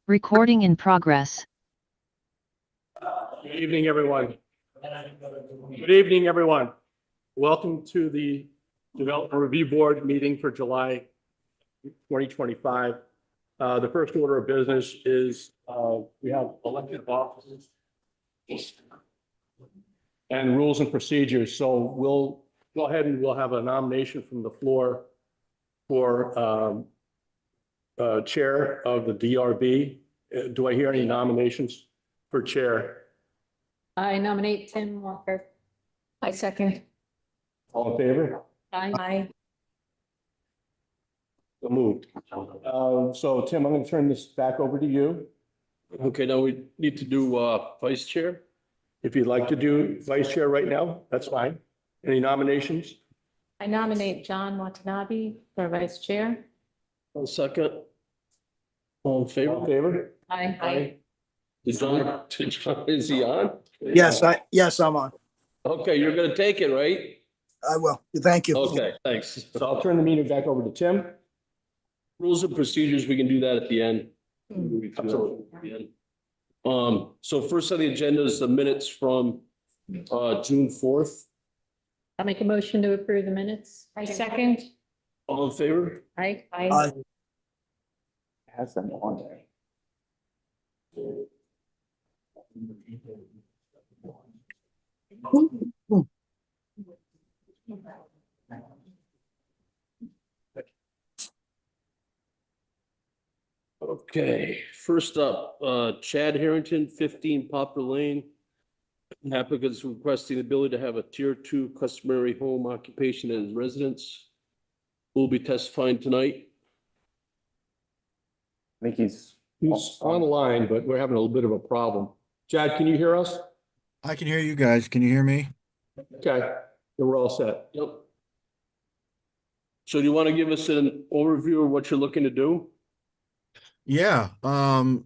Recording in progress. Good evening, everyone. Good evening, everyone. Welcome to the Development Review Board meeting for July 2025. The first order of business is we have elected officers and rules and procedures. So we'll go ahead and we'll have a nomination from the floor for chair of the DRB. Do I hear any nominations for chair? I nominate Tim Walker. I second. All in favor? Aye. So moved. So Tim, I'm going to turn this back over to you. Okay, now we need to do vice chair. If you'd like to do vice chair right now, that's fine. Any nominations? I nominate John Watanabe for vice chair. One second. All in All in favor? favor? Aye. Is John, is he on? Yes, I'm on. Okay, you're gonna take it, right? I will. Thank you. Okay, thanks. So I'll turn the meeting back over to Tim. Rules and procedures, we can do that at the end. Absolutely. So first on the agenda is the minutes from June 4th. I'll make a motion to approve the minutes. I second. All in favor? Aye. Aye. Has them on there. Okay, first up, Chad Harrington, 15 Poplar Lane. Applicants requesting the ability to have a tier 2 customary home occupation as residence. Will be testifying tonight. I think he's. He's online, but we're having a little bit of a problem. Chad, can you hear us? I can hear you guys. Can you hear me? Okay, then we're all set. Yep. So do you want to give us an overview of what you're looking to do? Yeah.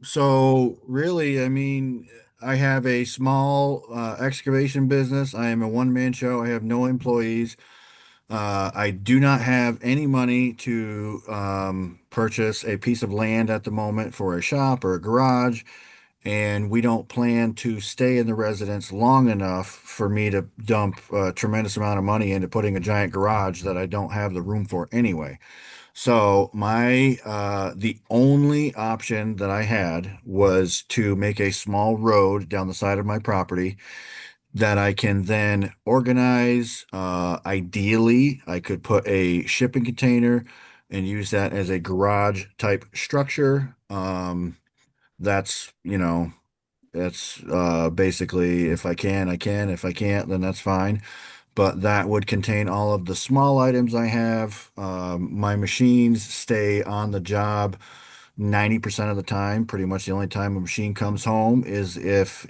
So really, I mean, I have a small excavation business. I am a one-man show. I have no employees. I do not have any money to purchase a piece of land at the moment for a shop or a garage, and we don't plan to stay in the residence long enough for me to dump a tremendous amount of money into putting a giant garage that I don't have the room for anyway. So the only option that I had was to make a small road down the side of my property that I can then organize. Ideally, I could put a shipping container and use that as a garage type structure. That's, that's basically if I can, I can. If I can't, then that's fine. But that would contain all of the small items I have. My machines stay on the job 90% of the time. Pretty much the only time a machine comes home is if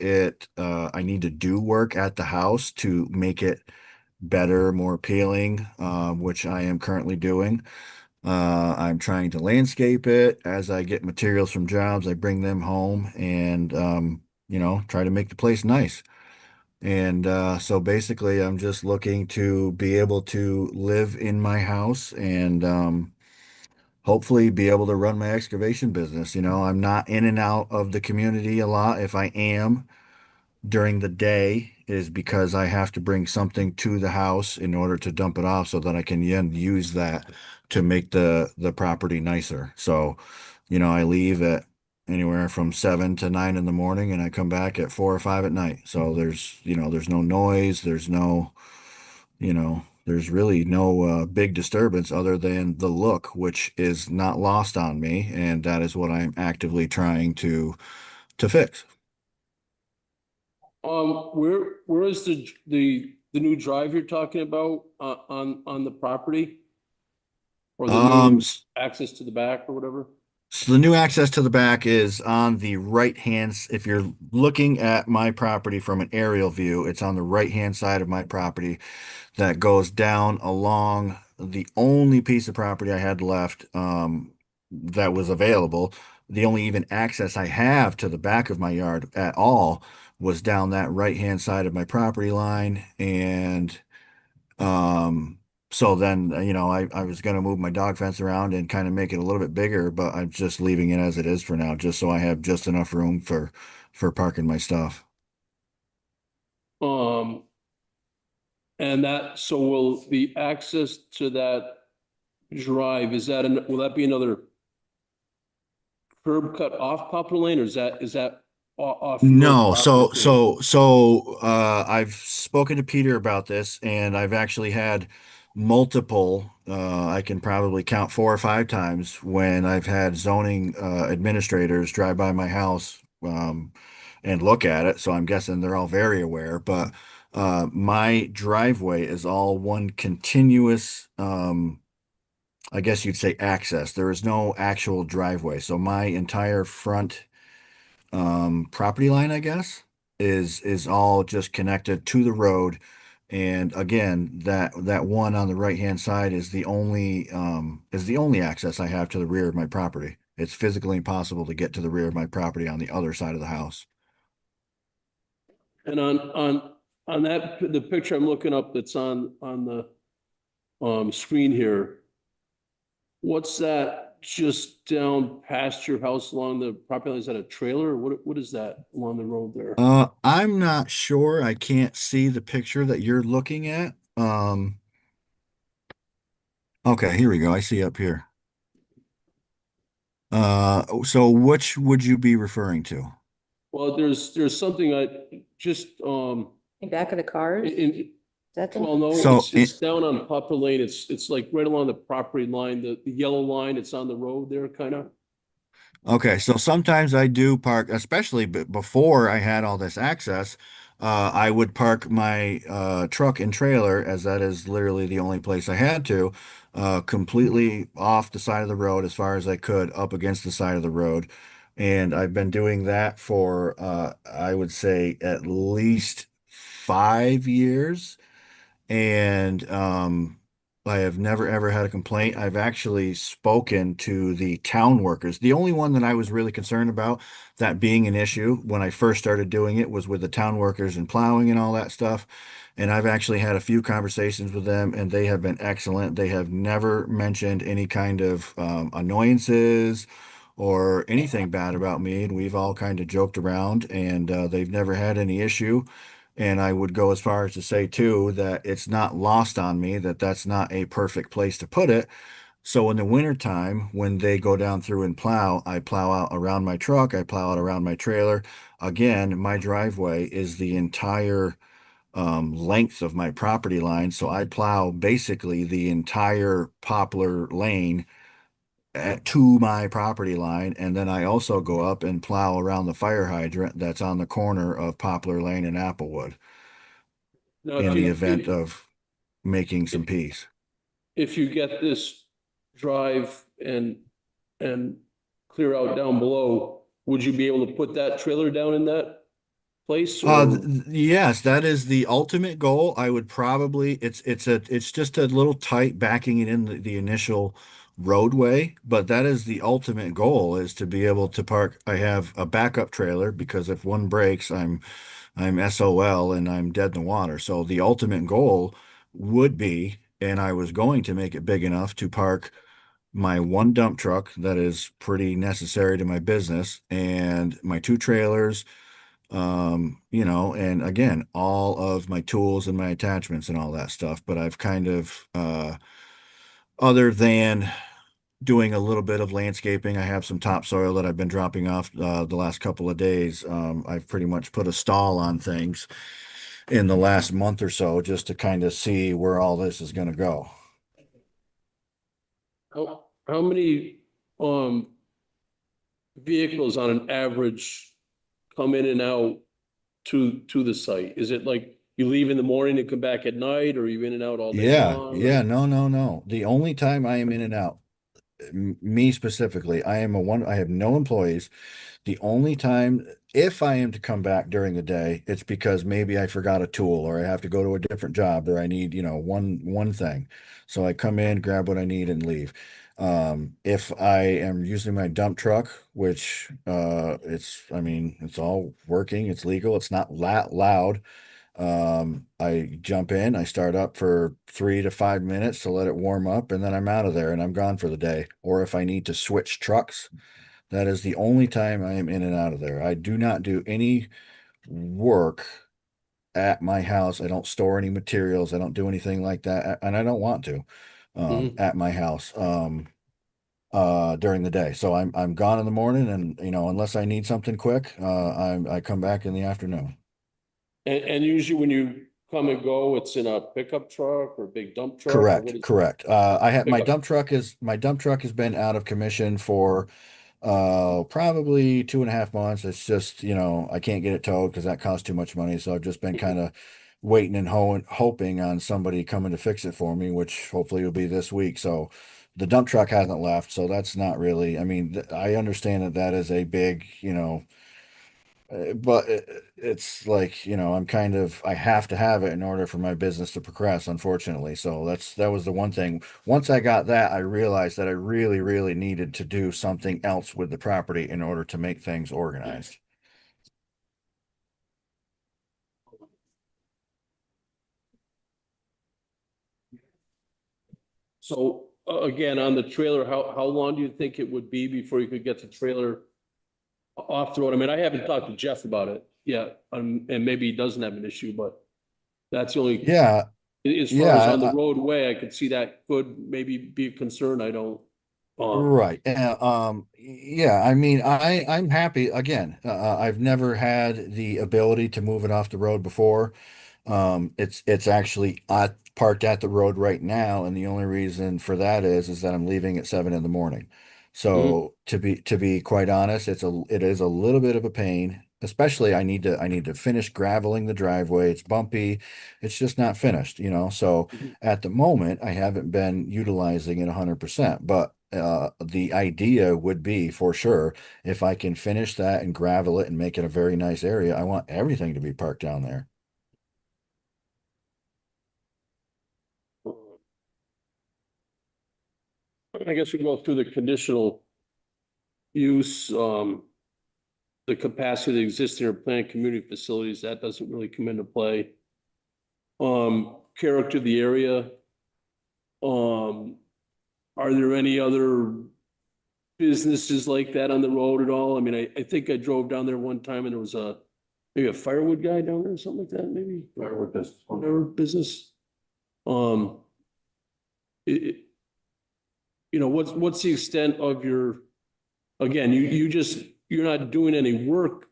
I need to do work at the house to make it better, more appealing, which I am currently doing. I'm trying to landscape it. As I get materials from jobs, I bring them home and, try to make the place nice. And so basically, I'm just looking to be able to live in my house and hopefully be able to run my excavation business. I'm not in and out of the community a lot. If I am during the day, is because I have to bring something to the house in order to dump it off so that I can then use that to make the property nicer. So, I leave at anywhere from 7 to 9 in the morning and I come back at 4 or 5 at night. So there's no noise, there's really no big disturbance other than the look, which is not lost on me, and that is what I'm actively trying to fix. Where is the new drive you're talking about on the property? Or the new access to the back or whatever? So the new access to the back is on the right hand. If you're looking at my property from an aerial view, it's on the right hand side of my property that goes down along the only piece of property I had left that was available. The only even access I have to the back of my yard at all was down that right hand side of my property line. And So then, I was gonna move my dog fence around and kind of make it a little bit bigger, but I'm just leaving it as it is for now, just so I have just enough room for parking my stuff. Um, and that, so will the access to that drive, will that be another curb cut off Poplar Lane, or is that off your No, property too? I've spoken to Peter about this, and I've actually had multiple, I can probably count 4 or 5 times when I've had zoning administrators drive by my house and look at it. So I'm guessing they're all very aware, but my driveway is all one continuous, I guess you'd say access. There is no actual driveway. So my entire front property line, I guess, is all just connected to the road. And again, that one on the right hand side is the only access I have to the rear of my property. It's physically impossible to get to the rear of my property on the other side of the house. And on that, the picture I'm looking up that's on the screen here, what's that just down past your house along the property line? Is that a trailer, or what is that along the road there? I'm not sure. I can't see the picture that you're looking at. Okay, here we go. I see up here. So which would you be referring to? Well, there's something I just, In back of the cars? Is that the? well, no, So it's down on Poplar Lane. It's like right along the property line, the yellow line, it's on the road there, kind of. Okay, so sometimes I do park, especially before I had all this access, I would park my truck and trailer, as that is literally the only place I had to, completely off the side of the road as far as I could, up against the side of the road. And I've been doing that for, I would say, at least 5 years. And I have never ever had a complaint. I've actually spoken to the town workers. The only one that I was really concerned about that being an issue when I first started doing it was with the town workers and plowing and all that stuff. And I've actually had a few conversations with them, and they have been excellent. They have never mentioned any kind of annoyances or anything bad about me. And we've all kind of joked around, and they've never had any issue. And I would go as far as to say too that it's not lost on me that that's not a perfect place to put it. So in the wintertime, when they go down through and plow, I plow out around my truck, I plow out around my trailer. Again, my driveway is the entire length of my property line. So I plow basically the entire Poplar Lane to my property line. And then I also go up and plow around the fire hydrant that's on the corner of Poplar Lane and Applewood Now, in the event of making some peace. if you get this drive and clear out down below, would you be able to put that trailer down in that place? Or Yes, that is the ultimate goal. I would probably, it's just a little tight backing it in the initial roadway, but that is the ultimate goal is to be able to park. I have a backup trailer because if one breaks, I'm SOL and I'm dead in the water. So the ultimate goal would be, and I was going to make it big enough to park my one dump truck that is pretty necessary to my business and my 2 trailers, and again, all of my tools and my attachments and all that stuff. But I've kind of, other than doing a little bit of landscaping, I have some topsoil that I've been dropping off the last couple of days. I've pretty much put a stall on things in the last month or so just to kind of see where all this is going to go. how many vehicles on an average come in and out to the site? Is it like you leave in the morning and come back at night, or are you in and out all day Yeah, long? yeah, no. The only time I am in and out, me specifically, I have no employees. The only time, if I am to come back during the day, it's because maybe I forgot a tool or I have to go to a different job or I need, one thing. So I come in, grab what I need and leave. If I am using my dump truck, which it's all working, it's legal, it's not loud. I jump in, I start up for 3 to 5 minutes to let it warm up, and then I'm out of there and I'm gone for the day. Or if I need to switch trucks, that is the only time I am in and out of there. I do not do any work at my house. I don't store any materials. I don't do anything like that, and I don't want to Mhm. at my house during the day. So I'm gone in the morning, and unless I need something quick, I come back in the afternoon. And usually when you come and go, it's in a pickup truck or a big dump truck or what Correct, is? correct. I have Pickup. my dump truck has been out of commission for probably 2.5 months. It's just, I can't get it towed because that costs too much money. So I've just been kind of waiting and hoping on somebody coming to fix it for me, which hopefully will be this week. So the dump truck hasn't left, so that's not really, I mean, I understand that that is a big, but it's like, I have to have it in order for my business to progress, unfortunately. So that was the one thing. Once I got that, I realized that I really, really needed to do something else with the property in order to make things organized. So again, on the trailer, how long do you think it would be before you could get the trailer off the road? I mean, I haven't talked to Jeff about it yet, and maybe he doesn't have an issue, but that's the only, Yeah, as far as on the yeah, roadway, I could see that could maybe be a concern. I don't, right. Yeah, I mean, I'm happy again. I've never had the ability to move it off the road before. It's actually parked at the road right now, and the only reason for that is that I'm leaving at 7 in the morning. Mhm. So to be quite honest, it is a little bit of a pain. Especially I need to finish graveling the driveway. It's bumpy. It's just not finished, So at the moment, I haven't been utilizing it 100%, but the idea would be for sure if I can finish that and gravel it and make it a very nice area. I want everything to be parked down there. I guess we go through the conditional use, the capacity of the existing or planned community facilities, that doesn't really come into play. Character of the area. Um, are there any other businesses like that on the road at all? I mean, I think I drove down there one time and there was maybe a firewood guy down there or something like that, maybe? Firewood business. Whatever business. Um, it, what's the extent of your, again, you're not doing any work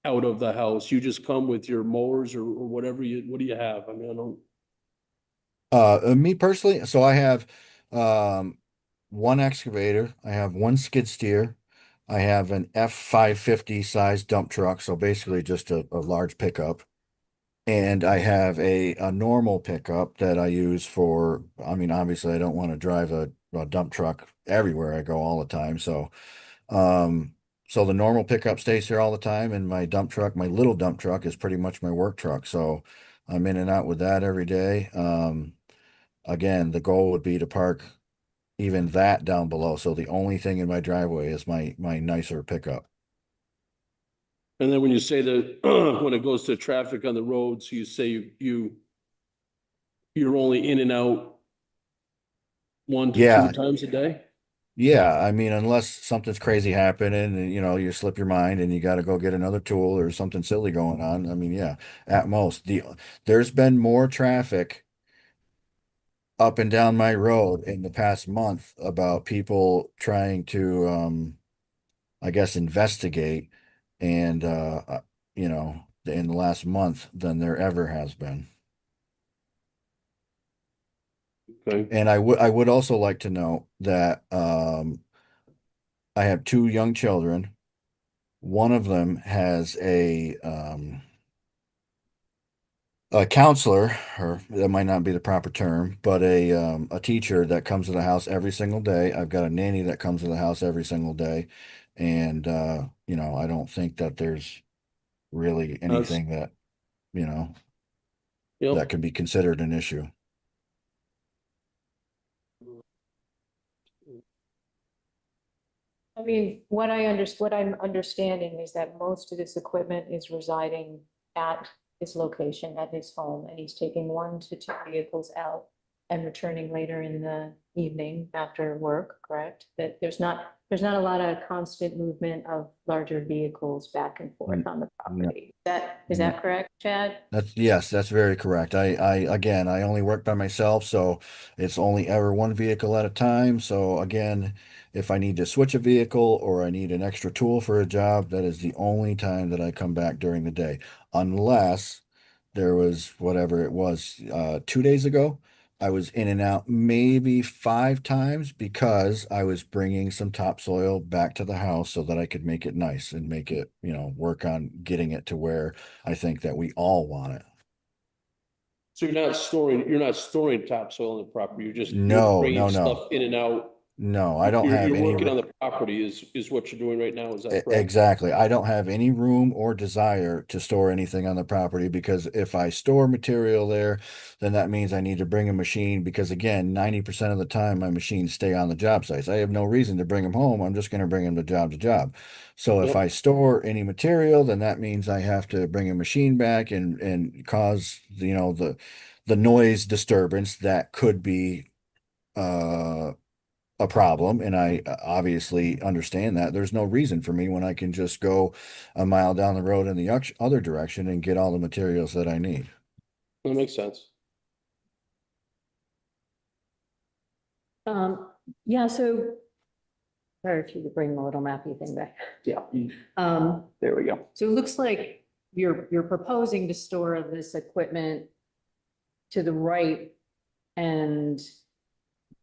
out of the house. You just come with your mowers or whatever what do you have? I mean, I don't. Me personally, so I have um one excavator, I have one skid steer, I have an F550 size dump truck, so basically just a large pickup. And I have a normal pickup that I use for, I mean, obviously I don't want to drive a dump truck everywhere I go all the time. Um, so the normal pickup stays here all the time, and my dump truck, my little dump truck is pretty much my work truck. So I'm in and out with that every day. Again, the goal would be to park even that down below. So the only thing in my driveway is my nicer pickup. And then when you say that, when it goes to traffic on the roads, you say you're only in and out 1 to 2 Yeah, times a day? yeah. I mean, unless something's crazy happening and you slip your mind and you got to go get another tool or something silly going on. I mean, yeah, at most. There's been more traffic up and down my road in the past month about people trying to I guess investigate and in the last month than there ever has been. Okay. And I would also like to know that I have two young children. One of them has a counselor, or that might not be the proper term, but a teacher that comes to the house every single day. I've got a nanny that comes to the house every single day, and I don't think that there's really That's, anything that you know that yep. can be considered an issue. I mean, what I'm understanding is that most of this equipment is residing at his location at his home, and he's taking 1 to 2 vehicles out and returning later in the evening after work, correct? That there's not a lot of constant movement of larger vehicles back and forth on the property. Is that correct, Chad? Yes, that's very correct. Again, I only work by myself, so it's only ever one vehicle at a time. So again, if I need to switch a vehicle or I need an extra tool for a job, that is the only time that I come back during the day. Unless there was whatever it was, 2 days ago, I was in and out maybe 5 times because I was bringing some topsoil back to the house so that I could make it nice and make it, work on getting it to where I think that we all want it. So you're not storing topsoil on the property, you're No, bringing no, no. stuff in and out. No, I don't have You're any. working on the property is what you're doing right now, is that correct? Exactly. I don't have any room or desire to store anything on the property because if I store material there, then that means I need to bring a machine because again, 90% of the time my machines stay on the job sites. I have no reason to bring them home. I'm just going to bring them to job to job. So if Yep. I store any material, then that means I have to bring a machine back and cause, the noise disturbance that could be, a problem, and I obviously understand that. There's no reason for me when I can just go a mile down the road in the other direction and get all the materials that I need. That makes sense. Yeah, so, or if you could bring the little mappy thing back. Yeah, Um, there we go. so it looks like you're proposing to store this equipment to the right, and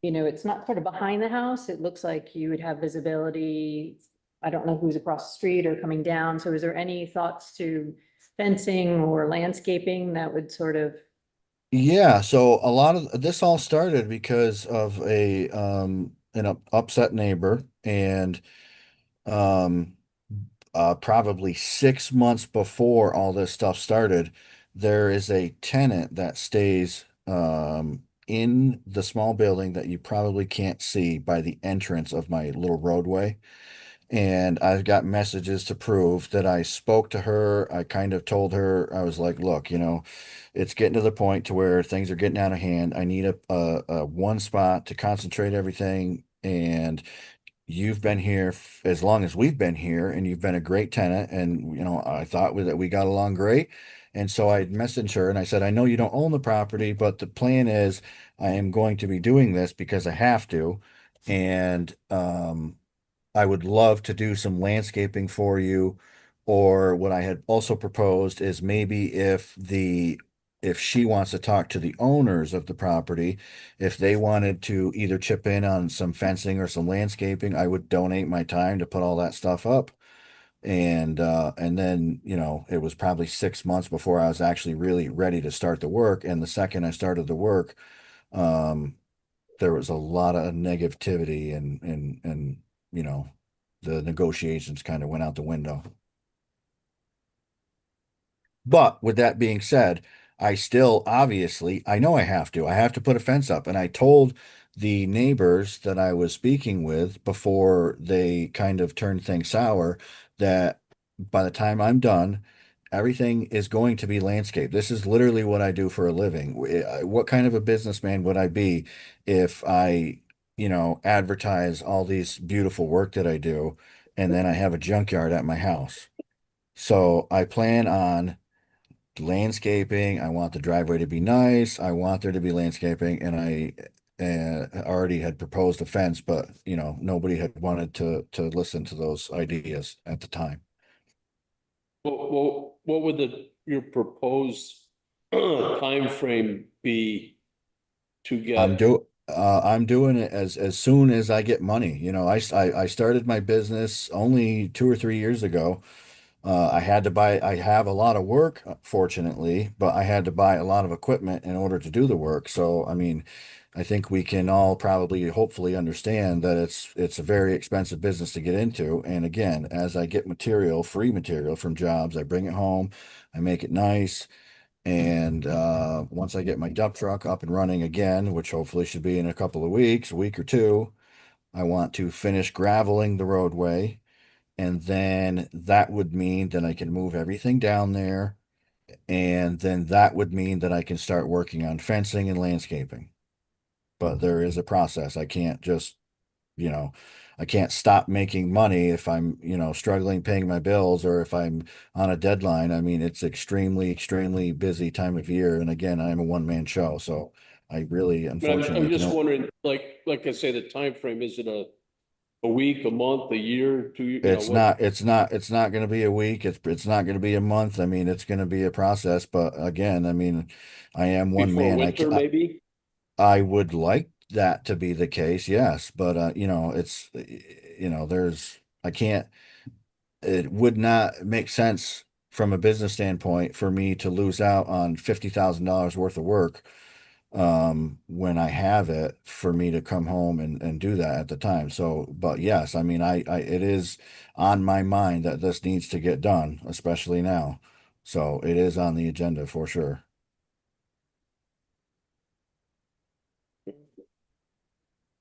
it's not sort of behind the house. It looks like you would have visibility. I don't know who's across the street or coming down. So is there any thoughts to fencing or landscaping that would sort of? Yeah, so a lot of this all started because of an upset neighbor and um probably 6 months before all this stuff started, there is a tenant that stays in the small building that you probably can't see by the entrance of my little roadway. And I've got messages to prove that I spoke to her. I kind of told her, I was like, look, it's getting to the point to where things are getting out of hand. I need a one spot to concentrate everything. And you've been here as long as we've been here, and you've been a great tenant. And, I thought that we got along great. And so I messaged her and I said, I know you don't own the property, but the plan is I am going to be doing this because I have to. And, I would love to do some landscaping for you. Or what I had also proposed is maybe if she wants to talk to the owners of the property, if they wanted to either chip in on some fencing or some landscaping, I would donate my time to put all that stuff up. And then, it was probably 6 months before I was actually really ready to start the work. And the second I started the work, there was a lot of negativity and the negotiations kind of went out the window. But with that being said, I still obviously I know I have to put a fence up. And I told the neighbors that I was speaking with before they kind of turned things sour that by the time I'm done, everything is going to be landscape. This is literally what I do for a living. What kind of a businessman would I be if I, advertise all these beautiful work that I do and then I have a junkyard at my house? So I plan on landscaping. I want the driveway to be nice. I want there to be landscaping, and I already had proposed a fence, but nobody had wanted to listen to those ideas at the time. What would your proposed time frame be to get? I'm doing it as soon as I get money. I started my business only 2 or 3 years ago. I have a lot of work, fortunately, but I had to buy a lot of equipment in order to do the work. So, I mean, I think we can all probably hopefully understand that it's a very expensive business to get into. And again, as I get free material from jobs, I bring it home, I make it nice. And once I get my dump truck up and running again, which hopefully should be in a couple of weeks, a week or two, I want to finish graveling the roadway. And then that would mean that I can move everything down there And then that would mean that I can start working on fencing and landscaping. But there is a process. I can't just, you know, I can't stop making money if I'm, struggling paying my bills or if I'm on a deadline. I mean, it's extremely busy time of year. And again, I'm a one-man show, so I really But I'm unfortunately just can. wondering, like I say, the time frame. Is it a week, a month, a year, 2 years? It's not going to be a week. It's not going to be a month. I mean, it's going to be a process, but again, I mean, I am one Before man. winter, maybe? I would like that to be the case, yes, but I can't, it would not make sense from a business standpoint for me to lose out on $50,000 worth of work when I have it for me to come home and do that at the time. So, but yes, I mean, it is on my mind that this needs to get done, especially now. So it is on the agenda for sure.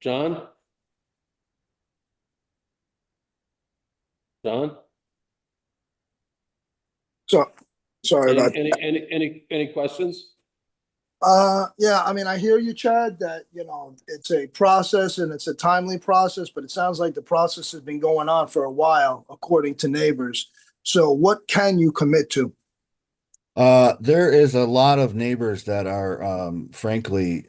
John? John? So, sorry about. Any questions? Yeah, I mean, I hear you, Chad, that, it's a process and it's a timely process, but it sounds like the process has been going on for a while, according to neighbors. So what can you commit to? There is a lot of neighbors that are, frankly,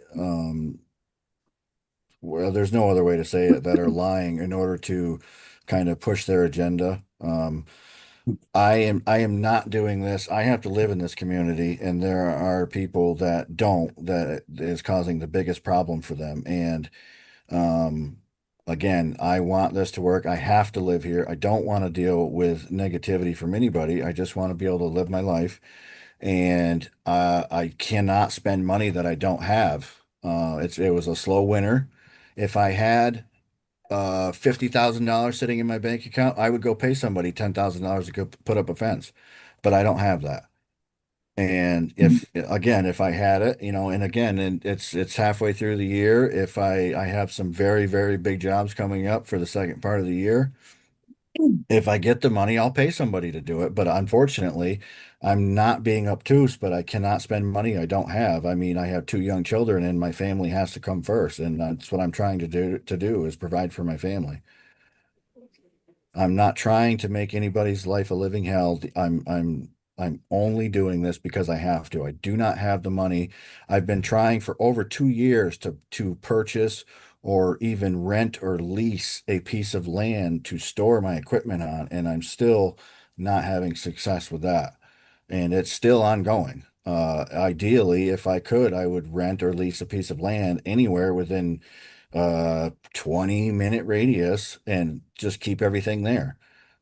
well, there's no other way to say it, that are lying in order to kind of push their agenda. I am not doing this. I have to live in this community, and there are people that don't, that is causing the biggest problem for them. And um, again, I want this to work. I have to live here. I don't want to deal with negativity from anybody. I just want to be able to live my life. And I cannot spend money that I don't have. It was a slow winter. If I had $50,000 sitting in my bank account, I would go pay somebody $10,000 to go put up a fence, but I don't have that. And if I had it, and again, and it's halfway through the year. If I have some very big jobs coming up for the second part of the year, if I get the money, I'll pay somebody to do it. But unfortunately, I'm not being obtuse, but I cannot spend money I don't have. I mean, I have two young children and my family has to come first. And that's what I'm trying to do is provide for my family. I'm not trying to make anybody's life a living hell. I'm only doing this because I have to. I do not have the money. I've been trying for over 2 years to purchase or even rent or lease a piece of land to store my equipment on, and I'm still not having success with that. And it's still ongoing. Ideally, if I could, I would rent or lease a piece of land anywhere within 20-minute radius and just keep everything there.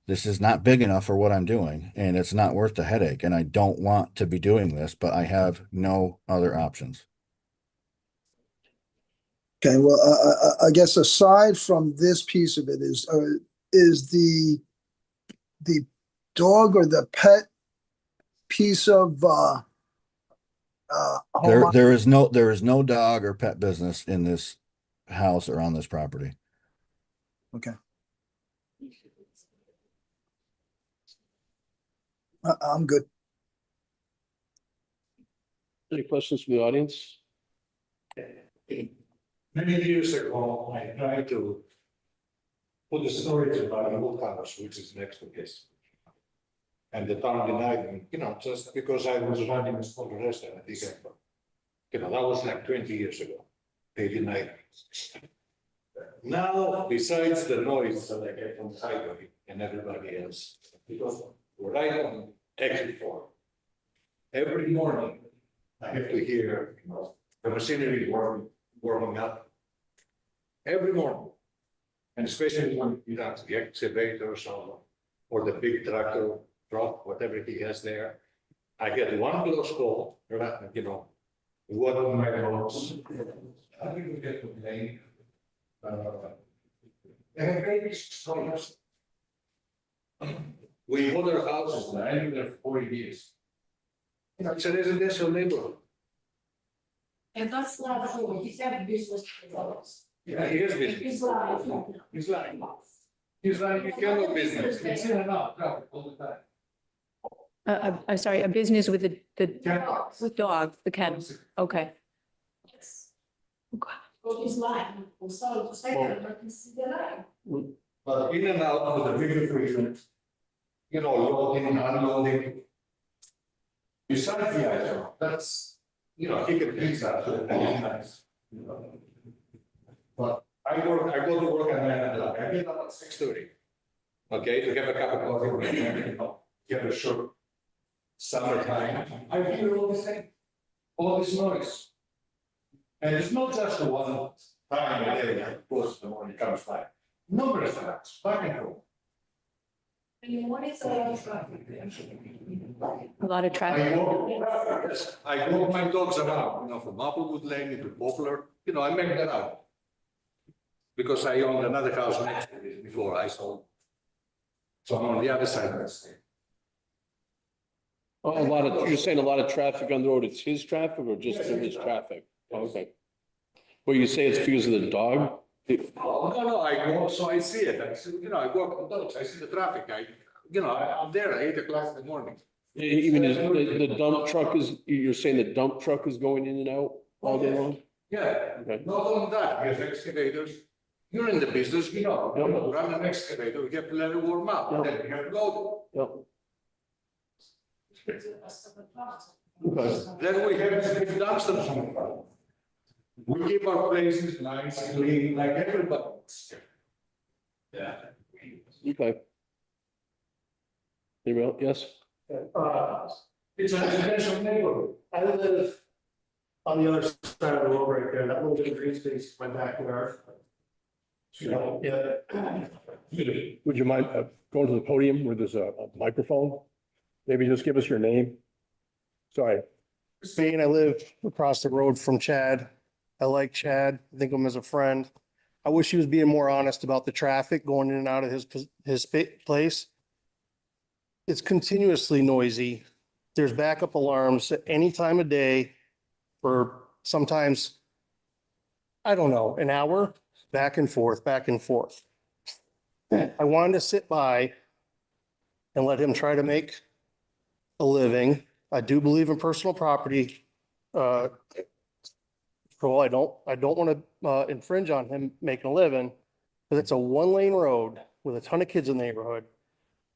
This is not big enough for what I'm doing, and it's not worth the headache. And I don't want to be doing this, but I have no other options. Okay, well, I guess aside from this piece of it is the dog or the pet piece of home. There is no dog or pet business in this house or on this property. Okay. I'm good. Any questions from the audience? Many years ago, I tried to put a storage about a wood house, which is next to this. And the town denied me, just because I was running a small restaurant. That was like 20 years ago. They denied me. Now, besides the noise that I get from the highway and everybody else, because we're right on exit 4. Every morning, I have to hear, the machinery warming up. Every morning. And especially when you have the excavators or the big tractor truck, whatever he has there. I get one close call, what are my roads? How do you get to blame? And maybe storms. We bought our houses, and I lived there for 40 years. It's a residential neighborhood. And that's not true, he's had business for dollars. Yeah, he has business. He's lying. He's lying. He's lying, he cannot business. It's in and out, traffic all the time. I'm sorry, a business with the Kennels. with dogs, the kennels. Okay. Yes. What is line? I'm sorry to say that, but this is the line. But in and out of the big equipment, you know, loading, unloading. Besides the item, that's, you know, he can fix that, so that's nice. You know. But I go to work and I get up at 6:30. Okay, to have a cup of coffee, with me, you know, get a short summertime. I hear all this thing, all this noise. And it's not just the one time a day, of course, the morning comes back. Numerous times, back and forth. And what is the traffic? A lot of I traffic. walk my dogs around, you know, from Applewood Lane into Poplar, you know, I make that out. Because I owned another house next to it before I sold. So I'm on the other side of the state. Oh, you're saying a lot of traffic on the road, it's his traffic or just his traffic? Okay. Well, you say it's because of the dog? Oh, no, I go, so I see it, I see, you know, I walk the dogs, I see the traffic, I'm there at 8 o'clock in the morning. Even the dump truck you're saying the dump truck is going in and out all day long? Yeah, Okay. not only that, we have excavators, you're in the business, you know, you run an excavator, we have to let it warm up, Yeah. then we have to load Yep. it. Then we have big dumpsters on the front. We keep our places nice, clean, like everybody. Yeah. Okay. Anybody else? Yes? It's a residential neighborhood. I live on the other side of the road right there, that little bit of green space, is my backyard. You know, yeah. Would you mind going to the podium where there's a microphone? Maybe just give us your name. Sorry. Spain, I live across the road from Chad. I like Chad, I think of him as a friend. I wish he was being more honest about the traffic going in and out of his place. It's continuously noisy. There's backup alarms at any time of day for sometimes, I don't know, an hour, back and forth, back and forth. I wanted to sit by and let him try to make a living. I do believe in personal property. So I don't want to infringe on him making a living, but it's a one-lane road with a ton of kids in the neighborhood.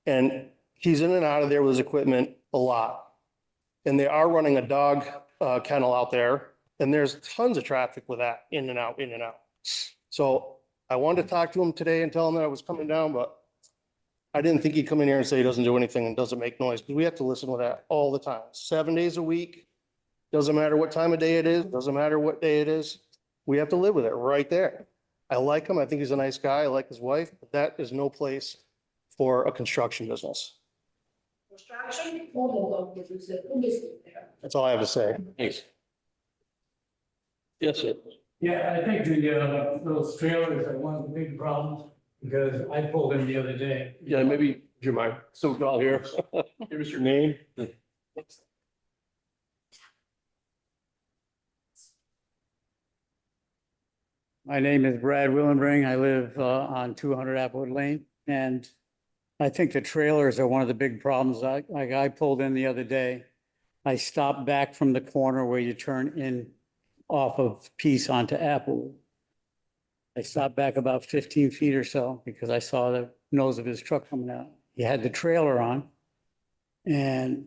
And he's in and out of there with his equipment a lot. And they are running a dog kennel out there, and there's tons of traffic with that, in and out, in and out. So I wanted to talk to him today and tell him that I was coming down, but I didn't think he'd come in here and say he doesn't do anything and doesn't make noise, because we have to listen to that all the time, 7 days a week. Doesn't matter what time of day it is, doesn't matter what day it is. We have to live with it right there. I like him. I think he's a nice guy. I like his wife, but that is no place for a construction business. Construction, all of those, who is there? That's all I have to say. Thanks. Yes, sir. Yeah, I think those trailers are one of the big problems, because I pulled in the other day. Yeah, maybe, do you mind? So we're all here. Give us your name. My name is Brad Willenbring. I live on 200 Applewood Lane, and I think the trailers are one of the big problems. I pulled in the other day. I stopped back from the corner where you turn in off of Peace onto Applewood. I stopped back about 15 feet or so because I saw the nose of his truck coming out. He had the trailer on, and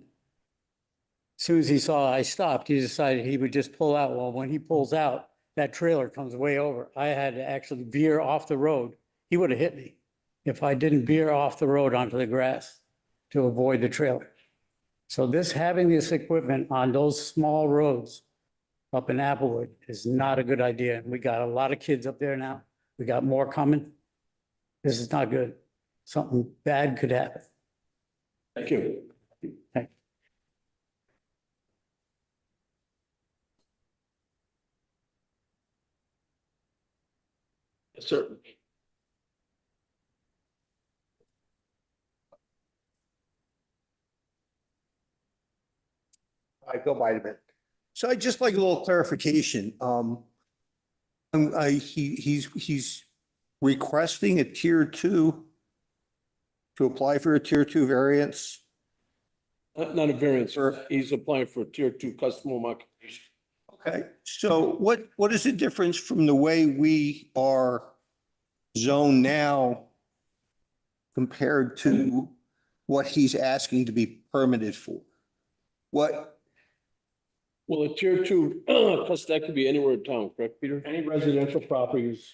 as soon as he saw I stopped, he decided he would just pull out. Well, when he pulls out, that trailer comes way over. I had to actually veer off the road. He would have hit me if I didn't veer off the road onto the grass to avoid the trailer. So having this equipment on those small roads up in Applewood is not a good idea. We got a lot of kids up there now. We got more coming. This is not good. Something bad could happen. Thank you. Thank you. Yes, sir. I go by a bit. So I'd just like a little clarification. He's requesting a tier 2 to apply for a tier 2 variance. Not a variance, he's applying for a tier 2 custom home occupation. Okay, so what is the difference from the way we are zoned now compared to what he's asking to be permitted for? What, Well, a tier 2, plus that could be anywhere in town, correct, Peter? Any residential properties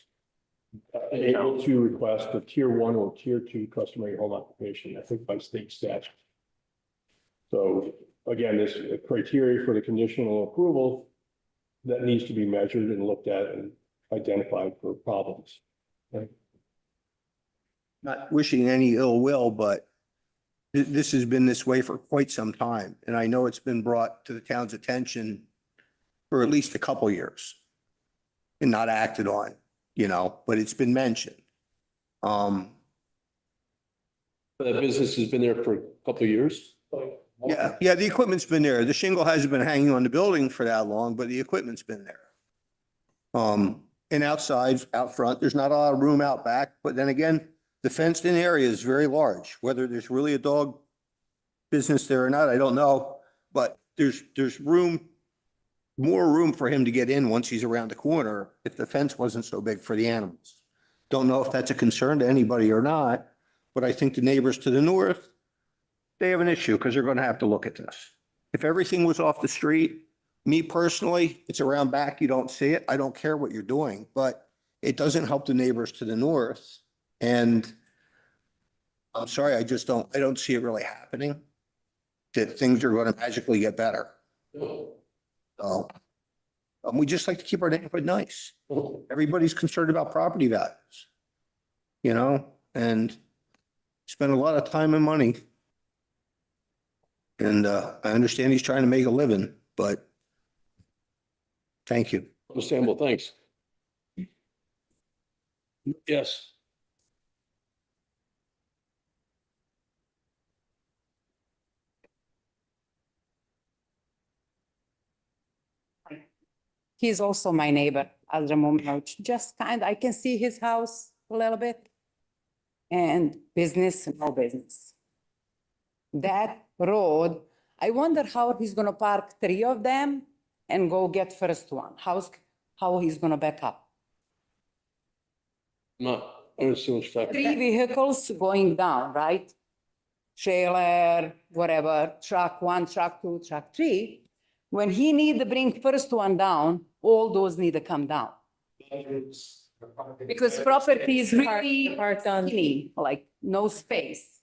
able to request a tier 1 or tier 2 customary home occupation, I think by state statute. So again, there's a criteria for the conditional approval that needs to be measured and looked at and identified for problems. not wishing any ill will, but this has been this way for quite some time. And I know it's been brought to the town's attention for at least a couple of years and not acted on, you know, but it's been mentioned. That business has been there for a couple of years. Yeah, the equipment's been there. The shingle hasn't been hanging on the building for that long, but the equipment's been there. And outside, out front, there's not a lot of room out back, but then again, the fenced in area is very large. Whether there's really a dog business there or not, I don't know, but there's room, more room for him to get in once he's around the corner if the fence wasn't so big for the animals. Don't know if that's a concern to anybody or not, but I think the neighbors to the north, they have an issue because they're going to have to look at this. If everything was off the street, me personally, it's around back, you don't see it. I don't care what you're doing, but it doesn't help the neighbors to the north. And I'm sorry, I don't see it really happening, that things are going to magically get better. So we just like to keep our neighborhood nice. Everybody's concerned about property values, you know, and spend a lot of time and money. And I understand he's trying to make a living, but thank you. Understandable, thanks. Yes. He's also my neighbor, Ramon. Just I can see his house a little bit. And business, no business. That road, I wonder how he's gonna park 3 of them and go get first one. How he's gonna back up? Not, I understand what you're talking 3 vehicles going down, right? Trailer, whatever, truck 1, truck 2, truck 3. When he need to bring first one down, all those need to come down. Because property is really Parked on, skinny, like no space.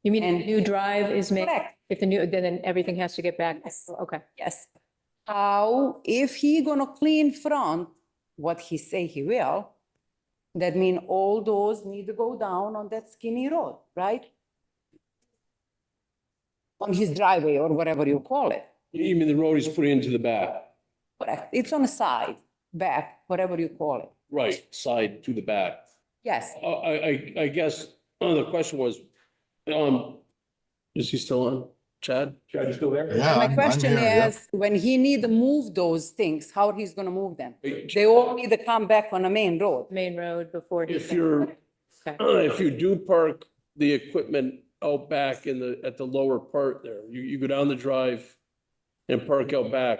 you mean And- a new drive is made, Correct. if the new, then everything has to get back? Yes. Okay. Yes. How, if he gonna clean front, what he say he will, that mean all those need to go down on that skinny road, right? On his driveway or whatever you call it. You mean the road he's putting into the back? Correct. It's on the side, back, whatever you call it. Right, side to the back. Yes. I guess, the question was, is he still on? Chad? Chad, you still there? Yeah. My I'm question here, yeah. is, when he need to move those things, how he's gonna move them? They all need to come back on the main road. Main road before he. If you're, Okay. if you do park the equipment out back at the lower part there, you go down the drive and park out back.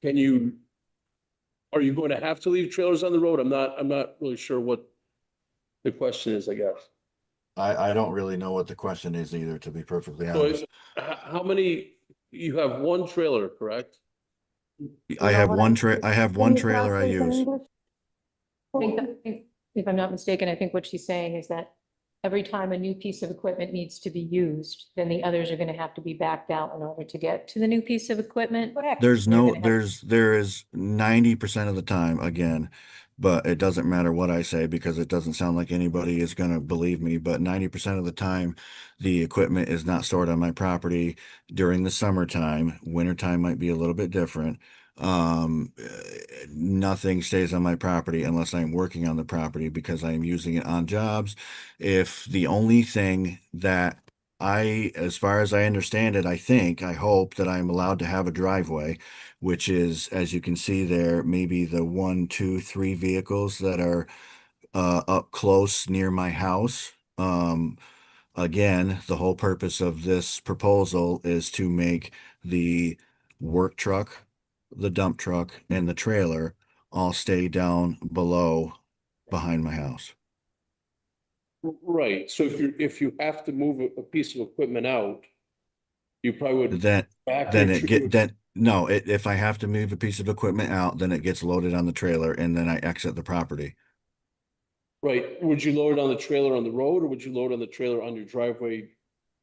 Are you going to have to leave trailers on the road? I'm not really sure what the question is, I guess. I don't really know what the question is either, to be perfectly So honest. how many, you have one trailer, correct? I have one trailer I use. If I'm not mistaken, I think what she's saying is that every time a new piece of equipment needs to be used, then the others are gonna have to be backed out in order to get to the new piece of equipment. Correct. There is 90% of the time, again, but it doesn't matter what I say because it doesn't sound like anybody is gonna believe me, but 90% of the time, the equipment is not stored on my property during the summertime. Wintertime might be a little bit different. Nothing stays on my property unless I'm working on the property because I'm using it on jobs. If the only thing that as far as I understand it, I hope that I'm allowed to have a driveway, which is, as you can see there, maybe the 1, 2, 3 vehicles that are up close near my house. again, the whole purpose of this proposal is to make the work truck, the dump truck, and the trailer all stay down below behind my house. Right, so if you have to move a piece of equipment out, you probably would. Then back then your it tree- get then no, if I have to move a piece of equipment out, then it gets loaded on the trailer and then I exit the property. Right, would you load it on the trailer on the road, or would you load on the trailer on your driveway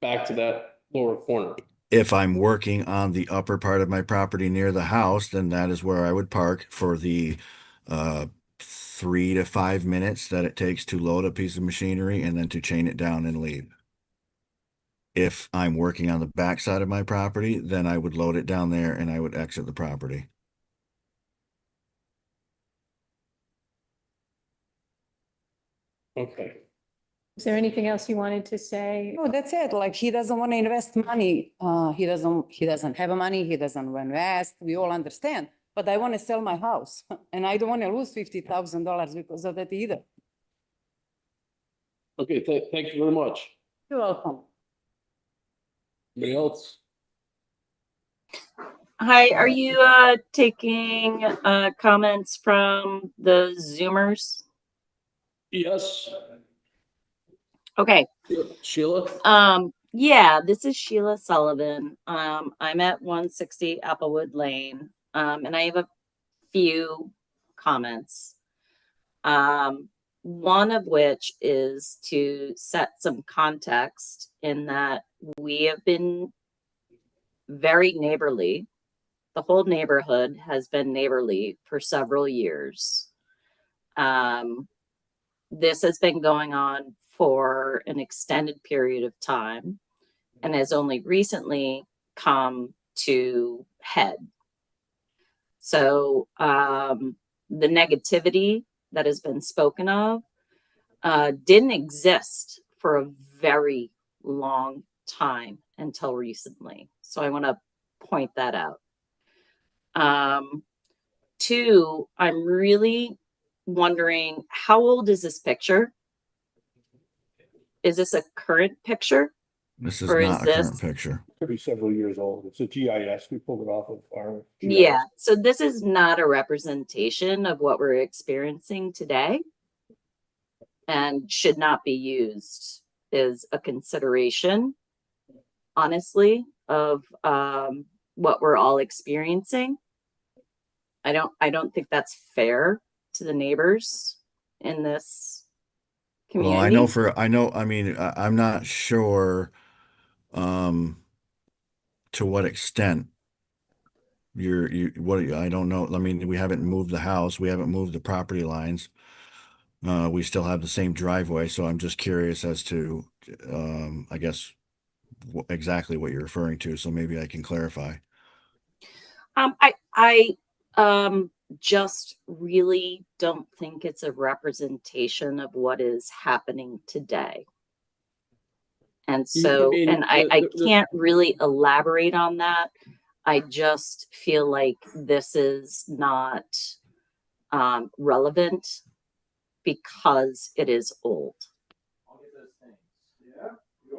back to that lower corner? If I'm working on the upper part of my property near the house, then that is where I would park for the 3 to 5 minutes that it takes to load a piece of machinery and then to chain it down and leave. If I'm working on the back side of my property, then I would load it down there and I would exit the property. Okay. Is there anything else you wanted to say? No, that's it. Like, he doesn't want to invest money. He doesn't have money. He doesn't want to invest. We all understand. But I want to sell my house and I don't want to lose $50,000 because of that either. Okay, thank you very much. You're welcome. Anybody else? Hi, are you taking comments from the Zoomers? Yes. Okay. Sheila? Yeah, this is Sheila Sullivan. I'm at 160 Applewood Lane, and I have a few comments. One of which is to set some context in that we have been very neighborly. The whole neighborhood has been neighborly for several years. This has been going on for an extended period of time and has only recently come to head. So the negativity that has been spoken of didn't exist for a very long time until recently. So I want to point that out. Two, I'm really wondering, how old is this picture? Is this a current picture? This is Or not is a current this- picture. Could be several years old. It's a GIS. We pulled it off of our. GIS. Yeah, so this is not a representation of what we're experiencing today and should not be used as a consideration, honestly, of what we're all experiencing. I don't think that's fair to the neighbors in this community. Well, I mean, I'm not sure to what extent I don't know. I mean, we haven't moved the house, we haven't moved the property lines. We still have the same driveway, so I'm just curious as to I guess exactly what you're referring to, so maybe I can clarify. I just really don't think it's a representation of what is happening today. And so, I can't really elaborate on that. I just feel like this is not relevant because it is old.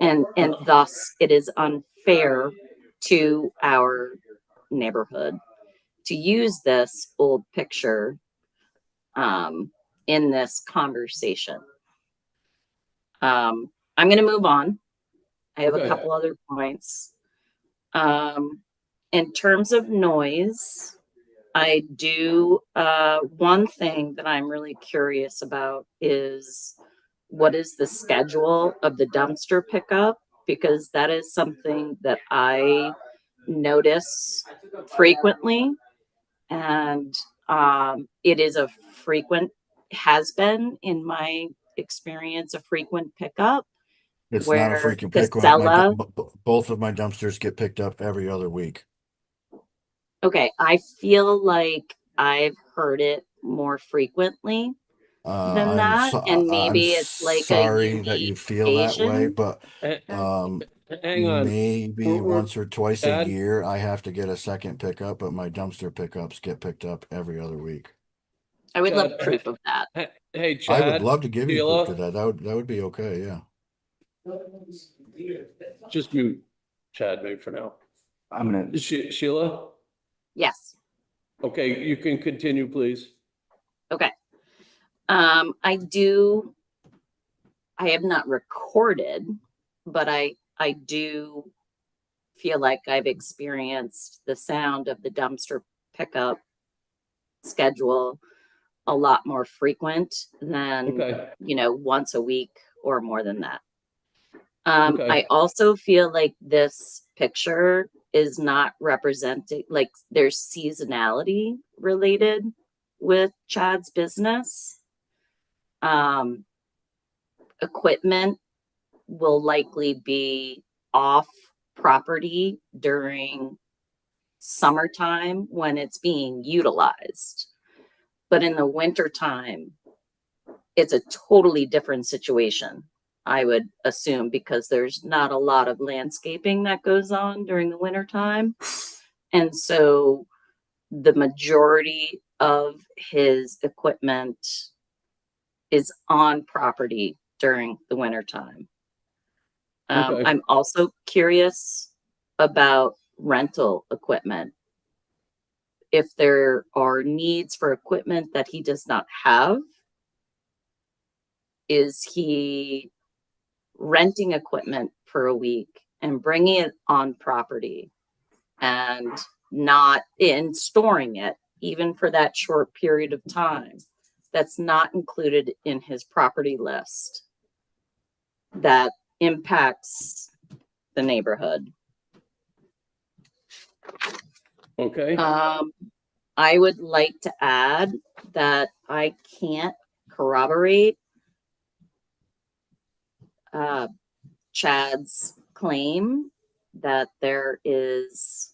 And thus it is unfair to our neighborhood to use this old picture in this conversation. I'm going to move on. I have a couple other points. In terms of noise, I do, one thing that I'm really curious about is what is the schedule of the dumpster pickup? Because that is something that I notice frequently. And it is has been in my experience, a frequent pickup. It's not a frequent pickup. Both of my dumpsters get picked up every other week. Okay, I feel like I've heard it more frequently than that, and maybe it's like sorry that you feel that way, but Hang on. maybe We're- once or twice a Chad? year I have to get a second pickup, but my dumpster pickups get picked up every other week. I would love Chad, proof of that. Hey, Chad. I would love to give you Sheila? proof of that. That would be okay, yeah. Just mute Chad maybe for now. I'm gonna, Sheila? Yes. Okay, you can continue, please. Okay. I have not recorded, but I do feel like I've experienced the sound of the dumpster pickup schedule a lot more frequent than, Okay. once a week or more than that. Okay. I also feel like this picture is not representing, like there's seasonality related with Chad's business. Equipment will likely be off property during summertime when it's being utilized. But in the wintertime, it's a totally different situation, I would assume, because there's not a lot of landscaping that goes on during the wintertime. And so the majority of his equipment is on property during the wintertime. Okay. I'm also curious about rental equipment. If there are needs for equipment that he does not have, is he renting equipment for a week and bringing it on property and not in storing it, even for that short period of time? That's not included in his property list that impacts the neighborhood. Okay. I would like to add that I can't corroborate Chad's claim that there is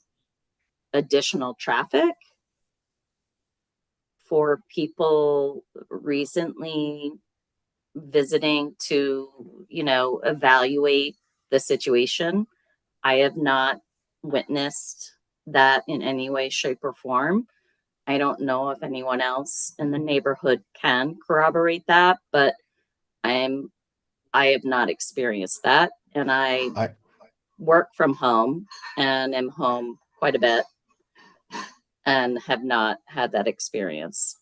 additional traffic for people recently visiting to, evaluate the situation. I have not witnessed that in any way, shape, or form. I don't know if anyone else in the neighborhood can corroborate that, but I have not experienced that. And I work from home and am home quite a bit and have not had that experience.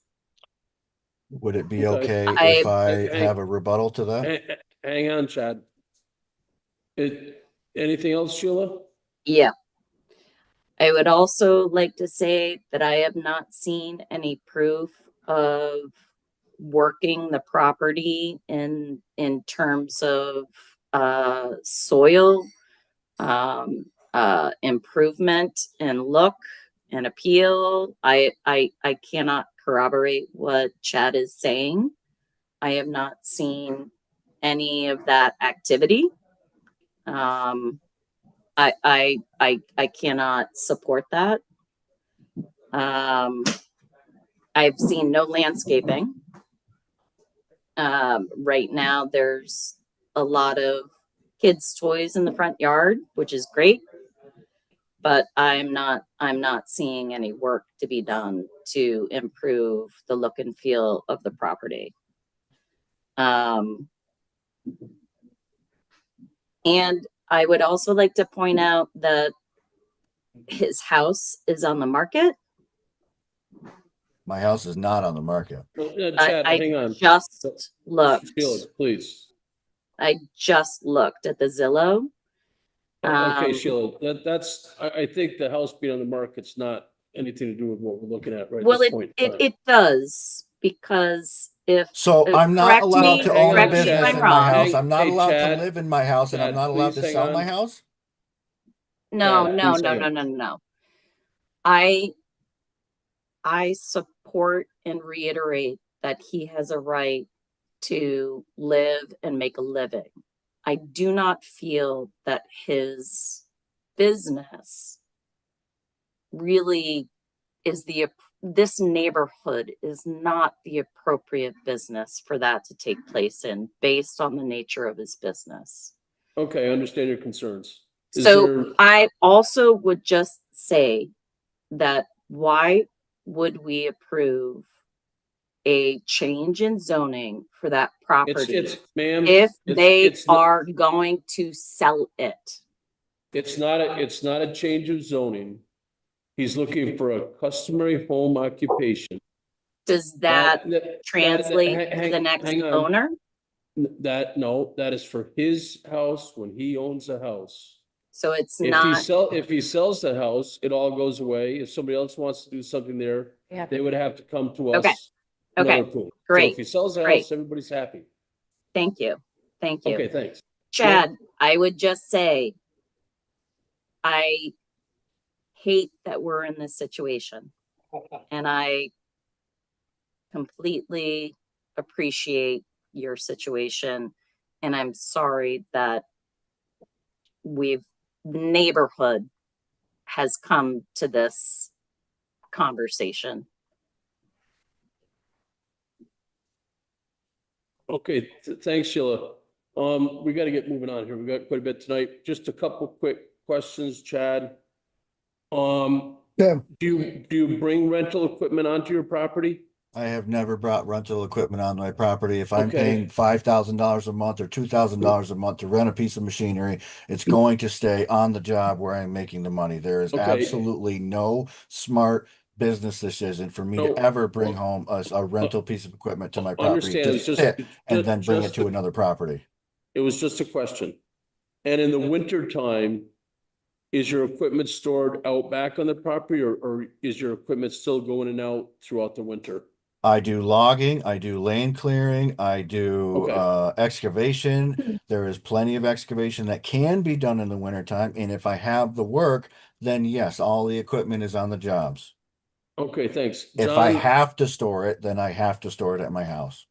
Would it be Okay. okay if I Hey, have a rebuttal to that? Hang on, Chad. Anything else, Sheila? Yeah. I would also like to say that I have not seen any proof of working the property in terms of soil improvement and look and appeal. I cannot corroborate what Chad is saying. I have not seen any of that activity. I cannot support that. I've seen no landscaping. Right now there's a lot of kids' toys in the front yard, which is great, but I'm not seeing any work to be done to improve the look and feel of the property. And I would also like to point out that his house is on the market. My house is not on the market. Chad, hang I on. just looked. Sheila, please. I just looked at the Zillow. Okay, Sheila, I think the house being on the market's not anything to do with what we're looking at right at Well, this point. it does, because if. So I'm not correct allowed me- to own a correct me if business I'm in my wrong. house. I'm not Hey, allowed to Chad, live in my house and I'm Chad, not allowed to please hang sell on. my house? No, Chad, no, please no, hang no, on. no, no. I support and reiterate that he has a right to live and make a living. I do not feel that his business really is this neighborhood is not the appropriate business for that to take place in, based on the nature of his business. Okay, I understand your concerns. So I also would just say that why would we approve a change in zoning for that property It's, ma'am. if it's- they it's not- are going to sell it? It's not a change of zoning. He's looking for a customary home occupation. Does that That- translate to hang- the next hang on. owner? No, that is for his house when he owns the house. So it's If he not, if he sells the house, it all goes away. If somebody else wants to do something there, Yeah. they would have to come to Okay. us. another Okay. approval. So Great. if he sells the Great. house, everybody's happy. thank you. Thank you. Okay, thanks. Chad, I would just say, I hate that we're in this situation. And I completely appreciate your situation. And I'm sorry that the neighborhood has come to this conversation. Okay, thanks, Sheila. We gotta get moving on here. We got quite a bit tonight. Just a couple quick questions, Chad. Yeah. Do you bring rental equipment onto your property? I have never brought rental equipment on my property. If I'm Okay. paying $5,000 a month or $2,000 a month to rent a piece of machinery, it's going to stay on the job where I'm making the money. There is Okay. absolutely no smart business decision for me No, to ever bring well, home a rental piece of equipment to my property Understand, to it's just. sit it's and ju- then bring it just to a- another property. It was just a question. And in the winter time, is your equipment stored out back on the property or is your equipment still going in and out throughout the winter? I do logging, I do lane clearing, I do Okay. excavation. There is plenty of excavation that can be done in the wintertime. And if I have the work, then yes, all the equipment is on the jobs. Okay, thanks. If I John, have to store it, then I have to store it at my house.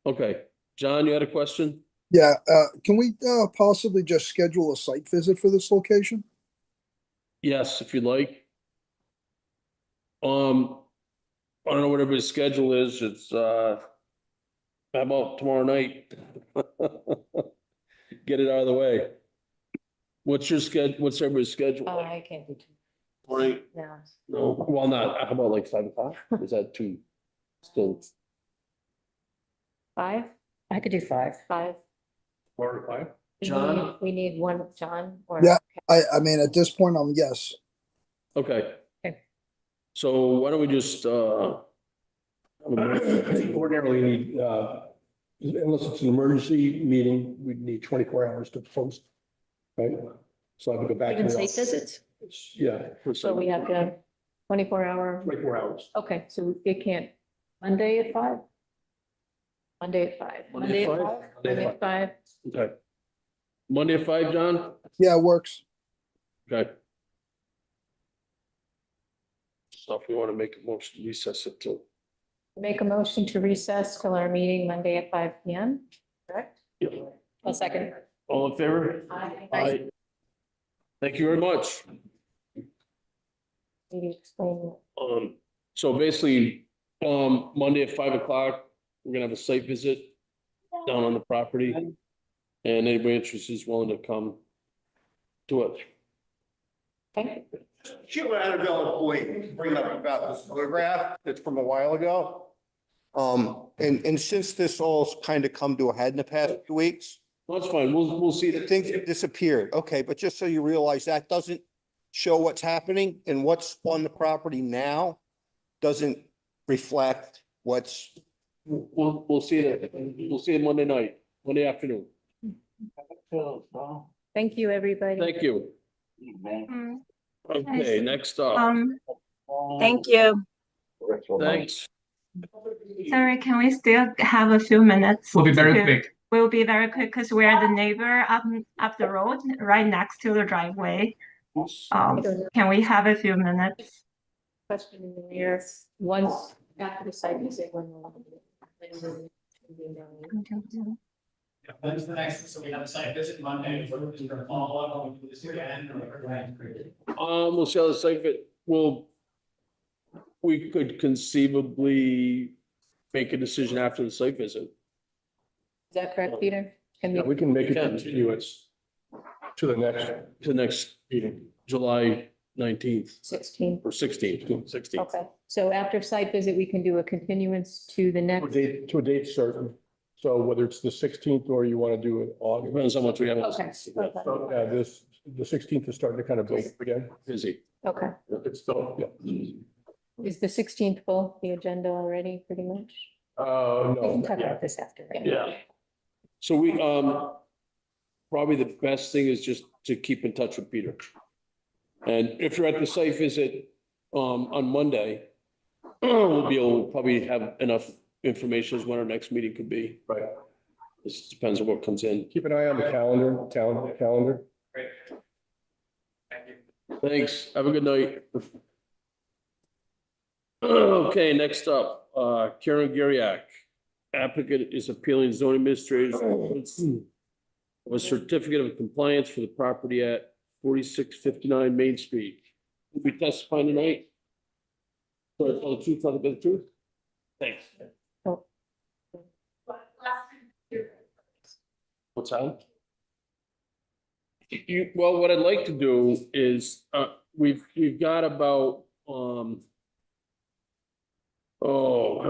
okay. John, you had a question? Yeah, can we possibly just schedule a site visit for this location? Yes, if you'd like. I don't know what everybody's schedule is. It's, how about tomorrow night? Get it out of the way. What's your schedule? What's everybody's schedule? I can't do two. Morning? No. No, well, not, how about like 5 o'clock? Is that too? Still 5? I could do 5. 5. 4 or 5? John? We need one, John, or? Yeah. I mean, at this point, yes. Okay. Okay. So why don't we just, Ordinarily, need, unless it's an emergency meeting, we'd need 24 hours to post. Right? So I would go back. Even to the site office. visits? Yeah. So we have to 24-hour. 24 hours. Okay, so it can't, Monday at 5? Monday at 5. Monday at 5? Monday at 5. Okay. Monday at 5, John? Yeah, it works. Okay. So if we want to make a motion to recess it till. Make a motion to recess till our meeting Monday at 5 PM, correct? A second. All in favor? Aye. Thank you very much. Maybe explain. So basically, Monday at 5 o'clock, we're gonna have a site visit down on the property. And anybody interested is willing to come to it. Okay. Sheila had a valid point to bring up about this photograph that's from a while ago. And since this all's kind of come to a head in the past 2 weeks, That's fine. We'll see the that. things have disappeared. Okay, but just so you realize that doesn't show what's happening and what's on the property now doesn't reflect what's. We'll see it. We'll see it Monday night, Monday afternoon. Thank you, everybody. Thank you. Okay, next up. Thank you. Thanks. Sorry, can we still have a few minutes? We'll be very quick. We'll be very quick because we are the neighbor up the road, right next to the driveway. Can we have a few minutes? Question in the air, once after the site visit, when will. When's the next, so we have a site visit Monday, we're gonna follow up, and we do this again, or? We'll see how the site fit. We could conceivably make a decision after the site visit. Is that correct, Peter? Can Yeah, we can make a Can. continuance to the next. To the next meeting, July 19th 16th. or 16th. Okay, so after site visit, we can do a continuance to the To a next. date, to a date certain. So whether it's the 16th or you want to do it August. Depends how much we have. Okay, okay, So, yeah, the 16th is starting to kind of build up again. Busy. okay. It's still, yeah. Is the 16th full, the agenda already, pretty much? We No, can talk yeah. about this after. Yeah. So we, probably the best thing is just to keep in touch with Peter. And if you're at the site visit, on Monday, we'll be able to probably have enough information as when our next meeting could be. Right. This depends on what comes in. Keep an eye on the calendar. Great. Thank you. Thanks. Have a good night. Okay, next up, Karen Gariak. Applicant is appealing zoning administrator's of a certificate of compliance for the property at 4659 Main Street. Will we testify tonight? Sorry, tell the truth, nothing but the truth? Thanks. What's that? Well, what I'd like to do is, we've got about, how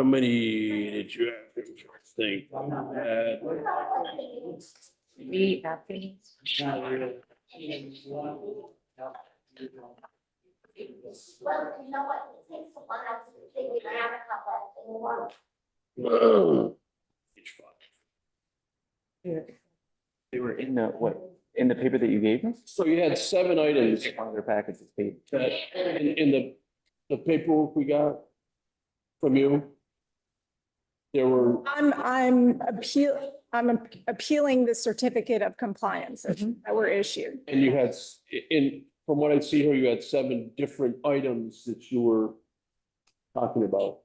many did you have? Think. We have things. Well, you know what, it takes a while to figure out how that thing works. They were in in the paper that you gave me? So you had 7 items One of their packets is paid. that in the paperwork we got from you. There were, I'm appealing the certificate of compliance that were issued. and you had, from what I see here, you had 7 different items that you were talking about.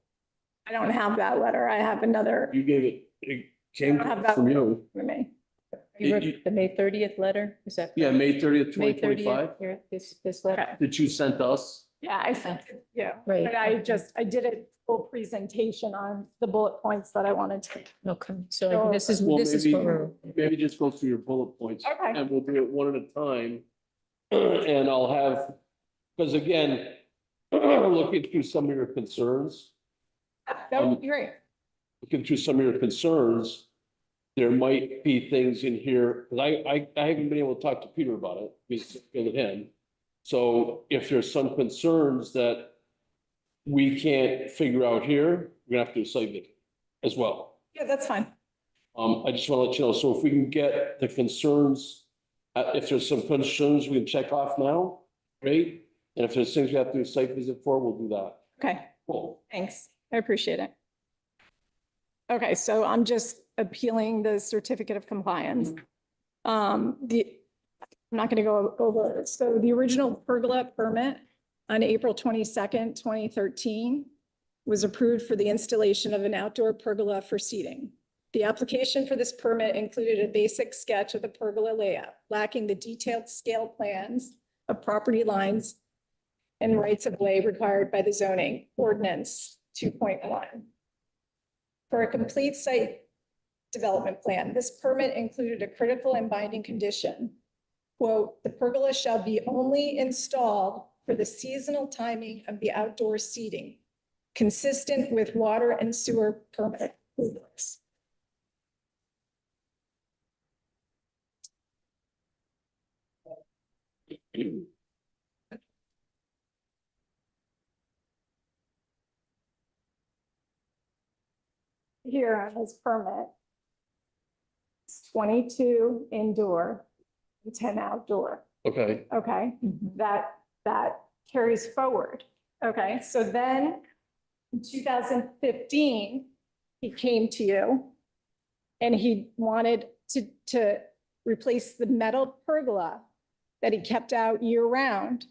I don't have that letter. I have another You gave it came I don't have that from you. for me. You wrote the May 30th letter, is that? Yeah, May 30th, May 2025. 30th, here, this letter. That you sent us. Yeah, I sent it, yeah. Right. But I did a full presentation on the bullet points that I wanted to. Okay, so this is, Well, this is maybe- what we're. Maybe just go through your bullet points. Okay. And we'll do it one at a time. And I'll have, because again, looking through some of your concerns, That would be great. looking through some of your concerns, there might be things in here, because I haven't been able to talk to Peter about it, because with him. So if there's some concerns that we can't figure out here, we're gonna have to do a site visit as well. Yeah, that's fine. I just want to let you know, so if we can get the concerns, if there's some concerns we can check off now, great. And if there's things we have to do a site visit for, we'll do that. Okay, Cool. thanks. I appreciate it. Okay, so I'm just appealing the certificate of compliance. I'm not going to go over it. So the original pergola permit on April 22nd, 2013 was approved for the installation of an outdoor pergola for seating. The application for this permit included a basic sketch of the pergola layout, lacking the detailed scale plans of property lines and rights of way required by the zoning ordinance 2.1. For a complete site development plan, this permit included a critical and binding condition. Quote, "The pergola shall be only installed for the seasonal timing of the outdoor seating, consistent with water and sewer permit rules." Here on his permit, it's 22 indoor and 10 outdoor. Okay, Okay, that carries forward. Okay, so then in 2015, he came to you and he wanted to replace the metal pergola that he kept out year round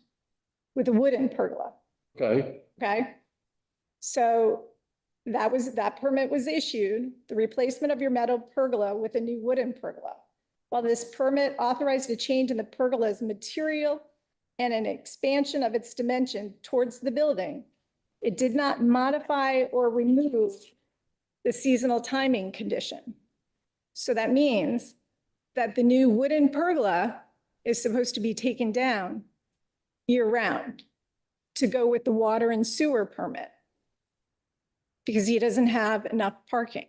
with a wooden pergola. okay, Okay, so that permit was issued, the replacement of your metal pergola with a new wooden pergola. While this permit authorized a change in the pergola's material and an expansion of its dimension towards the building, it did not modify or remove the seasonal timing condition. So that means that the new wooden pergola is supposed to be taken down year-round to go with the water and sewer permit because he doesn't have enough parking.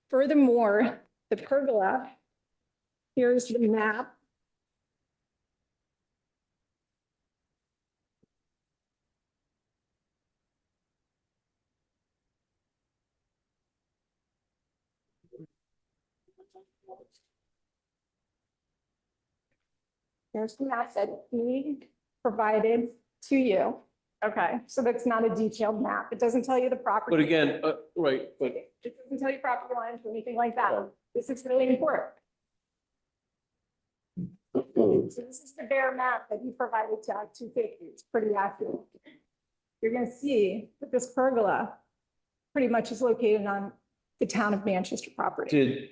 Furthermore, the pergola, here's the map. Here's the map that he provided to you. Okay, so that's not a detailed map. It doesn't tell you the property. But again, right, but It doesn't tell you property lines or anything like that. This is really important. So this is the bare map that he provided to Act 250. It's pretty accurate. You're gonna see that this pergola pretty much is located on the town of Manchester property.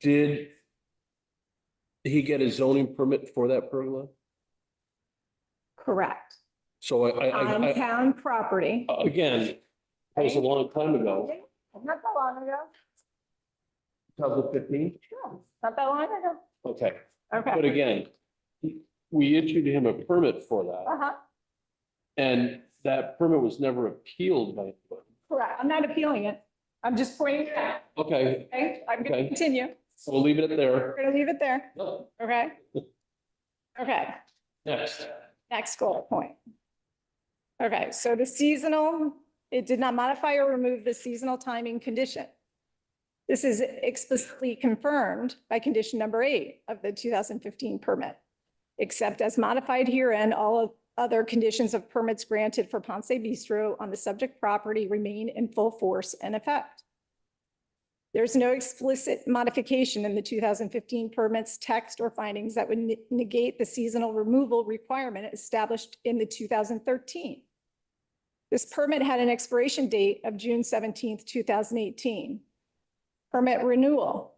did he get a zoning permit for that pergola? Correct. So On town property. again, that was a long time ago, Not that long ago. 2015? No, not that long ago. Okay. But Okay. again, we issued him a permit for that, Uh-huh, and that permit was never appealed by anybody. correct. I'm not appealing it. I'm just pointing it out. Okay, Okay, I'm gonna Okay. continue. so we'll leave it there. We're gonna leave it there. No, Okay? Okay, Next. next goal point. Okay, so the seasonal, it did not modify or remove the seasonal timing condition. This is explicitly confirmed by condition number 8 of the 2015 permit. Except as modified herein, all of other conditions of permits granted for Ponce Bistro on the subject property remain in full force and effect. There's no explicit modification in the 2015 permits text or findings that would negate the seasonal removal requirement established in the 2013. This permit had an expiration date of June 17th, 2018. Permit renewal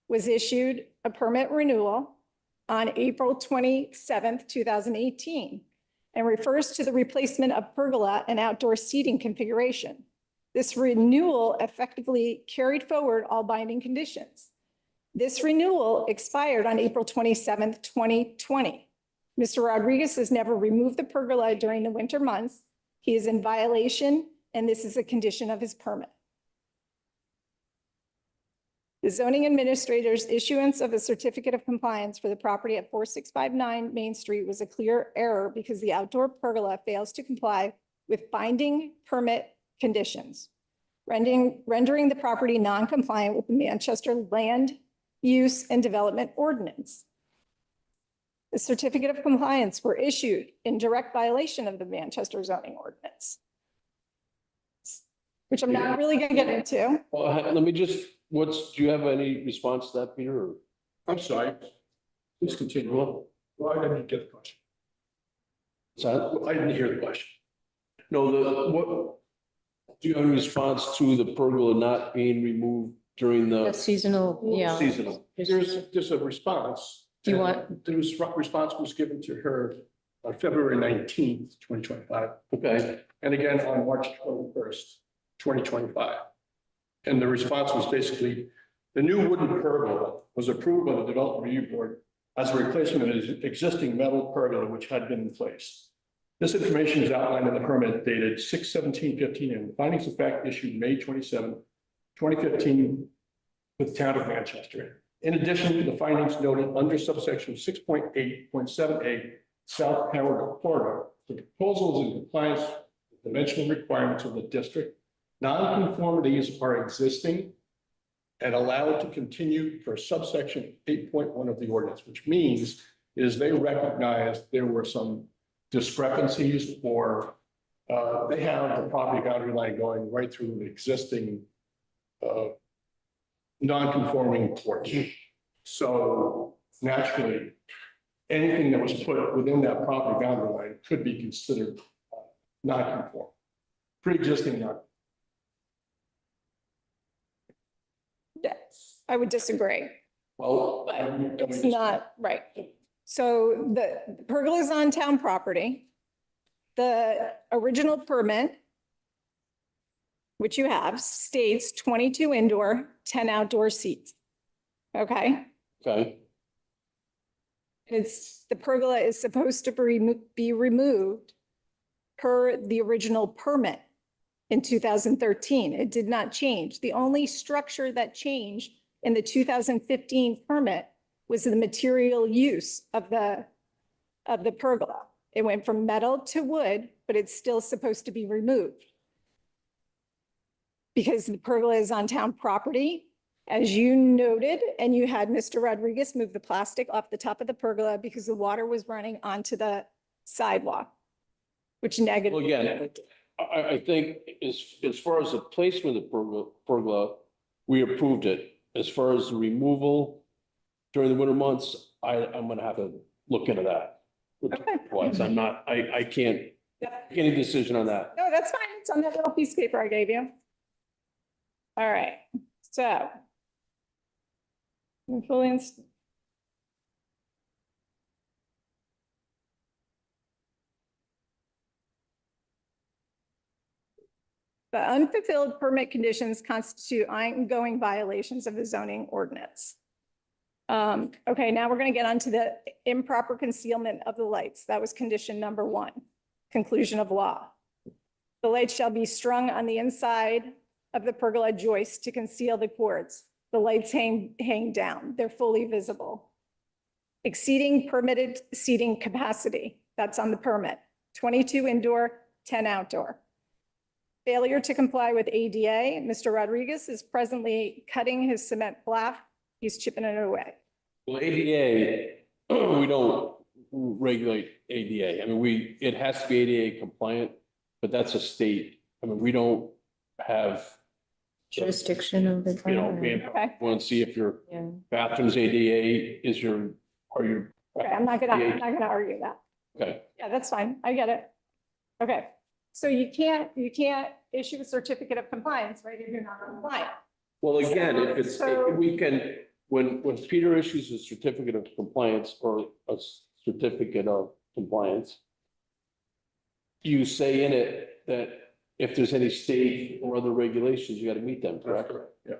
was issued, a permit renewal on April 27th, 2018, and refers to the replacement of pergola and outdoor seating configuration. This renewal effectively carried forward all binding conditions. This renewal expired on April 27th, 2020. Mr. Rodriguez has never removed the pergola during the winter months. He is in violation, and this is a condition of his permit. The zoning administrator's issuance of a certificate of compliance for the property at 4659 Main Street was a clear error because the outdoor pergola fails to comply with binding permit conditions, rendering the property non-compliant with the Manchester Land Use and Development Ordinance. The certificate of compliance were issued in direct violation of the Manchester zoning ordinance, which I'm not really going to get into. Well, let me just, do you have any response to that, Peter? Or- I'm sorry. Please continue. Well, I didn't get the question. I didn't hear the question. No, what, do you have a response to the pergola not being removed during The the seasonal, yeah. seasonal? There's a response. Do you want- The response was given to her on February 19th, 2025. Okay, And again on March 21st, 2025. And the response was basically, the new wooden pergola was approved by the Development Review Board as a replacement of the existing metal pergola which had been in place. This information is outlined in the permit dated 6/17/15 and findings of fact issued May 27, 2015 with the town of Manchester. In addition, the findings noted under subsection 6.8.7A South Howard Corridor, the proposal is in compliance with dimensional requirements of the district. Non-conformities are existing and allowed to continue per subsection 8.1 of the ordinance, which means is they recognized there were some discrepancies or they have the property boundary line going right through the existing non-conforming porch. So naturally, anything that was put within that property boundary line could be considered non-conforming, pre-existing non. Yes, I would disagree. Well, But it's not right. So the pergola is on town property. The original permit, which you have, states 22 indoor, 10 outdoor seats. Okay? okay, The pergola is supposed to be removed per the original permit in 2013. It did not change. The only structure that changed in the 2015 permit was the material use of the pergola. It went from metal to wood, but it's still supposed to be removed. Because the pergola is on town property, as you noted, and you had Mr. Rodriguez move the plastic off the top of the pergola because the water was running onto the sidewalk, which Well, negatively. again, I think as far as the placement of the pergola, we approved it. As far as the removal during the winter months, I'm gonna have to look into that. Twice. I'm not, I can't Yep. make any decision on that. No, that's fine. It's on that little piece of paper I gave you. All right, so. Influence. The unfulfilled permit conditions constitute ongoing violations of the zoning ordinance. Okay, now we're going to get onto the improper concealment of the lights. That was condition number 1, conclusion of law. The lights shall be strung on the inside of the pergola joist to conceal the cords. The lights hang down. They're fully visible. Exceeding permitted seating capacity. That's on the permit. 22 indoor, 10 outdoor. Failure to comply with ADA. Mr. Rodriguez is presently cutting his cement block. He's chipping it away. Well, ADA, we don't regulate ADA. I mean, it has to be ADA compliant, but that's a state. I mean, we don't have Jurisdiction of the. Okay. want to see if your Yeah. bathroom's ADA, are your. Okay, I'm not gonna argue that. Okay, Yeah, that's fine. I get it. Okay, so you can't issue a certificate of compliance, right, if you're not compliant. well, again, if it's, So- we can, when Peter issues a certificate of compliance or a certificate of compliance, you say in it that if there's any state or other regulations, you got to meet them, correct? Yeah.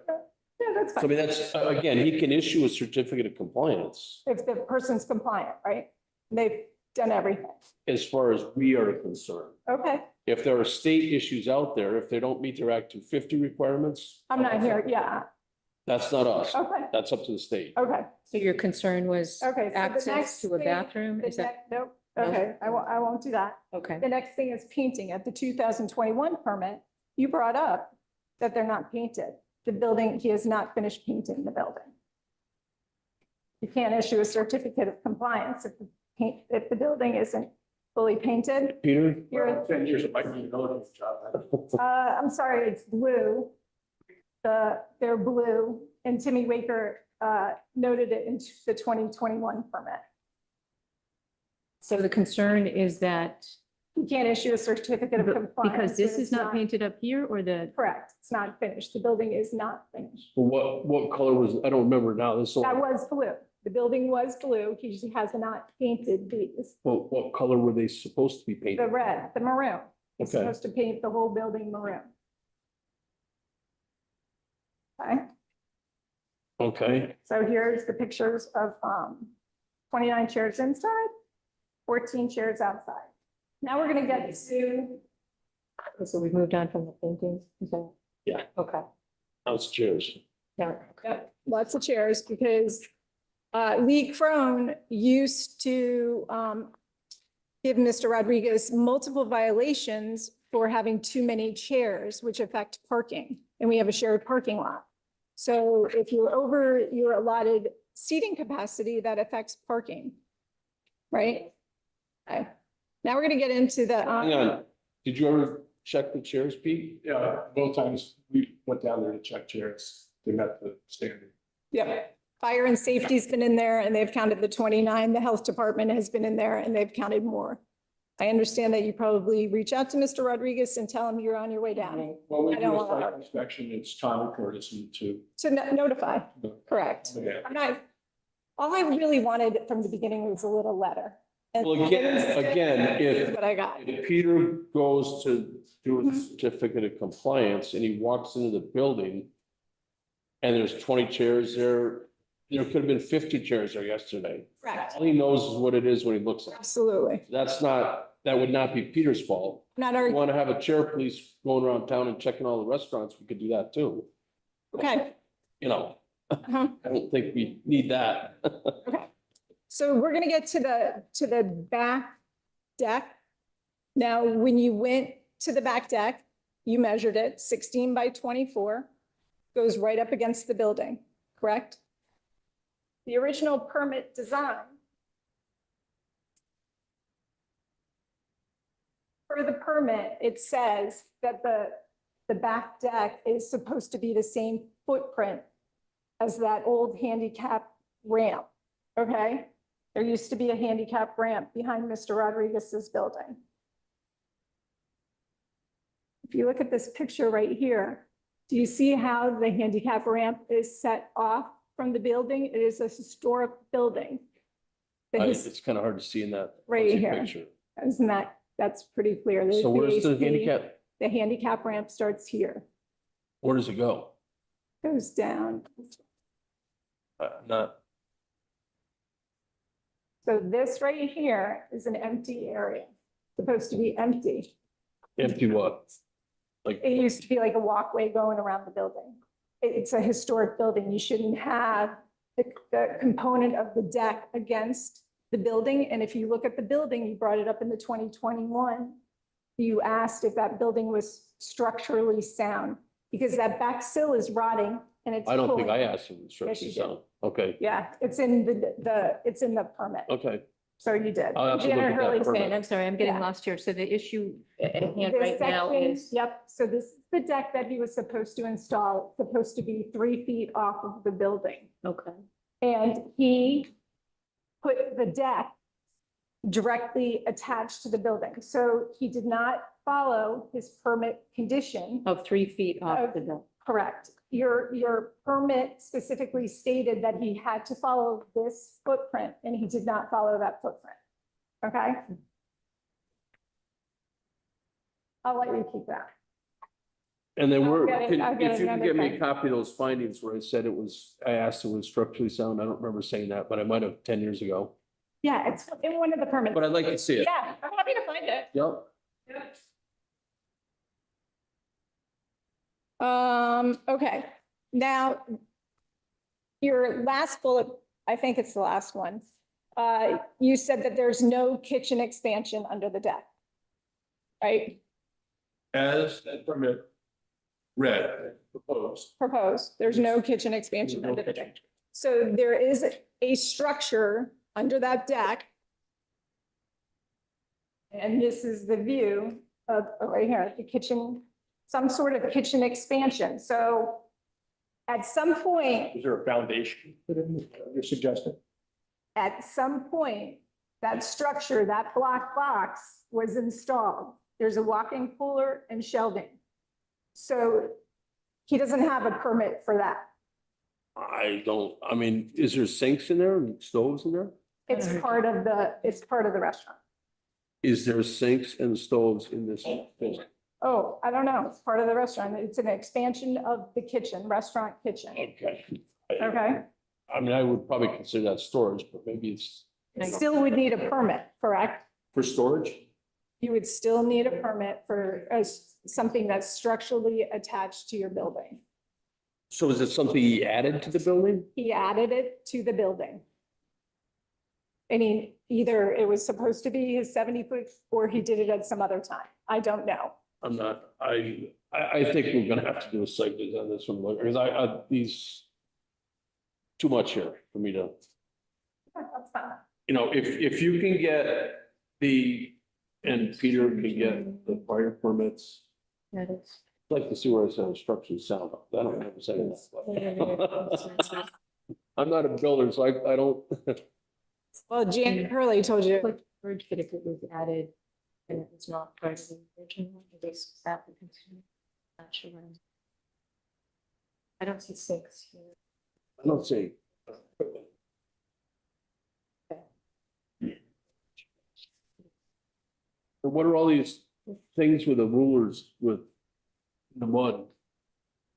Yeah, that's So I fine. mean, that's, again, he can issue a certificate of compliance If the person's compliant, right? They've done everything. as far as we are concerned. Okay, If there are state issues out there, if they don't meet their Act 250 requirements, I'm not here, yeah, that's not us. okay, That's up to the state. okay, So your concern was okay. So the access next to a thing- bathroom? the Is that, Nope, No? okay, I won't do that. okay. The next thing is painting. At the 2021 permit, you brought up that they're not painted. The building, he has not finished painting the building. You can't issue a certificate of compliance if the building isn't fully painted. Peter? You're, 10 years of my job. I'm sorry, it's blue. They're blue, and Timmy Waker noted it in the 2021 permit. So the concern is that You can't issue a certificate of compliance. because this when is it's not painted up here or the, Correct, it's not finished. The building is not finished. What color was, I don't remember now. This, That was blue. The building was blue. He just has not painted these. what color were they supposed to be painted? The red, the maroon. He's Okay. supposed to paint the whole building maroon. Okay, Okay, so here's the pictures of 29 chairs inside, 14 chairs outside. Now we're gonna get to, so we've moved on from the painting? Is that? Yeah. Okay. house chairs. Yeah. yep, lots of chairs because Lee Crone used to give Mr. Rodriguez multiple violations for having too many chairs, which affect parking. And we have a shared parking lot. So if you're over your allotted seating capacity, that affects parking. Right? Okay. Now we're gonna get into the. Hang on, did you ever check the chairs, Pete? Yeah, both times we went down there to check chairs. They met the standard. Yeah, fire and safety's been in there and they've counted the 29. The health department has been in there and they've counted more. I understand that you probably reach out to Mr. Rodriguez and tell him you're on your way down Well, we I do don't a wanna- site inspection. It's common courtesy to. to notify. Correct. Yeah. I'm not, all I really wanted from the beginning was a little letter. And Well, again, this is what I got. if Peter goes to do a Mhm. certificate of compliance and he walks into the building and there's 20 chairs there, there could have been 50 chairs there yesterday. Correct. All he knows is what it is when he looks at it. Absolutely. That would not be Peter's fault. Not If our, you want to have a chair police going around town and checking all the restaurants, we could do that too. okay. You know, Uh-huh. I don't think we need that. So we're gonna get to the back deck. Now, when you went to the back deck, you measured it 16 by 24, goes right up against the building, correct? The original permit design for the permit, it says that the back deck is supposed to be the same footprint as that old handicap ramp, okay? There used to be a handicap ramp behind Mr. Rodriguez's building. If you look at this picture right here, do you see how the handicap ramp is set off from the building? It is a historic building. It's kind of hard to see in that. Right fuzzy here. picture. Isn't that, that's pretty clear. There's So where's the AC. handicap? The handicap ramp starts here, Where does it go? goes down. Not, So this right here is an empty area, supposed to be empty. empty what? Like, It used to be like a walkway going around the building. It's a historic building. You shouldn't have the component of the deck against the building. And if you look at the building, you brought it up in the 2021, you asked if that building was structurally sound, because that back sill is rotting and it's. I don't think pulling- I asked him to stretch Yes, you this did. out. Okay, Yeah, it's in it's in the permit. okay. So you did. I'll have to look Janet at that Hurley's permit. saying, I'm sorry, I'm getting Yeah. lost here. So the issue at hand This right now section- is, Yep, so this is the deck that he was supposed to install, It's supposed to be 3 feet off of the building. okay. And he put the deck directly attached to the building. So he did not follow his permit condition. Of 3 feet off Of- the building. Correct. Your permit specifically stated that he had to follow this footprint and he did not follow that footprint. Okay? I'll let you keep that. And then I'll get it- I'll get if you can another give me a thing. copy of those findings where I said it was, I asked if it was structurally sound. I don't remember saying that, but I might have 10 years ago. Yeah, it's in one of the permits. But I'd like to see it. Yeah, I'm happy to find it. Yep. Okay, now, your last bullet, I think it's the last one. You said that there's no kitchen expansion under the deck. Right, As that permit read, proposed. proposed, there's no kitchen expansion under the deck. So there is a structure under that deck. And this is the view of, right here, the kitchen, some sort of kitchen expansion. So at some point, Is there a foundation put in, you're suggesting? at some point, that structure, that block box was installed. There's a walk-in cooler and shelving. So he doesn't have a permit for that. I mean, is there sinks in there and stoves in there? It's part of the restaurant. Is there sinks and stoves in this building? Oh, I don't know. It's part of the restaurant. It's an expansion of the kitchen, restaurant kitchen. Okay. Okay? I mean, I would probably consider that storage, but maybe it's It still would need a permit, correct? for storage? You would still need a permit for something that's structurally attached to your building. So is it something he added to the building? He added it to the building. I mean, either it was supposed to be his 70-foot or he did it at some other time. I don't know. I'm not, I think we're gonna have to do a site visit on this one, because these, too much here for me to, That's fine. you know, if you can get and Peter can get the fire permits, That is. I'd like to see where it says structurally sound. I don't remember saying that. I'm not a builder, so I don't. Well, Janet Hurley told you. But if it was added and it was not part of the original, I guess applicants. Not sure. I don't see 6 here. I don't see. And what are all these things with the rulers with the mud?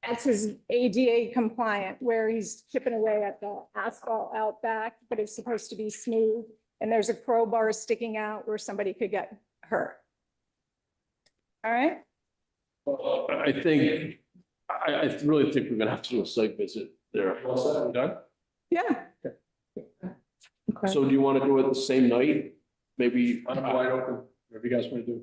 That's his ADA compliant, where he's chipping away at the asphalt out back, but it's supposed to be smooth. And there's a crowbar sticking out where somebody could get hurt. All right? I think, I really think we're gonna have to do a site visit there. Done? Yeah. So do you want to do it the same night? Maybe, I don't know, wide open, whatever you guys want to do.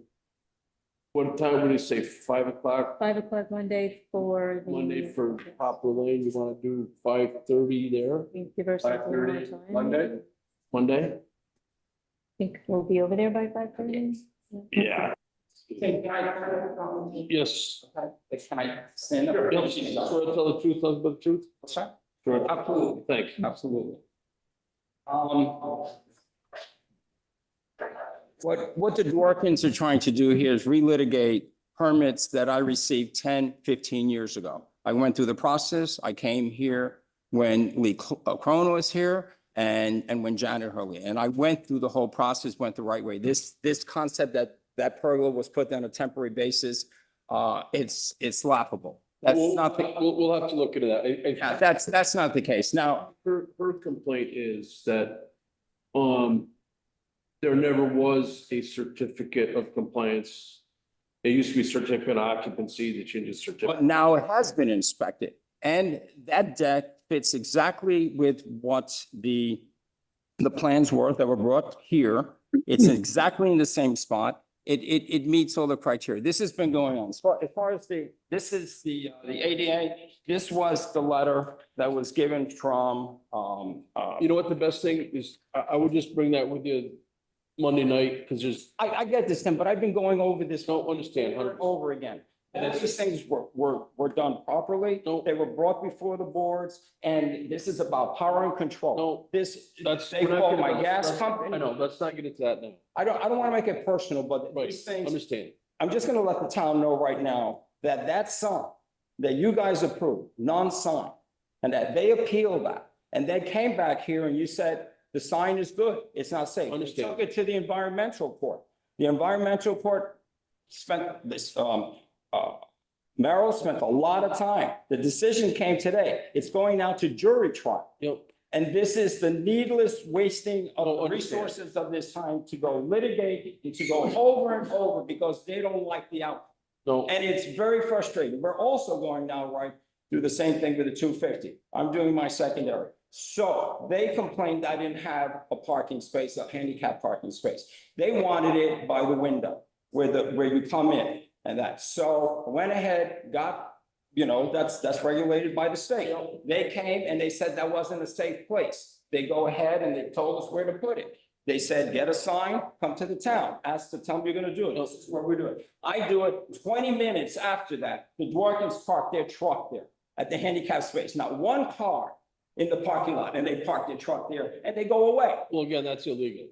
What time would you say, 5 o'clock? 5 o'clock Monday for the. Monday for Poplar Lane, you want to do 5:30 there? Give ourselves a little more 5:30 time. Monday? Monday? Think we'll be over there by 5:30? Yeah. Can I? Yes. Can I stand up? Sure, tell the truth, nothing but the truth. What's that? Sure. Absolutely. Thank you. Absolutely. What the Dworkins are trying to do here is relitigate permits that I received 10, 15 years ago. I went through the process. I came here when Lee Cronin was here and when Janet Hurley. And I went through the whole process, went the right way. This concept that pergola was put on a temporary basis, it's laughable. That's not the, We'll have to look into that. yeah, that's not the case. Now, Her complaint is that, there never was a certificate of compliance. It used to be certificate of occupancy, they changed the but certificate. now it has been inspected. And that deck fits exactly with what the plans were that were brought here. It's exactly in the same spot. It meets all the criteria. This has been going on. As far as this is the ADA, this was the letter that was given from, You know what the best thing is? I would just bring that with you Monday night, because there's, I get this, Tim, but I've been going over this don't understand. over and over again. And these things were done properly. No. They were brought before the boards, and this is about power and control. No, This, that's. they we're not call gonna- my gas that's- company. I know, let's not get into that now. I don't want to make it personal, but Right, these things, understand. I'm just gonna let the town know right now that that sign that you guys approved, non-sign, and that they appealed that, and they came back here and you said, the sign is good, it's not safe. You Understand. took it to the environmental court. The environmental court spent this, Merrill spent a lot of time. The decision came today. It's going now to jury trial. Yep. And this is the needless wasting don't of understand. resources of this time to go litigate, and to go over and over because they don't like the outcome. No, And it's very frustrating. We're also going now, right, do the same thing with the 250. I'm doing my secondary. So they complained I didn't have a parking space, a handicap parking space. They wanted it by the window where you come in and that. So I went ahead, got, that's regulated by the state. They came and they said that wasn't a safe place. They go ahead and they told us where to put it. They said, get a sign, come to the town, ask the town you're gonna do it. This is what we're doing. I do it 20 minutes after that. The Dworkins park their truck there at the handicap space. Not one car in the parking lot, and they park their truck there and they go away. well, again, that's illegal.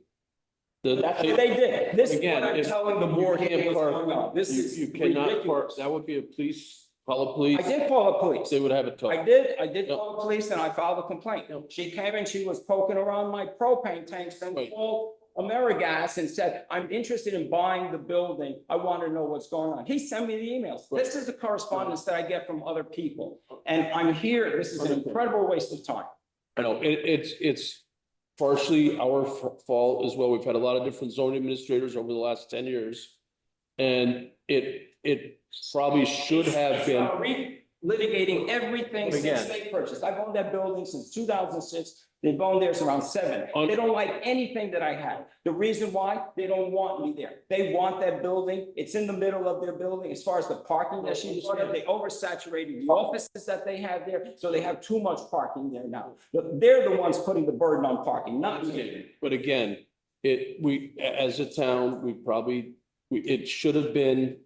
That's what they did. This is Again, what I'm if telling the you board can't here what's park- going on. This is You cannot ridiculous. park, that would be a police, call a police. I did call the police. They would have it towed. I did Yep. call the police and I filed a complaint. Yep. She came and she was poking around my propane tanks and Right. called AmeriGas and said, I'm interested in buying the building. I want to know what's going on. He sent me the emails. Right. This is the correspondence that I get from other people. And I'm here. This is an incredible waste of time. I know, it's partially our fault as well. We've had a lot of different zoning administrators over the last 10 years. And it probably should have been, Litigating everything since Again. they purchased. I've owned that building since 2006. They've owned theirs around 7. They don't like anything that I have. The reason why, they don't want me there. They want that building. It's in the middle of their building. As far as the parking that she wanted, they oversaturated the offices that they have there. So they have too much parking there now. But they're the ones putting the burden on parking, not me. but again, as a town, it should have been,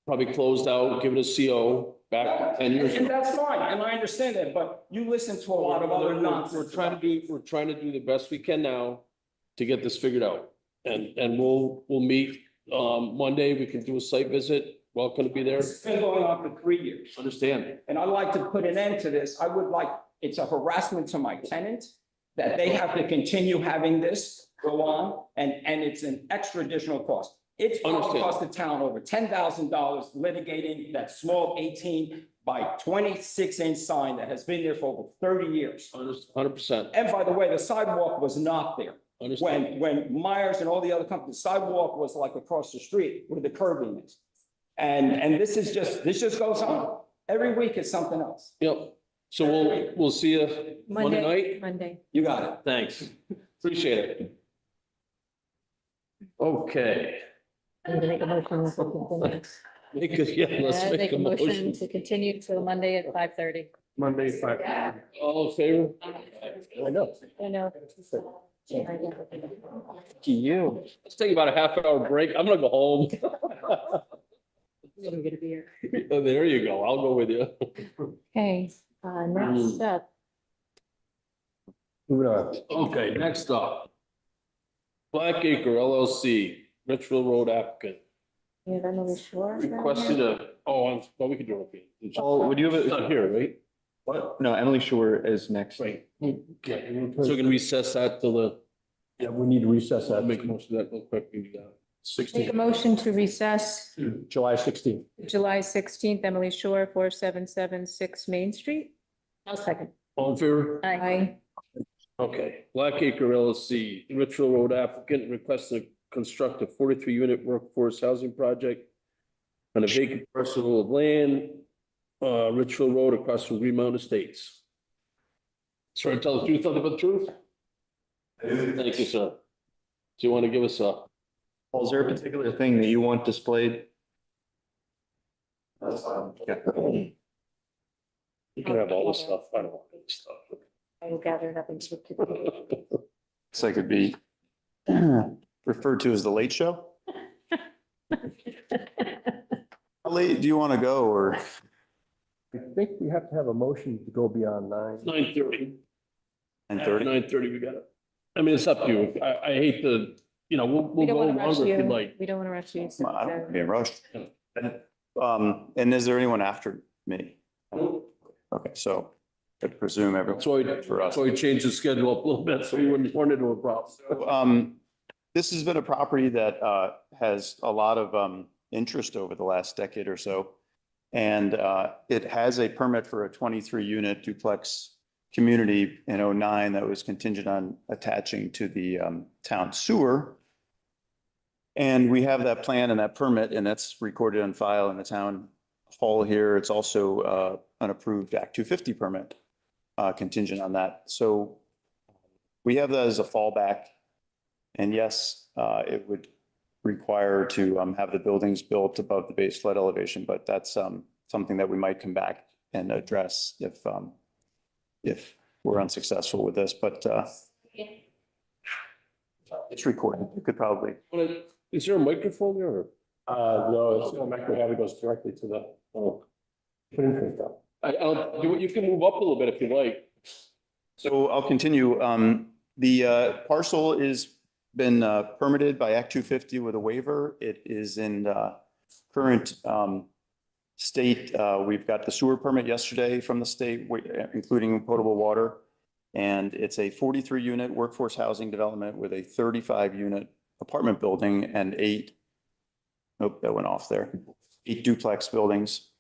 probably closed out, given a CO back 10 years And ago. that's fine, and I understand that, but you listen to a lot of other nonsense. We're trying to do the best we can now to get this figured out. And we'll meet, Monday, we can do a site visit, welcome to be there. It's been going on for 3 years. Understand? And I'd like to put an end to this. I would like, it's a harassment to my tenant that they have to continue having this go on, and it's an extra additional cost. It's going to Understand. cost the town over $10,000 litigating that small 18 by 26-inch sign that has been there for over 30 years. 100%. And by the way, the sidewalk was not there. Understand. When Myers and all the other companies, the sidewalk was like across the street where the curbing is. And this just goes on. Every week is something else. Yep. So we'll see you Monday night. Monday. You got it. Thanks. Appreciate it. Okay. I'm gonna make a motion to continue. Let's make a motion. To continue till Monday at 5:30. Monday, 5. All in favor? I know. I know. You. Let's take about a half-hour break. I'm gonna go home. We're gonna get a beer. Oh, there you go. I'll go with you. Okay, next up. Moving on. Okay, next up. Blackacre LLC, Richville Road applicant. Yeah, I'm not sure. Requested well, we could do it. Oh, would you have It's not here, right? What? No, Emily Shore is next. Right. Okay, so we can recess that till the, Yeah, we need to recess I'll that. make a motion of that real quick. We do that. Make a 16, motion to recess July 16th. July 16th, Emily Shore, 4776 Main Street. I'll second. All in favor? Aye. Okay, Blackacre LLC, Richville Road applicant requested to construct a 43-unit workforce housing project on a vacant parcel of land, Richville Road across from Green Mountain Estates. Swear to tell the truth, nothing but the truth? Thank you, sir. Do you want to give us a? Well, is there a particular thing that you want displayed? You can have all the stuff. I don't want any stuff. I will gather nothing. So it could be referred to as the late show? How late do you want to go or? I think we have to have a motion to go beyond 9. 9:30. 9:30? 9:30, we got it. I mean, it's up to you. I hate to, we'll We don't go want to rush longer if you'd you. like. We don't want to rush you. Well, I don't want to be rushed. And is there anyone after me? Okay, so I presume everyone. For us. So we changed the schedule up a little bit, so we wouldn't run into a problem. This has been a property that has a lot of interest over the last decade or so. And it has a permit for a 23-unit duplex community in '09 that was contingent on attaching to the town sewer. And we have that plan and that permit, and that's recorded on file in the town hall here. It's also an approved Act 250 permit contingent on that. So we have that as a fallback. And yes, it would require to have the buildings built above the base flood elevation, but that's something that we might come back and address if we're unsuccessful with this, but it's recorded. You could probably. Is there a microphone there? Or? No, it's a micro have it goes directly to the. You can move up a little bit if you like. So I'll continue. The parcel is been permitted by Act 250 with a waiver. It is in current state. We've got the sewer permit yesterday from the state, including potable water. And it's a 43-unit workforce housing development with a 35-unit apartment building and 8 duplex buildings.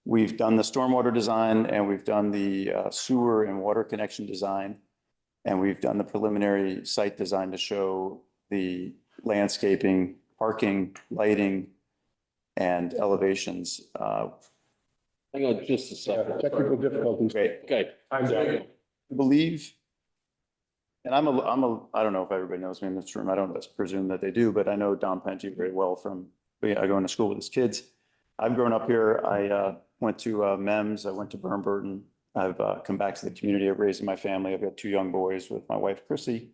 We've done the stormwater design and we've done the sewer and water connection design. And we've done the preliminary site design to show the landscaping, parking, lighting, and elevations. Hang on just a second. Technical difficulties. Great. Okay. I believe, and I don't know if everybody knows me in this room. I don't presume that they do, but I know Don Penty very well from, I go into school with his kids. I've grown up here. I went to MEMS. I went to Burton. I've come back to the community of raising my family. I've got 2 young boys with my wife, Chrissy,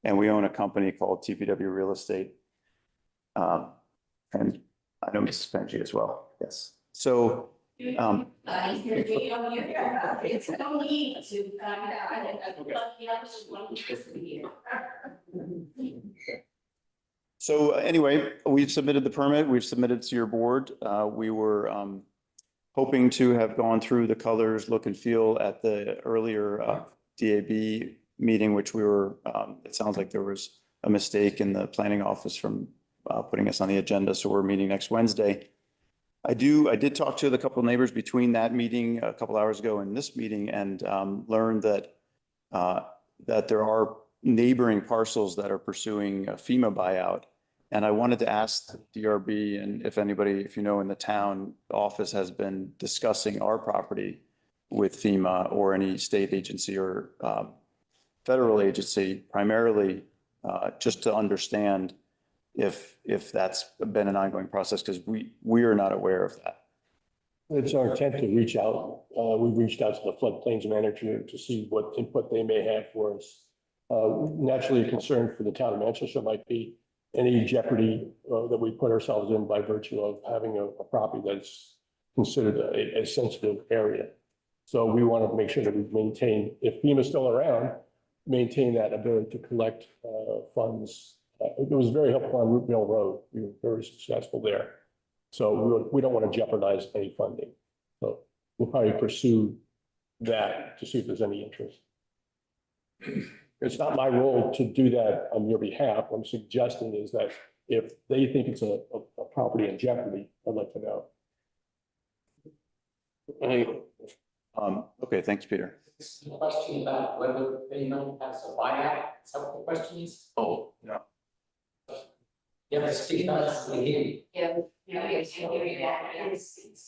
and we own a company called TPW Real Estate. And I know Mrs. Penji as well. Yes. So, It's no need to so anyway, we've submitted the permit. We've submitted to your board. We were hoping to have gone through the colors, look and feel at the earlier DAB meeting, which we were, it sounds like there was a mistake in the planning office from putting us on the agenda. So we're meeting next Wednesday. I did talk to a couple of neighbors between that meeting a couple hours ago and this meeting, and learned that there are neighboring parcels that are pursuing a FEMA buyout. And I wanted to ask the DRB, and if anybody, if you know, in the town office has been discussing our property with FEMA or any state agency or federal agency, primarily just to understand if that's been an ongoing process, because we are not aware of that. It's our intent to reach out. We reached out to the floodplains manager to see what input they may have for us. Naturally, a concern for the town of Manchester might be any jeopardy that we put ourselves in by virtue of having a property that's considered a sensitive area. So we want to make sure that we maintain, if FEMA's still around, maintain that ability to collect funds. It was very helpful on Root Mill Road. We were very successful there. So we don't want to jeopardize any funding. So we'll probably pursue that to see if there's any interest. It's not my role to do that on your behalf. What I'm suggesting is that if they think it's a property in jeopardy, I'd like to know. Okay, thanks, Peter. This is a question about whether FEMA has a buyout. Is that what the question is? Oh, no. You have to speak up.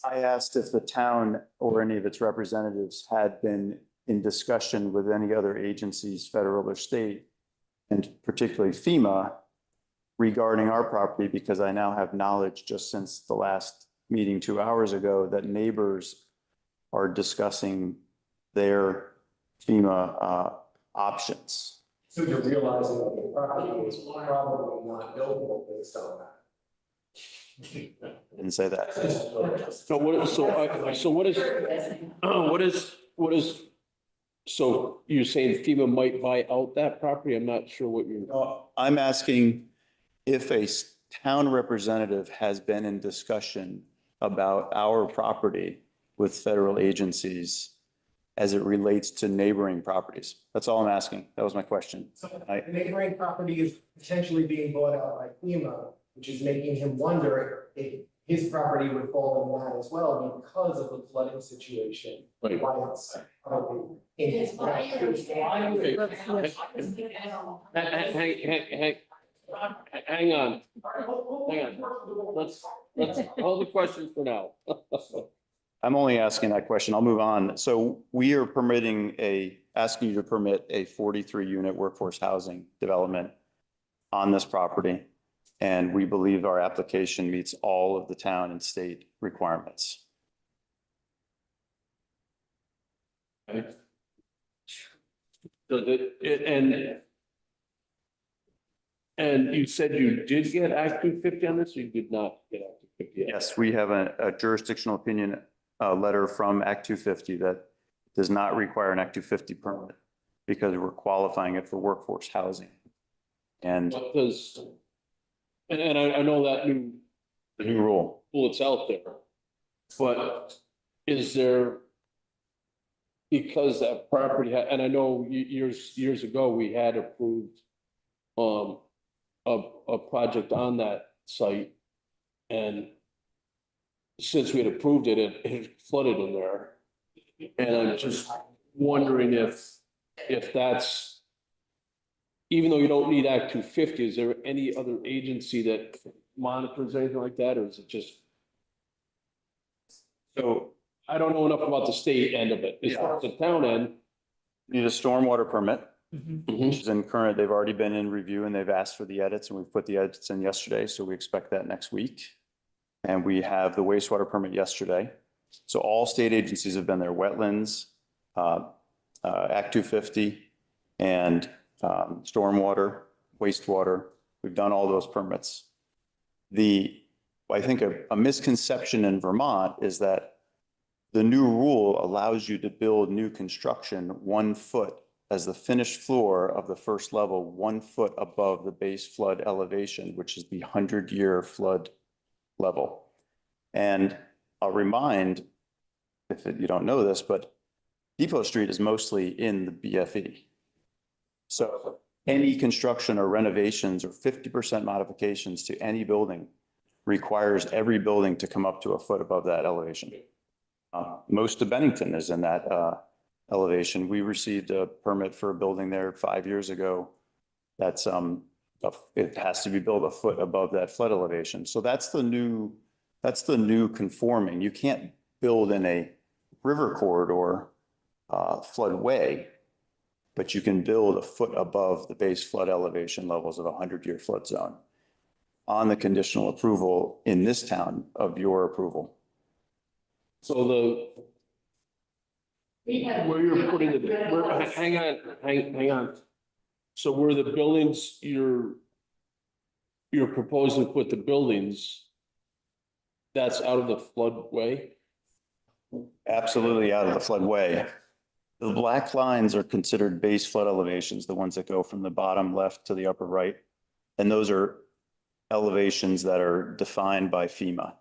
I asked if the town or any of its representatives had been in discussion with any other agencies, federal or state, and particularly FEMA, regarding our property, because I now have knowledge just since the last meeting 2 hours ago that neighbors are discussing their FEMA options. So you're realizing that the property is probably not buildable based on that. Didn't say that. So what is, so you're saying FEMA might buy out that property? I'm not sure what you're. I'm asking if a town representative has been in discussion about our property with federal agencies as it relates to neighboring properties. That's all I'm asking. That was my question. So the neighboring property is potentially being bought out by FEMA, which is making him wonder if his property would fall in that as well because of the flooding situation. Right. Why it's probably in his. Hang on. Let's hold the question for now. I'm only asking that question. I'll move on. So we are asking you to permit a 43-unit workforce housing development on this property. And we believe our application meets all of the town and state requirements. So and you said you did get Act 250 on this, or you did not get Act 250? Yes, we have a jurisdictional opinion letter from Act 250 that does not require an Act 250 permit because we're qualifying it for workforce housing. And What does, and I know that the new rule. it's out there, but is there, because that property, and I know years ago, we had approved a project on that site, and since we had approved it, it flooded in there. And I'm just wondering if that's, even though you don't need Act 250, is there any other agency that monitors anything like that, or is it just? So I don't know enough about the state end of it. As far as the town end. Need a stormwater permit, which is in current, they've already been in review and they've asked for the edits, and we've put the edits in yesterday. So we expect that next week. And we have the wastewater permit yesterday. So all state agencies have been there, wetlands, Act 250, and stormwater, wastewater. We've done all those permits. I think a misconception in Vermont is that the new rule allows you to build new construction 1 foot as the finished floor of the first level, 1 foot above the base flood elevation, which is the 100-year flood level. And I'll remind, if you don't know this, but Depot Street is mostly in the BFE. So any construction or renovations or 50% modifications to any building requires every building to come up to a foot above that elevation. Most of Bennington is in that elevation. We received a permit for a building there 5 years ago. That's it has to be built a foot above that flood elevation. So that's the new conforming. You can't build in a river corridor floodway, but you can build a foot above the base flood elevation levels of a 100-year flood zone on the conditional approval in this town of your approval. So where you're putting the, hang on. So where the buildings, you're proposing to put the buildings, that's out of the floodway? Absolutely out of the floodway. The black lines are considered base flood elevations, the ones that go from the bottom left to the upper right. And those are elevations that are defined by FEMA.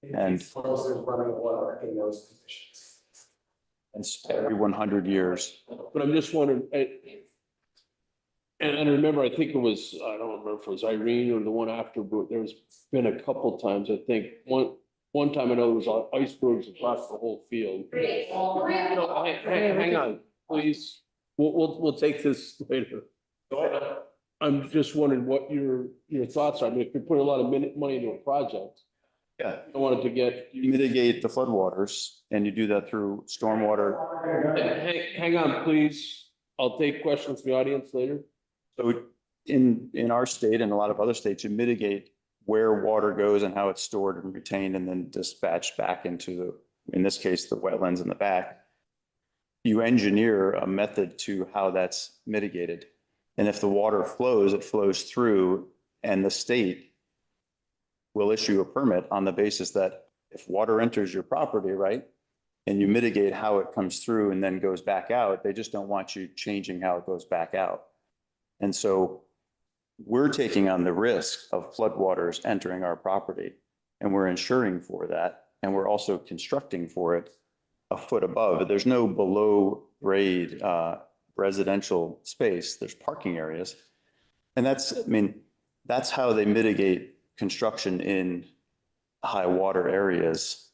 And running water in those positions. it's every 100 years. But I'm just wondering, and remember, I think it was, I don't remember if it was Irene or the one after, but there's been a couple times, I think, one time I know there was icebergs across the whole field. No, hang on, please. We'll take this later. I'm just wondering what your thoughts are. I mean, if you put a lot of money into a project. Yeah. I wanted to get. You mitigate the floodwaters and you do that through stormwater. Hang on, please. I'll take questions from the audience later. So in our state and a lot of other states, you mitigate where water goes and how it's stored and retained and then dispatched back into in this case, the wetlands in the back. You engineer a method to how that's mitigated. And if the water flows, it flows through, and the state will issue a permit on the basis that if water enters your property, right, and you mitigate how it comes through and then goes back out, they just don't want you changing how it goes back out. And so we're taking on the risk of floodwaters entering our property, and we're insuring for that. And we're also constructing for it a foot above. There's no below grade residential space. There's parking areas. And that's, I mean, that's how they mitigate construction in high water areas.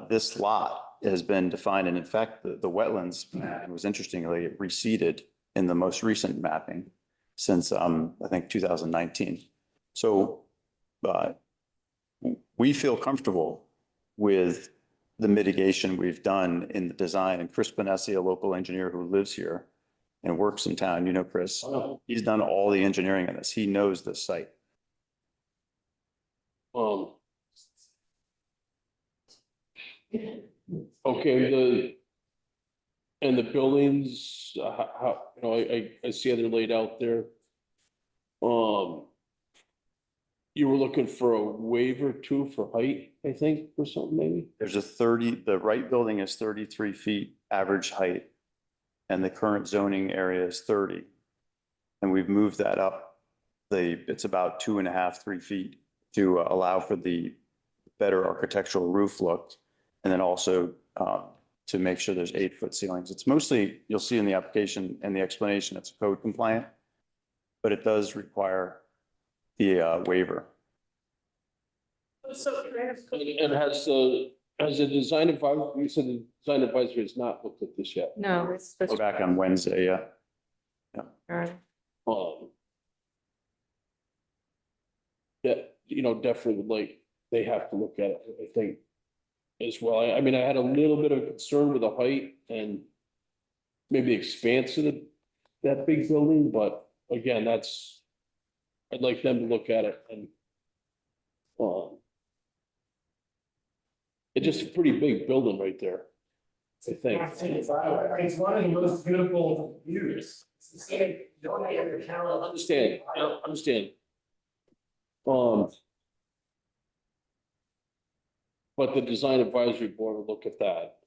This lot has been defined, and in fact, the wetlands was interestingly receded in the most recent mapping since I think 2019. So we feel comfortable with the mitigation we've done in the design. And Chris Benessi, a local engineer who lives here and works in town, you know Chris, he's done all the engineering on this. He knows this site. Okay, the buildings, how, you know, I see how they're laid out there. You were looking for a waiver too for height, I think, or something maybe? There's the right building is 33 feet average height, and the current zoning area is 30. And we've moved that up. It's about 2.5, 3 feet to allow for the better architectural roof look. And then also to make sure there's 8-foot ceilings. It's mostly, you'll see in the application and the explanation, it's code compliant, but it does require the waiver. And has the design advisor, you said the design advisor has not looked at this yet? No, it's. Go back on Wednesday, yeah. Yeah, you know, definitely would like, they have to look at it, I think, as well. I mean, I had a little bit of concern with the height and maybe the expanse of that big building, but again, I'd like them to look at it and it's just a pretty big building right there, I think. It's one of the most beautiful views. Understand. But the design advisory board will look at that.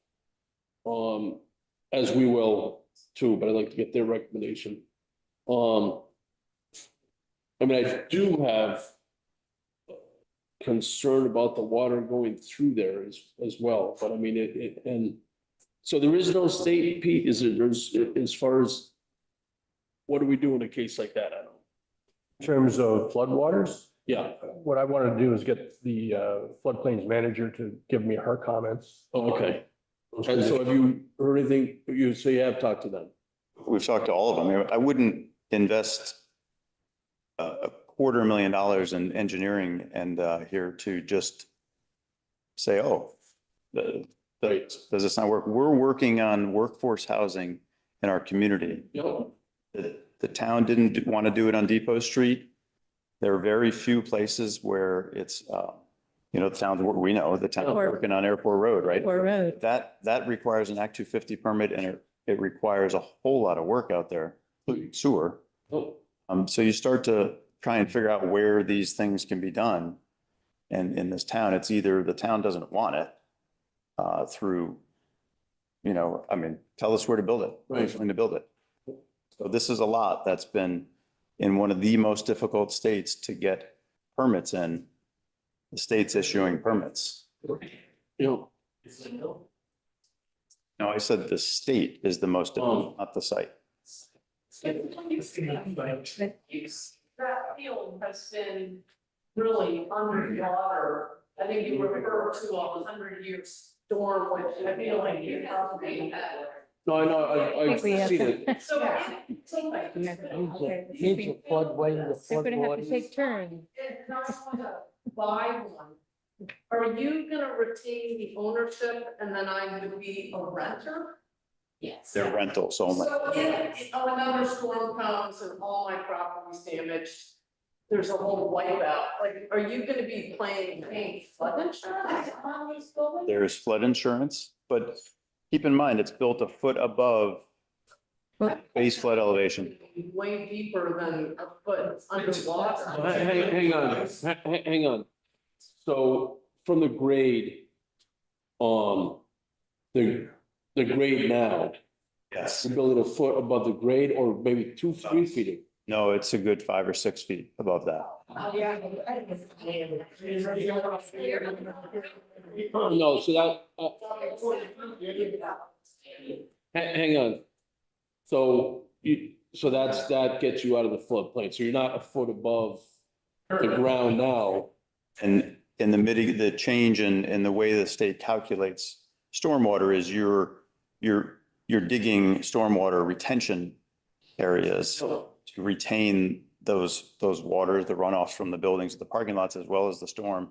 As we will too, but I'd like to get their recommendation. I mean, I do have concern about the water going through there as well, but I mean, and so there is no state, Pete, is it, there's, as far as what do we do in a case like that? I don't know. In terms of floodwaters, Yeah, what I wanted to do is get the floodplains manager to give me her comments. oh, okay. And so have you heard anything, so you have talked to them? We've talked to all of them. I wouldn't invest $250,000 in engineering and here to just say, oh, does this not work? We're working on workforce housing in our community. No. The town didn't want to do it on Depot Street. There are very few places where it's, the towns, we know, the town working on Airport Road, right? Airport Road. That requires an Act 250 permit and it requires a whole lot of work out there, including sewer. Oh, So you start to try and figure out where these things can be done. And in this town, it's either the town doesn't want it through, tell us where to build it. Right. When to build it. So this is a lot that's been in one of the most difficult states to get permits in. The state's issuing permits. you No, I said the state is the most difficult, not the site. That field has been really underwater. I think you refer to a 100-year storm, which I feel like you probably had. No, I know, I've seen it. So. Needs a floodway, They're gonna have to take turns. If not wanna buy one, are you gonna retain the ownership and then I would be a renter? Yes. They're rentals only. So if another storm comes and all my property's damaged, there's a whole wipeout, like, are you gonna be paying flood insurance on these buildings? There is flood insurance, but keep in mind, it's built a foot above base flood elevation. Way deeper than a foot underwater. Hang on. So from the grade, the grade now, Yes. you're building a foot above the grade or maybe 3 feet? No, it's a good 5 or 6 feet above that. No, so that, hang on. So that gets you out of the floodplain. So you're not a foot above the ground now. And in the change in the way the state calculates stormwater is you're digging stormwater retention areas to retain those waters, the runoffs from the buildings, the parking lots, as well as the storm.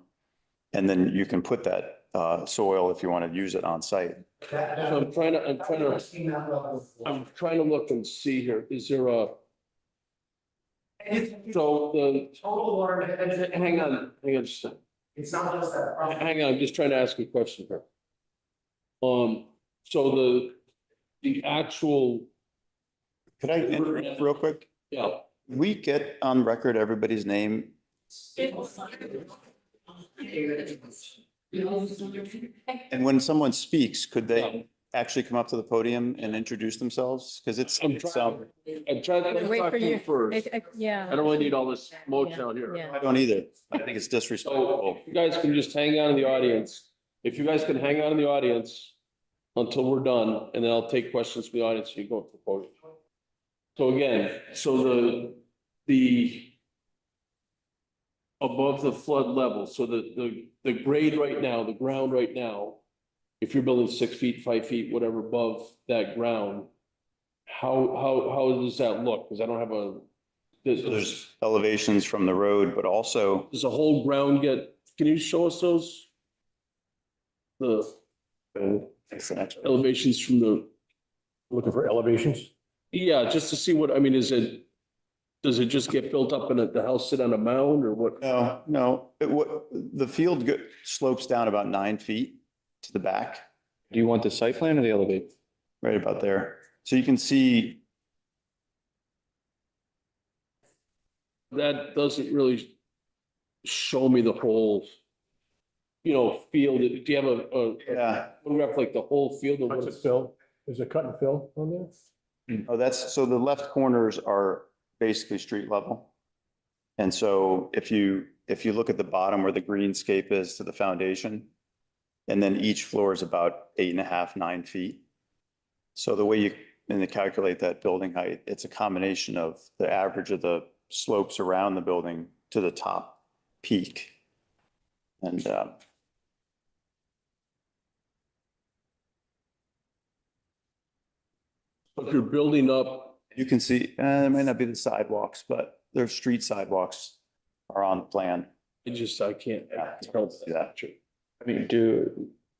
And then you can put that soil if you want to use it on site. So I'm trying to look and see here. Is there a, so the, Total water. hang on just a second. It's not just that. Hang on, I'm just trying to ask you a question here. So the actual, Could I interrupt real quick? yeah, We get on record everybody's name. And when someone speaks, could they actually come up to the podium and introduce themselves? Because it's, I'm trying to Wait talk for to you you. first. Yeah. I don't really need all this motion out here. Yeah. I don't either. I think it's So disrespectful. you guys can just hang on in the audience. If you guys can hang on in the audience until we're done, and then I'll take questions from the audience, and you go up to the podium. So again, so the above the flood level, so the grade right now, the ground right now, if you're building 6 feet, 5 feet, whatever above that ground, how does that look? Because I don't have There's elevations from the road, but also does the whole ground can you show us those? The elevations from the, Looking for elevations? yeah, just to see what, I mean, does it just get built up and the house sit on a mound or what? No. The field slopes down about 9 feet to the back. Do you want the site plan or the elevate? Right about there. So you can see, That doesn't really show me the whole, field. Do you have a photograph like the whole field? Or What's it fill? Is it cut and fill on there? so the left corners are basically street level. And so if you look at the bottom where the greenscape is to the foundation, and then each floor is about 8.5, 9 feet. So the way and to calculate that building height, it's a combination of the average of the slopes around the building to the top peak. And, But you're building up, you can see, it might not be the sidewalks, but their street sidewalks are on the plan. I can't. Don't see that. I mean,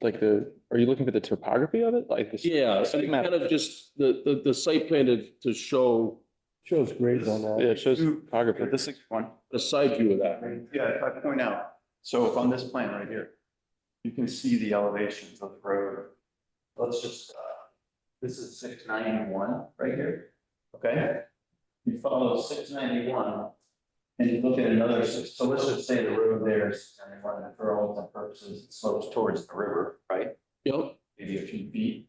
are you looking for the topography of it? Like, Yeah, I mean, kind of just the site plan to show Shows grades on that. Yeah, it shows topography. But this is one. the side view of that. Yeah, if I point out, so if on this plan right here, you can see the elevations of the road. Let's just, this is 691 right here, okay? You follow 691 and you look at another six, so let's just say the road there is 691, and for all intents and purposes, it slopes towards the river, right? Yep. Maybe a few feet.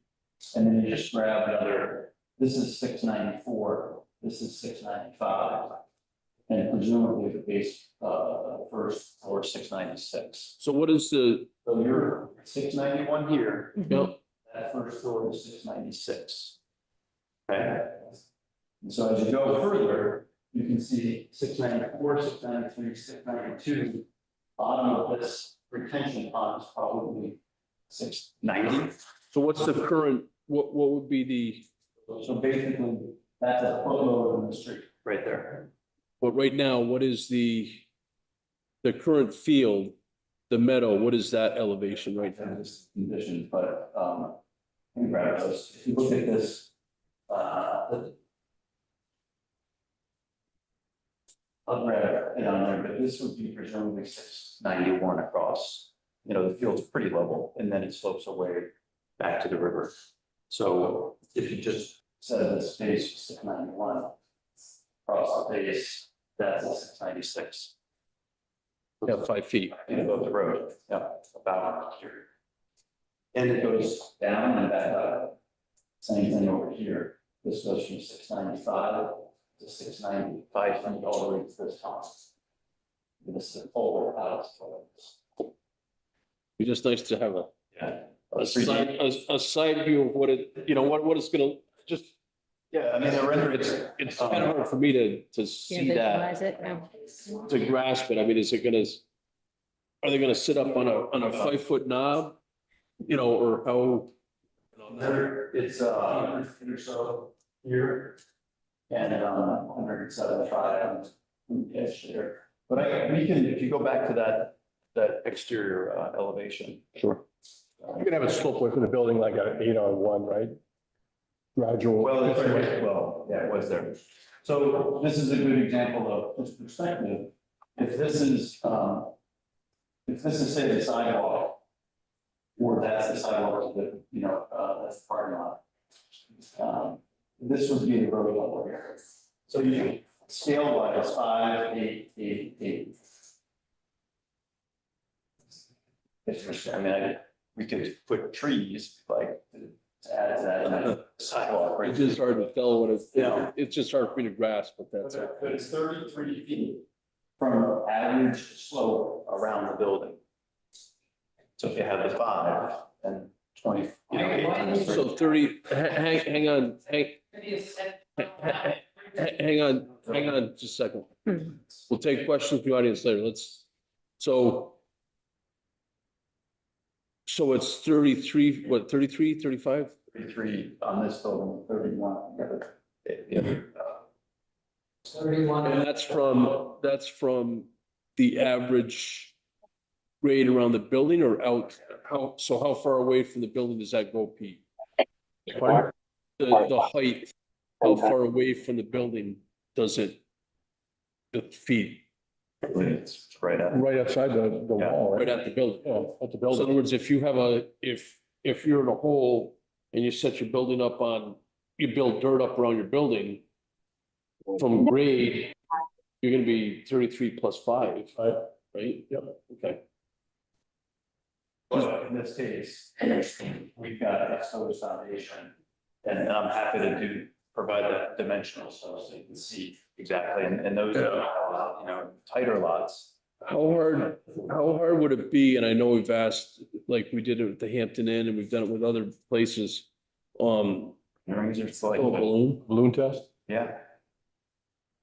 And then you just grab another, this is 694, this is 695. And presumably the base, first floor 696. So what is the, So you're 691 here. yep, That first floor is 696. Okay? And so as you go further, you can see 694, 693, 692. Bottom of this retention pond is probably 690. so what's the current, what would be So basically, that's a footload in the street right there. but right now, what is the current field, the meadow, what is that elevation right now? This condition, but, let me grab those. If you look at this, I'll grab it on there, but this would be presumably 691 across. You know, the field's pretty level and then it slopes away back to the river. So if you just set this base to 691 across the base, that's a 696. Yeah, 5 feet. Above the road, yeah, about here. And it goes down and back up. Same thing over here. This goes from 695 to 695 feet all the way to this top. And this is a polar house. It'd be just nice to have Yeah. a side view of what it, you know, what it's gonna, just, Yeah, I mean, the render, it's kind of hard for me to see that, Visualize it, yeah. to grasp it. I mean, is it gonna, are they gonna sit up on a 5-foot knob? You know, or how? There, it's 100 feet or so here. And 175 ish there. But we can, if you go back to that exterior elevation. Sure. You can have it slope away from the building like an 8-on-1, right? Gradual. Well, yeah, it was there. So this is a good example of this perspective. If this is say the sidewalk, or that's the sidewalk to the, you know, that's the parking lot. This would be the road level here. So you scale wise, 5, 8, 8, 8. I mean, we could put trees like to add to that sidewalk. Right? It's just hard to tell what it's, Yeah. it's just hard for me to grasp, but that's it. But it's 33 feet from average slope around the building. So if you have the 5 and 20, you know, 18. So 30, hang on, hang on just a second. We'll take questions from the audience later. So it's 33, what, 33, 35? 33 on this building, 31. The other, 31. And that's from the average grade around the building or out, how far away from the building does that go, Pete? The height, how far away from the building does it, the feet? It's right at. Right outside the wall, Right at the building. Yeah, at the So in building. other words, if you have if you're in a hole and you set your building up on, you build dirt up around your building from grade, you're gonna be 33 plus 5, right? Yep. Okay. But in this case, we've got exposed foundation, and I'm happy to provide that dimensional so you can see exactly, and those are, you know, tighter lots. How hard would it be? And I know we've asked, like we did it with the Hampton Inn and we've done it with other places. Rings are still Oh, balloon test? yeah.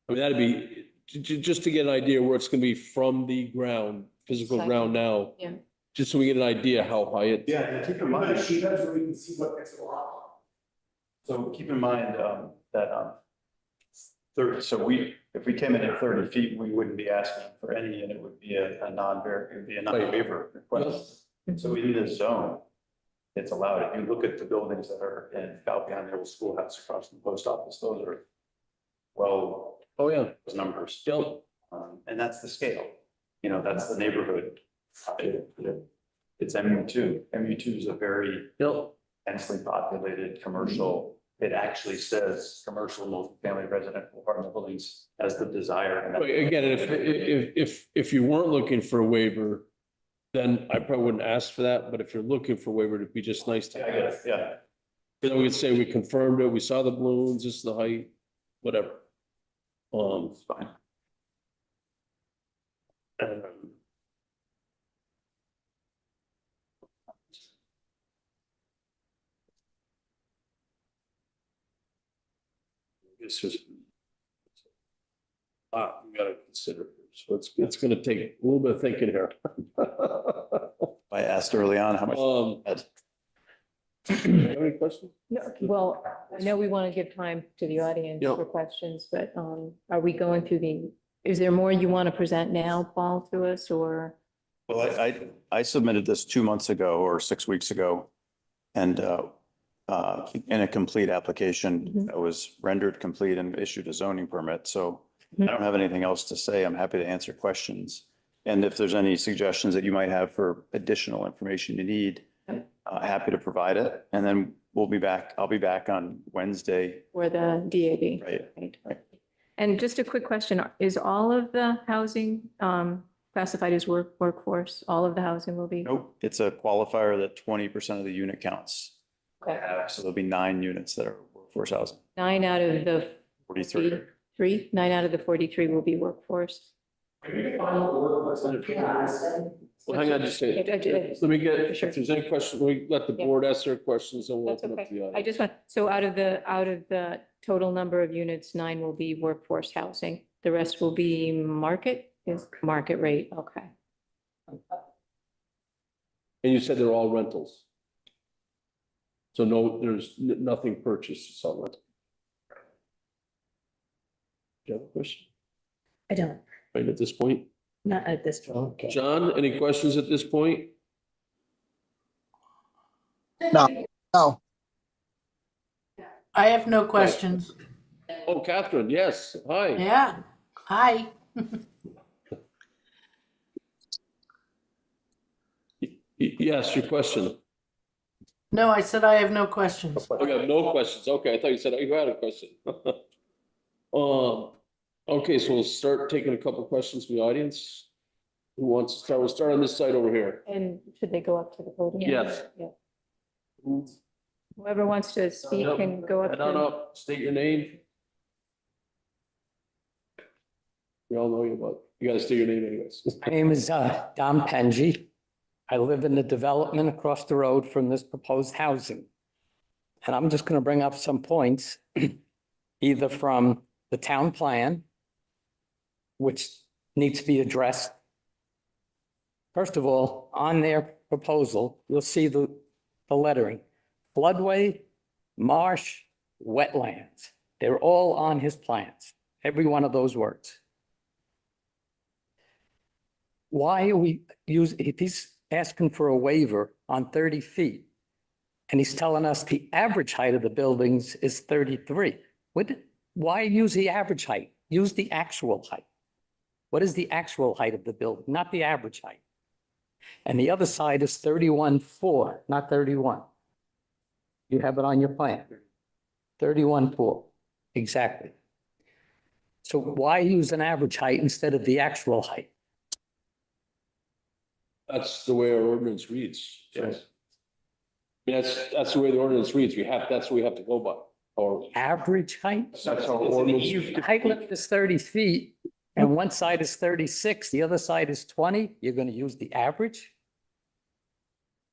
I mean, that'd be, just to get an idea where it's gonna be from the ground, physical ground now. Yeah. Just so we get an idea how high it. Yeah, keep in mind. She does, so we can see what it's allowed. So keep in mind, that, 30, so if we came in at 30 feet, we wouldn't be asking for any, and it would be a it would be a non-waiver request. So in this zone, it's allowed. If you look at the buildings that are in Falcon, the old schoolhouse across from the post office, those are, well. Oh, yeah. Those numbers. Yep. And that's the scale, you know, that's the neighborhood. It's MU2. MU2 is a very densely populated commercial. It actually says commercial multifamily residential apartment buildings as the desire. But again, if you weren't looking for a waiver, then I probably wouldn't ask for that, but if you're looking for a waiver, it'd be just nice to have. Yeah. Then we could say we confirmed it, we saw the balloons, this is the height, whatever. It's fine. This is. We gotta consider, so it's gonna take a little bit of thinking here. I asked early on how much. You have any questions? No, well, I know we want to give time to the audience Yeah. for questions, but are we going through is there more you want to present now, Paul, to us, or? Well, I submitted this 2 months ago or 6 weeks ago. And in a complete application that was rendered complete and issued a zoning permit. So I don't have anything else to say. I'm happy to answer questions. And if there's any suggestions that you might have for additional information you need, happy to provide it. And then we'll be back. I'll be back on Wednesday. For the DAB? Right. And just a quick question, is all of the housing classified as workforce? All of the housing will be? Nope, it's a qualifier that 20% of the unit counts. Okay. So there'll be 9 units that are workforce housing. 9 out of the 43. 9 out of the 43 will be workforce. Well, hang on just a second. Let me get, if there's any questions, we let the board ask their questions and we'll That's open up to the okay. audience. I just want, so out of the total number of units, 9 will be workforce housing. The rest will be market rate. Okay. And you said they're all rentals? So no, there's nothing purchased, it's all rental? Do you have a question? I don't, Right at this point? not at this point. Okay. John, any questions at this point? No. I have no questions. Oh, Catherine, yes, hi. Yeah, hi. Yes, your question. No, I said I have no questions. Oh, you have no questions. Okay, I thought you said you had a question. Okay, so we'll start taking a couple questions from the audience. Who wants to start? We'll start on this side over here. And should they go up to the podium? Yes. Yeah. Whoever wants to speak can go up. Head on to- up, state your name. We all know you, but you gotta state your name anyways. My name is Don Penji. I live in the development across the road from this proposed housing. And I'm just going to bring up some points, either from the town plan, which needs to be addressed. First of all, on their proposal, you'll see the lettering, floodway, marsh, wetlands. They're all on his plans, every one of those words. Why are we if he's asking for a waiver on 30 feet, and he's telling us the average height of the buildings is 33. Why use the average height? Use the actual height. What is the actual height of the building, not the average height? And the other side is 31.4, not 31. You have it on your plan. 31.4, exactly. So why use an average height instead of the actual height? That's the way our ordinance reads. Yes. I mean, that's the way the ordinance reads. That's what we have to go by. Or average height? That's our ordinance. The height limit is 30 feet and one side is 36, the other side is 20. You're going to use the average?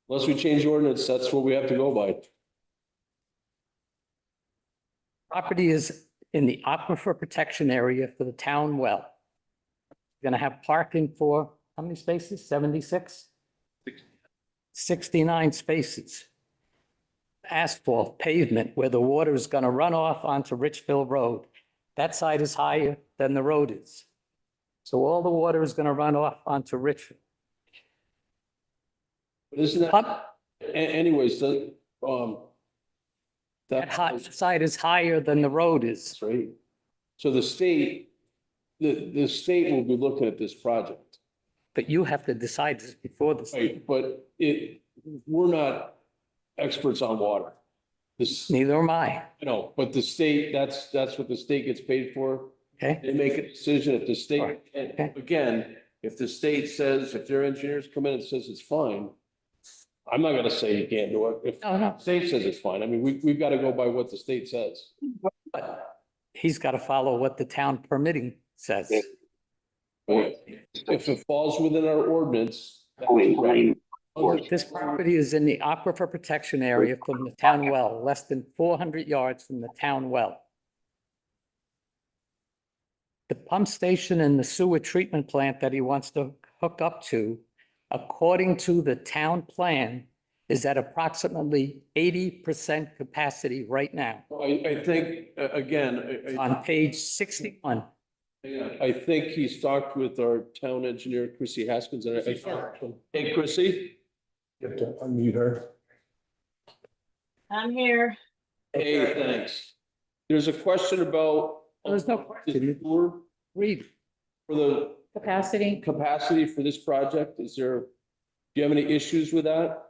Unless we change the ordinance, that's what we have to go by. Property is in the aquifer protection area for the town well. Going to have parking for, how many spaces? 76? 69 spaces. Asphalt pavement where the water is going to run off onto Richville Road. That side is higher than the road is. So all the water is going to run off onto Richville. But isn't that, anyways, That side is higher than the road is. right? So the state will be looking at this project. But you have to decide this before the. Right, but we're not experts on water. Neither am I. No, but the state, that's what the state gets paid for. Okay. They make a decision if the state, and again, if the state says, if their engineers come in and says it's fine, I'm not gonna say you can't do it. If the state says it's fine, I mean, we've got to go by what the state says. But he's got to follow what the town permitting says. If it falls within our ordinance. that's right. This property is in the aquifer protection area from the town well, less than 400 yards from the town well. The pump station and the sewer treatment plant that he wants to hook up to, according to the town plan, is at approximately 80% capacity right now. I think, again. On page 61. I think he's talked with our town engineer, Chrissy Haskins, and hey, Chrissy? You have to unmute her. I'm here. Hey, thanks. There's a question about. There's no question. Read. For the capacity for this project, do you have any issues with that?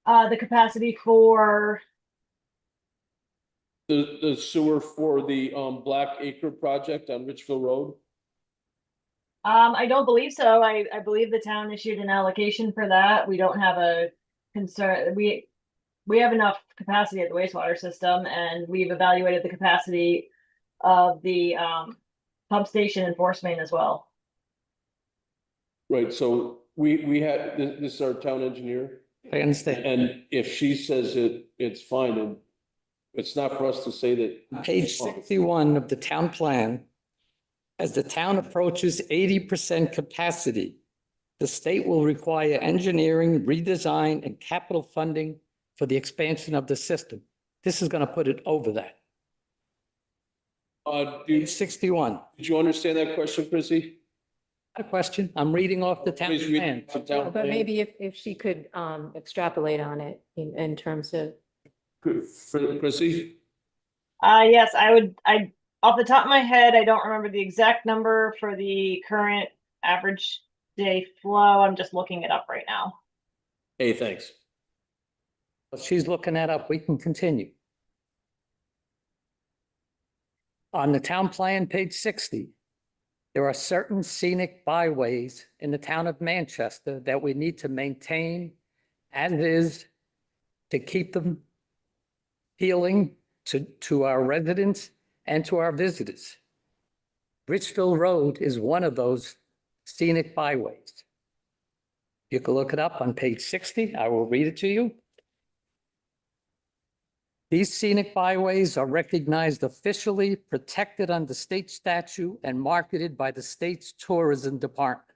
The capacity for, The sewer for the Black Acre project on Richville Road? I don't believe so. I believe the town issued an allocation for that. We don't have a concern. We have enough capacity at the wastewater system, and we've evaluated the capacity of the pump station and force main as well. Right, so we had, this is our town engineer. I understand. And if she says it's fine, and it's not for us to say that. Page 61 of the town plan, as the town approaches 80% capacity, the state will require engineering, redesign, and capital funding for the expansion of the system. This is going to put it over that. Page 61. Did you understand that question, Chrissy? A question. I'm reading off the town Please read plan. the town But plan. maybe if she could extrapolate on it in terms of. Chrissy? Yes, I off the top of my head, I don't remember the exact number for the current average day flow. I'm just looking it up right now. Hey, thanks. She's looking that up. We can continue. On the town plan, page 60, there are certain scenic byways in the town of Manchester that we need to maintain as is to keep them appealing to our residents and to our visitors. Richville Road is one of those scenic byways. You can look it up on page 60. I will read it to you. These scenic byways are recognized officially, protected under state statute, and marketed by the state's tourism department.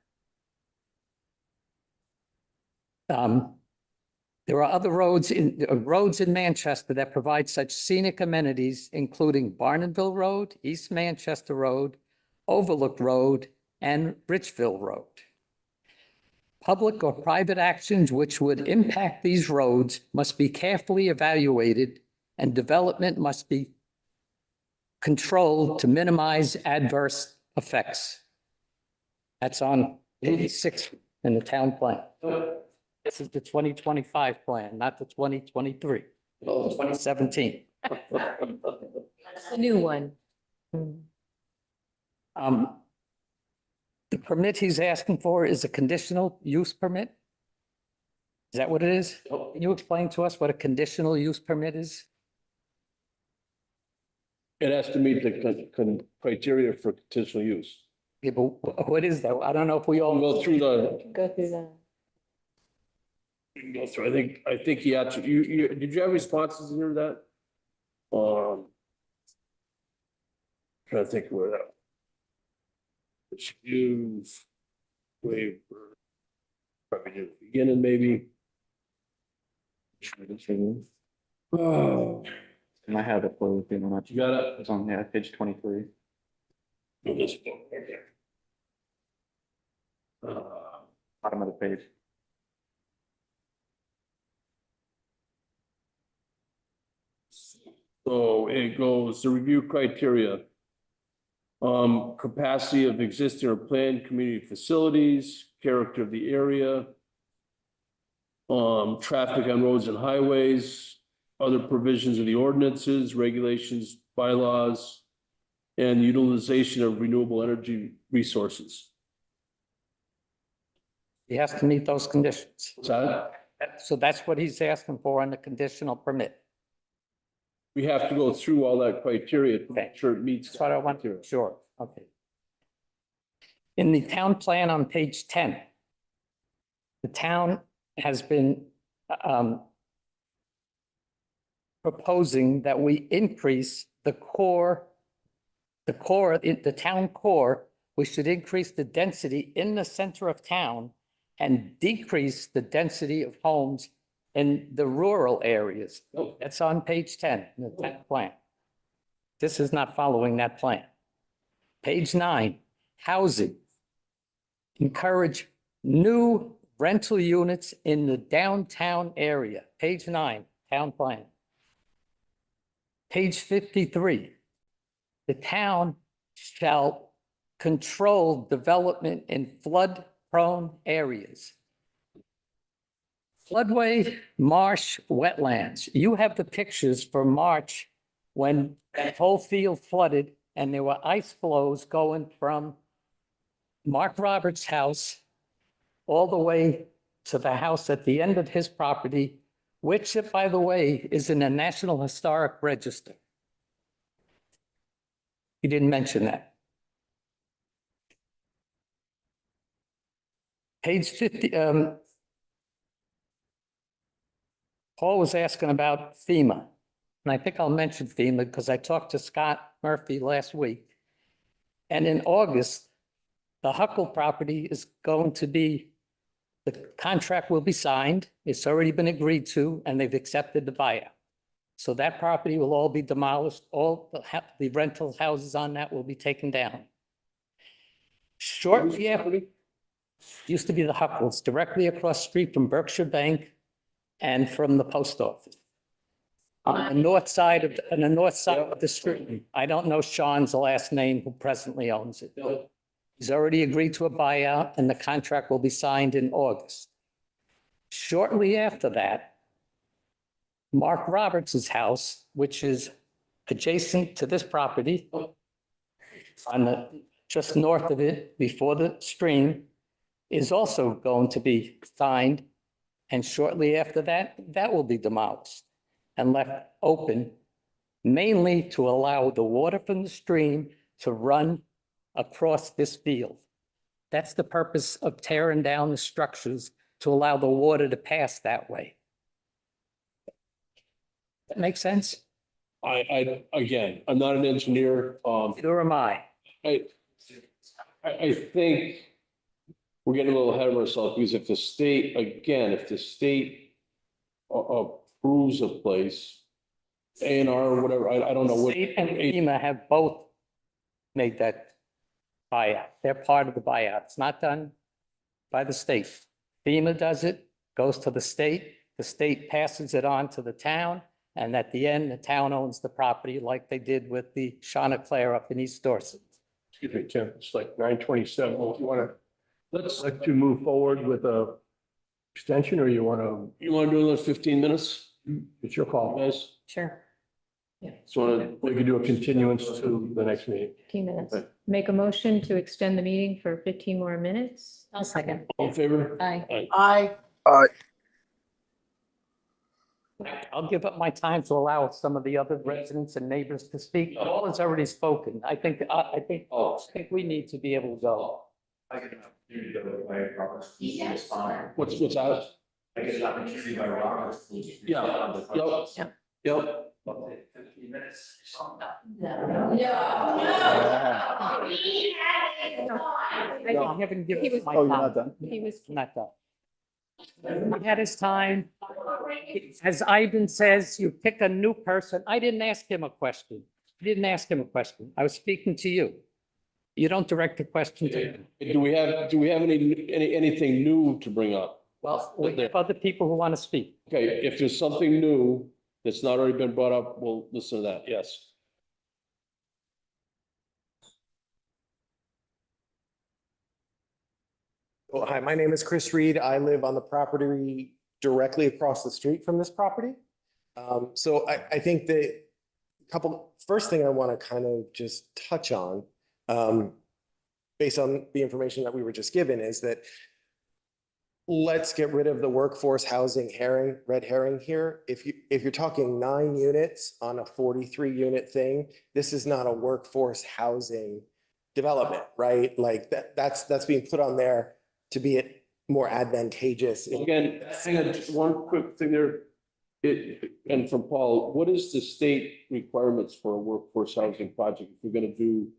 There are other roads in Manchester that provide such scenic amenities, including Barnonville Road, East Manchester Road, Overlook Road, and Richville Road. Public or private actions which would impact these roads must be carefully evaluated, and development must be controlled to minimize adverse effects. That's on page 6 in the town plan. This is the 2025 plan, not the 2023, 2017. That's the new one. The permit he's asking for is a conditional use permit? Is that what it is? Can you explain to us what a conditional use permit is? It has to meet the criteria for conditional use. Yeah, but what is that? I don't know if we all go through the. Go through that. We can go through. I think he actually. Did you have responses to that? Trying to think where that. Excuse. Waiver. Probably do the beginning, maybe. Oh. And I have it for you if you want. You got it? It's on, yeah, page 23. This book, okay. Bottom of the page. So it goes, the review criteria. Capacity of existing or planned community facilities, character of the area. Traffic on roads and highways, other provisions of the ordinances, regulations, bylaws, and utilization of renewable energy resources. He has to meet those conditions. What's that? So that's what he's asking for on the conditional permit. We have to go through all that criteria to make sure it meets. That's what I want to, sure, okay. In the town plan on page 10, the town has been proposing that we increase the town core, we should increase the density in the center of town and decrease the density of homes in the rural areas. That's on page 10 in the town plan. This is not following that plan. Page 9, housing. Encourage new rental units in the downtown area. Page 9, town plan. Page 53, the town shall control development in flood-prone areas. Floodway, marsh, wetlands. You have the pictures for March when that whole field flooded and there were ice flows going from Mark Roberts' house all the way to the house at the end of his property, which, by the way, is in the National Historic Register. He didn't mention that. Page 50, Paul was asking about FEMA, and I think I'll mention FEMA because I talked to Scott Murphy last week. And in August, the Huckle property is going to be, the contract will be signed. It's already been agreed to, and they've accepted the buyout. So that property will all be demolished. All the rental houses on that will be taken down. Shortly after, used to be the Huckles, directly across the street from Berkshire Bank and from the post office. On the north side of, the street. I don't know Sean's last name who presently owns it. He's already agreed to a buyout and the contract will be signed in August. Shortly after that, Mark Roberts' house, which is adjacent to this property, on the, just north of it, before the stream, is also going to be signed. And shortly after that, that will be demolished and left open, mainly to allow the water from the stream to run across this field. That's the purpose of tearing down the structures, to allow the water to pass that way. That makes sense? Again, I'm not an engineer. Neither am I. I think we're getting a little ahead of ourselves because if the state approves a place, A&R or whatever, I don't know what. State and FEMA have both made that buyout. They're part of the buyout. It's not done by the state. FEMA does it, goes to the state passes it on to the town, and at the end, the town owns the property like they did with the Chanticleer up in East Dorset. Excuse me, Tim, it's like 9:27. If you want to, let's let you move forward with a extension, or you want to? You want to do another 15 minutes? It's your call. Guys, Sure. Yeah. so We can do a continuance to the next meeting. 15 minutes. Okay. Make a motion to extend the meeting for 15 more minutes. I'll second. all in favor? Aye. I, I'll give up my time to allow some of the other residents and neighbors to speak. All has already spoken. I think we need to be able to go. I get an opportunity to go to my Roberts. Yes. What's that? I get an opportunity by Roberts. Yeah. Yep. Yep. Yep. I haven't given He was- my Oh, you're time. not done? He was. Not done. He had his time. As Ivan says, you pick a new person. I didn't ask him a question. I didn't ask him a question. I was speaking to you. You don't direct a question to him. Do we have anything new to bring up? Well, we have other people who want to speak. Okay, if there's something new that's not already been brought up, we'll listen to that, yes. Well, hi, my name is Chris Reed. I live on the property directly across the street from this property. So I think the first thing I want to kind of just touch on, based on the information that we were just given, is that let's get rid of the workforce housing red herring here. If you're talking 9 units on a 43 unit thing, this is not a workforce housing development, right? Like that's being put on there to be more advantageous. Again, hang on, just one quick thing there. And from Paul, what is the state requirements for a workforce housing project if you're gonna do?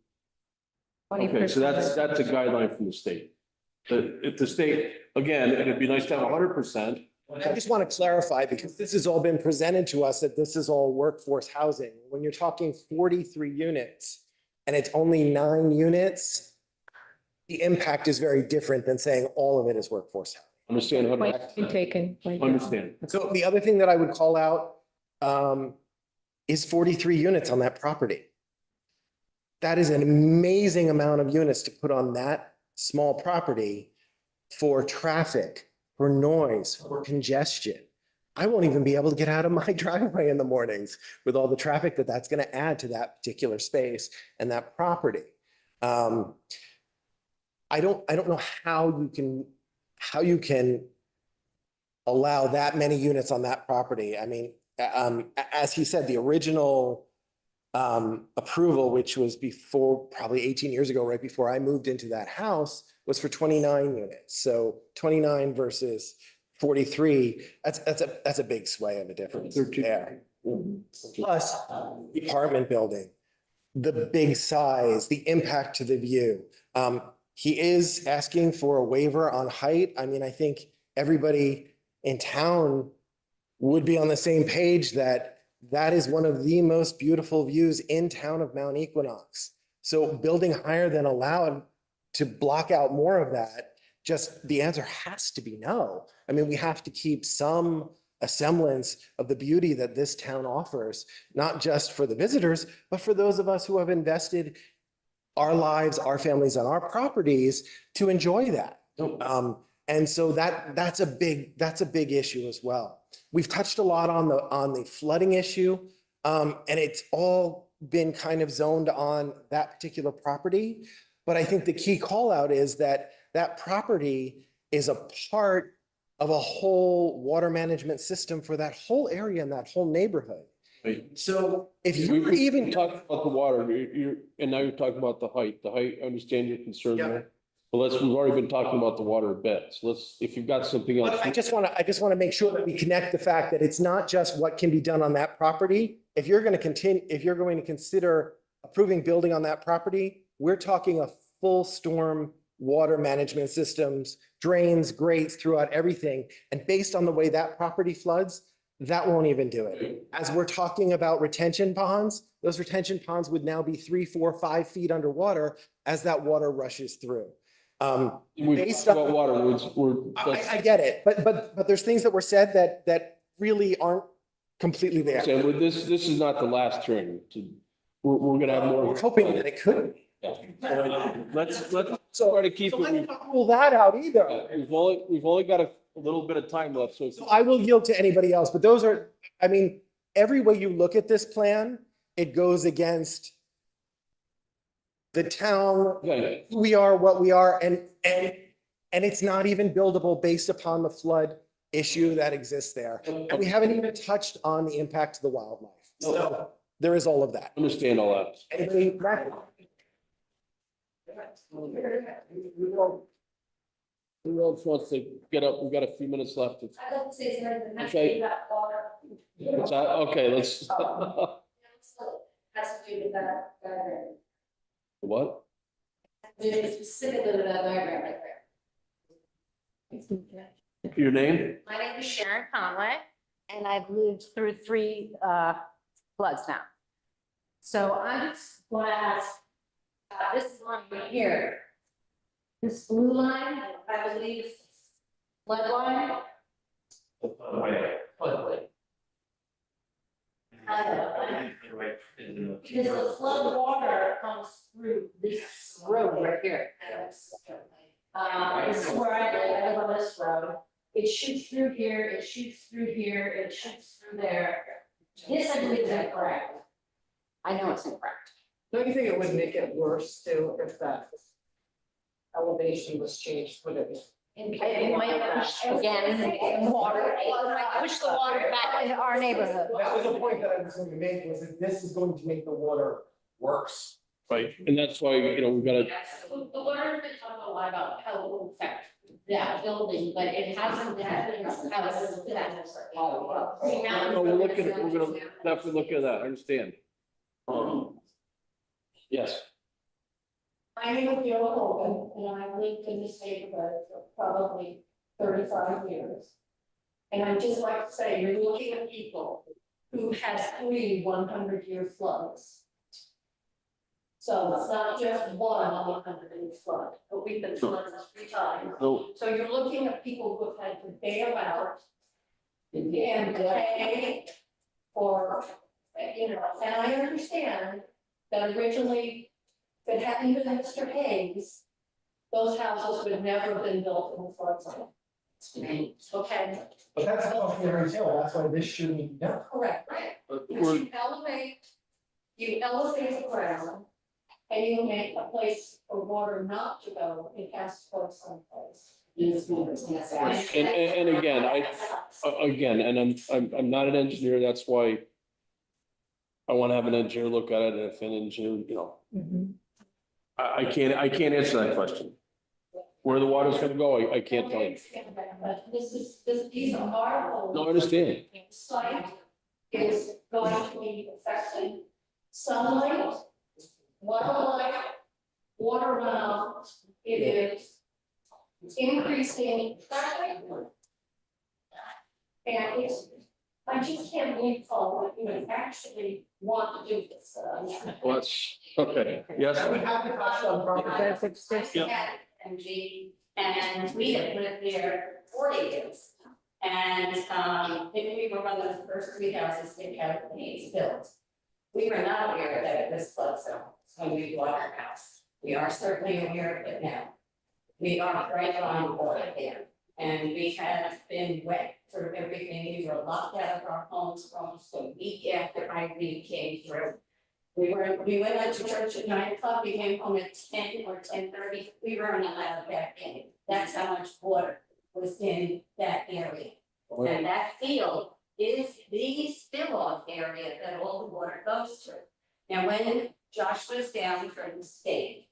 Okay, so that's a guideline from the state. If the state, again, it'd be nice to have 100%. I just want to clarify, because this has all been presented to us, that this is all workforce housing. When you're talking 43 units and it's only 9 units, the impact is very different than saying all of it is workforce housing. Understand. Point taken. Understand. So the other thing that I would call out is 43 units on that property. That is an amazing amount of units to put on that small property for traffic, for noise, for congestion. I won't even be able to get out of my driveway in the mornings with all the traffic that's going to add to that particular space and that property. I don't know how you can allow that many units on that property. I mean, as he said, the original approval, which was before, probably 18 years ago, right before I moved into that house, was for 29 units. So 29 versus 43, that's a big sway of a difference there. Plus, the apartment building, the big size, the impact to the view. He is asking for a waiver on height. I mean, I think everybody in town would be on the same page that that is one of the most beautiful views in town of Mount Equinox. So building higher than allowed to block out more of that, just the answer has to be no. I mean, we have to keep some semblance of the beauty that this town offers, not just for the visitors, but for those of us who have invested our lives, our families, and our properties to enjoy that. And so that's a big issue as well. We've touched a lot on the flooding issue, and it's all been kind of zoned on that particular property. But I think the key call out is that that property is a part of a whole water management system for that whole area and that whole neighborhood. So if you even talk about the water, and now you're talking about the height. I understand your concern there. But we've already been talking about the water a bit. So if you've got something else. I just want to make sure that we connect the fact that it's not just what can be done on that property. If you're going to consider approving building on that property, we're talking a full storm water management systems, drains, grates throughout everything. And based on the way that property floods, that won't even do it. As we're talking about retention ponds, those retention ponds would now be 3, 4, 5 feet underwater as that water rushes through. Based on water, I get it, but there's things that were said that really aren't completely there. So this is not the last hearing. We're gonna have more. We're hoping that it could be. Let's try to keep it. I didn't rule that out either. We've only got a little bit of time left, so. I will yield to anybody else, but those are, I mean, every way you look at this plan, it goes against the town, who we are, what we are, and it's not even buildable based upon the flood issue that exists there. And we haven't even touched on the impact to the wildlife. So there is all of that. Understand all that. Anybody? Who else wants to get up? We've got a few minutes left. I'd like to say something. Okay. What's that? Okay, let's. to that diagram. What? Specifically to that diagram right there. Your name? My name is Sharon Conway, and I've lived through 3 floods now. So I just want to ask, this line right here, this blue line, I believe is flood line. Floodway. Because the flood water comes through this road right here. This is where I live on this road. It shoots through here, it shoots through here, it shoots through there. This I believe is incorrect. I know it's incorrect. Don't you think it would make it worse too if that elevation was changed, would it? It might push again, the water, it might push the water back into our neighborhood. That was the point that I was going to make, was that this is going to make the water worse. Right, and that's why, you know, we've got to, The water's been talking a lot about how it will affect that building, but it hasn't had how it's that. no, we're looking, we're gonna definitely look at that, I understand. Yes, My name is Joe Hogan, and I've lived in this neighborhood for probably 35 years. And I'd just like to say, you're looking at people who had 3 100-year floods. So it's not just one 100-year flood, but we've been flooded 3 times. no, So you're looking at people who have had to bail out and pay for, you know, and I understand that originally, if it hadn't been Mr. Hayes, those houses would never have been built in the flood zone. Okay, But that's off Mary's Hill, that's why this shouldn't be done. correct, right? but But we're, you elevate the ground, and you make a place for water not to go, it has to go someplace. and again, again, and I'm not an engineer, that's why I want to have an engineer look at it, and if an engineer, you know, I can't answer that question. Where the water's gonna go, I can't tell you. But these are our homes. No, I understand. Site is going to be affecting sunlight, wildlife, water runoff. It is increasing traffic. And it's, I just can't believe, Paul, that you would actually want to do this. Let's, okay, yes. I would have to touch on property. Yeah. And we have lived there 40 years. And we were one of the first 3 houses that Hayes built. We were not aware that it was flood zone when we bought our house. We are certainly aware of it now. We are right on board there. And we have been wet through everything. We were locked out of our homes for almost a week after Irene came through. We went out to church at 9 o'clock, we came home at 10 or 10:30, we weren't allowed back in. That's how much water was in that area. And that field is the spill-off area that all the water goes through. Now, when Josh was down from the state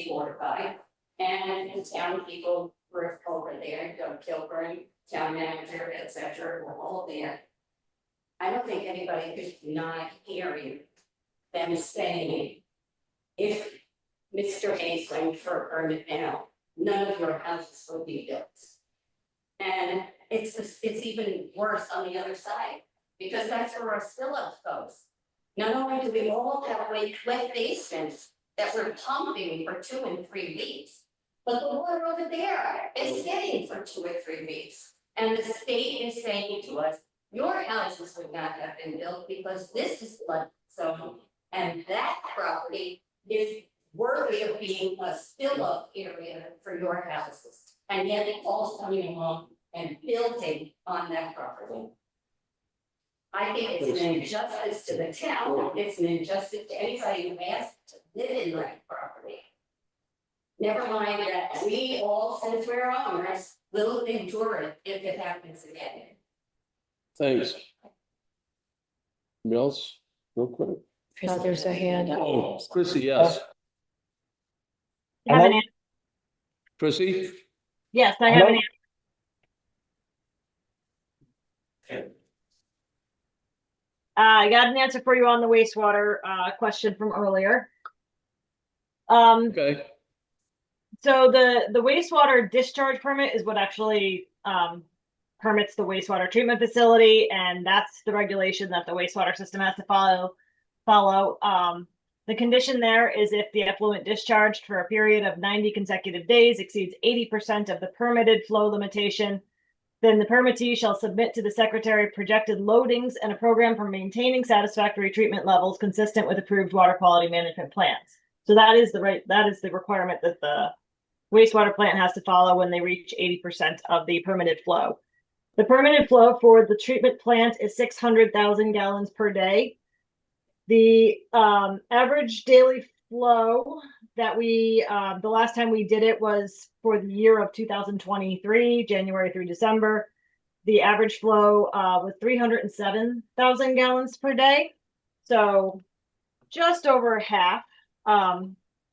water guy, and the town people were over there, Doug Kilburn, town manager, et cetera, were all there. I don't think anybody could deny hearing them saying, if Mr. Hayes went for a permit now, none of your houses will be built. And it's even worse on the other side, because that's where our spill-up goes. Not only do we all have wet basements that we're pumping for 2 and 3 weeks, but the water over there is sitting for 2 or 3 weeks. And the state is saying to us, your houses would not have been built because this is flood zone. And that property is worthy of being a spill-up area for your houses. And yet it all's coming along and building on that property. I think it's an injustice to the town, it's an injustice to anybody who has to live in that property. Never mind that we all, since we're owners, will endure it if it happens again. Thanks. Anybody else, real quick? There's a hand up. Oh, Chrissy, yes. I have an answer. Chrissy? Yes, I have an answer. I got an answer for you on the wastewater, question from earlier. Okay. So the wastewater discharge permit is what actually, permits the wastewater treatment facility, and that's the regulation that the wastewater system has to follow. The condition there is if the effluent discharged for a period of 90 consecutive days exceeds 80% of the permitted flow limitation, then the permittee shall submit to the secretary projected loadings and a program for maintaining satisfactory treatment levels consistent with approved water quality management plans. So that is the requirement that the wastewater plant has to follow when they reach 80% of the permitted flow. The permitted flow for the treatment plant is 600,000 gallons per day. The average daily flow that the last time we did it was for the year of 2023, January through December. The average flow was 307,000 gallons per day. So just over half,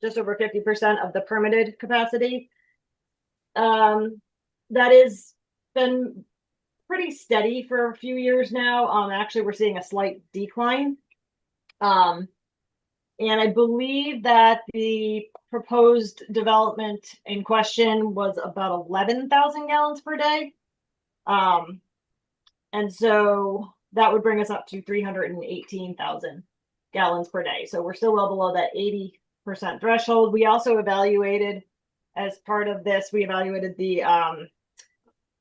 just over 50% of the permitted capacity. That has been pretty steady for a few years now. Actually, we're seeing a slight decline. And I believe that the proposed development in question was about 11,000 gallons per day. And so that would bring us up to 318,000 gallons per day. So we're still well below that 80% threshold. We also evaluated, as part of this, we evaluated the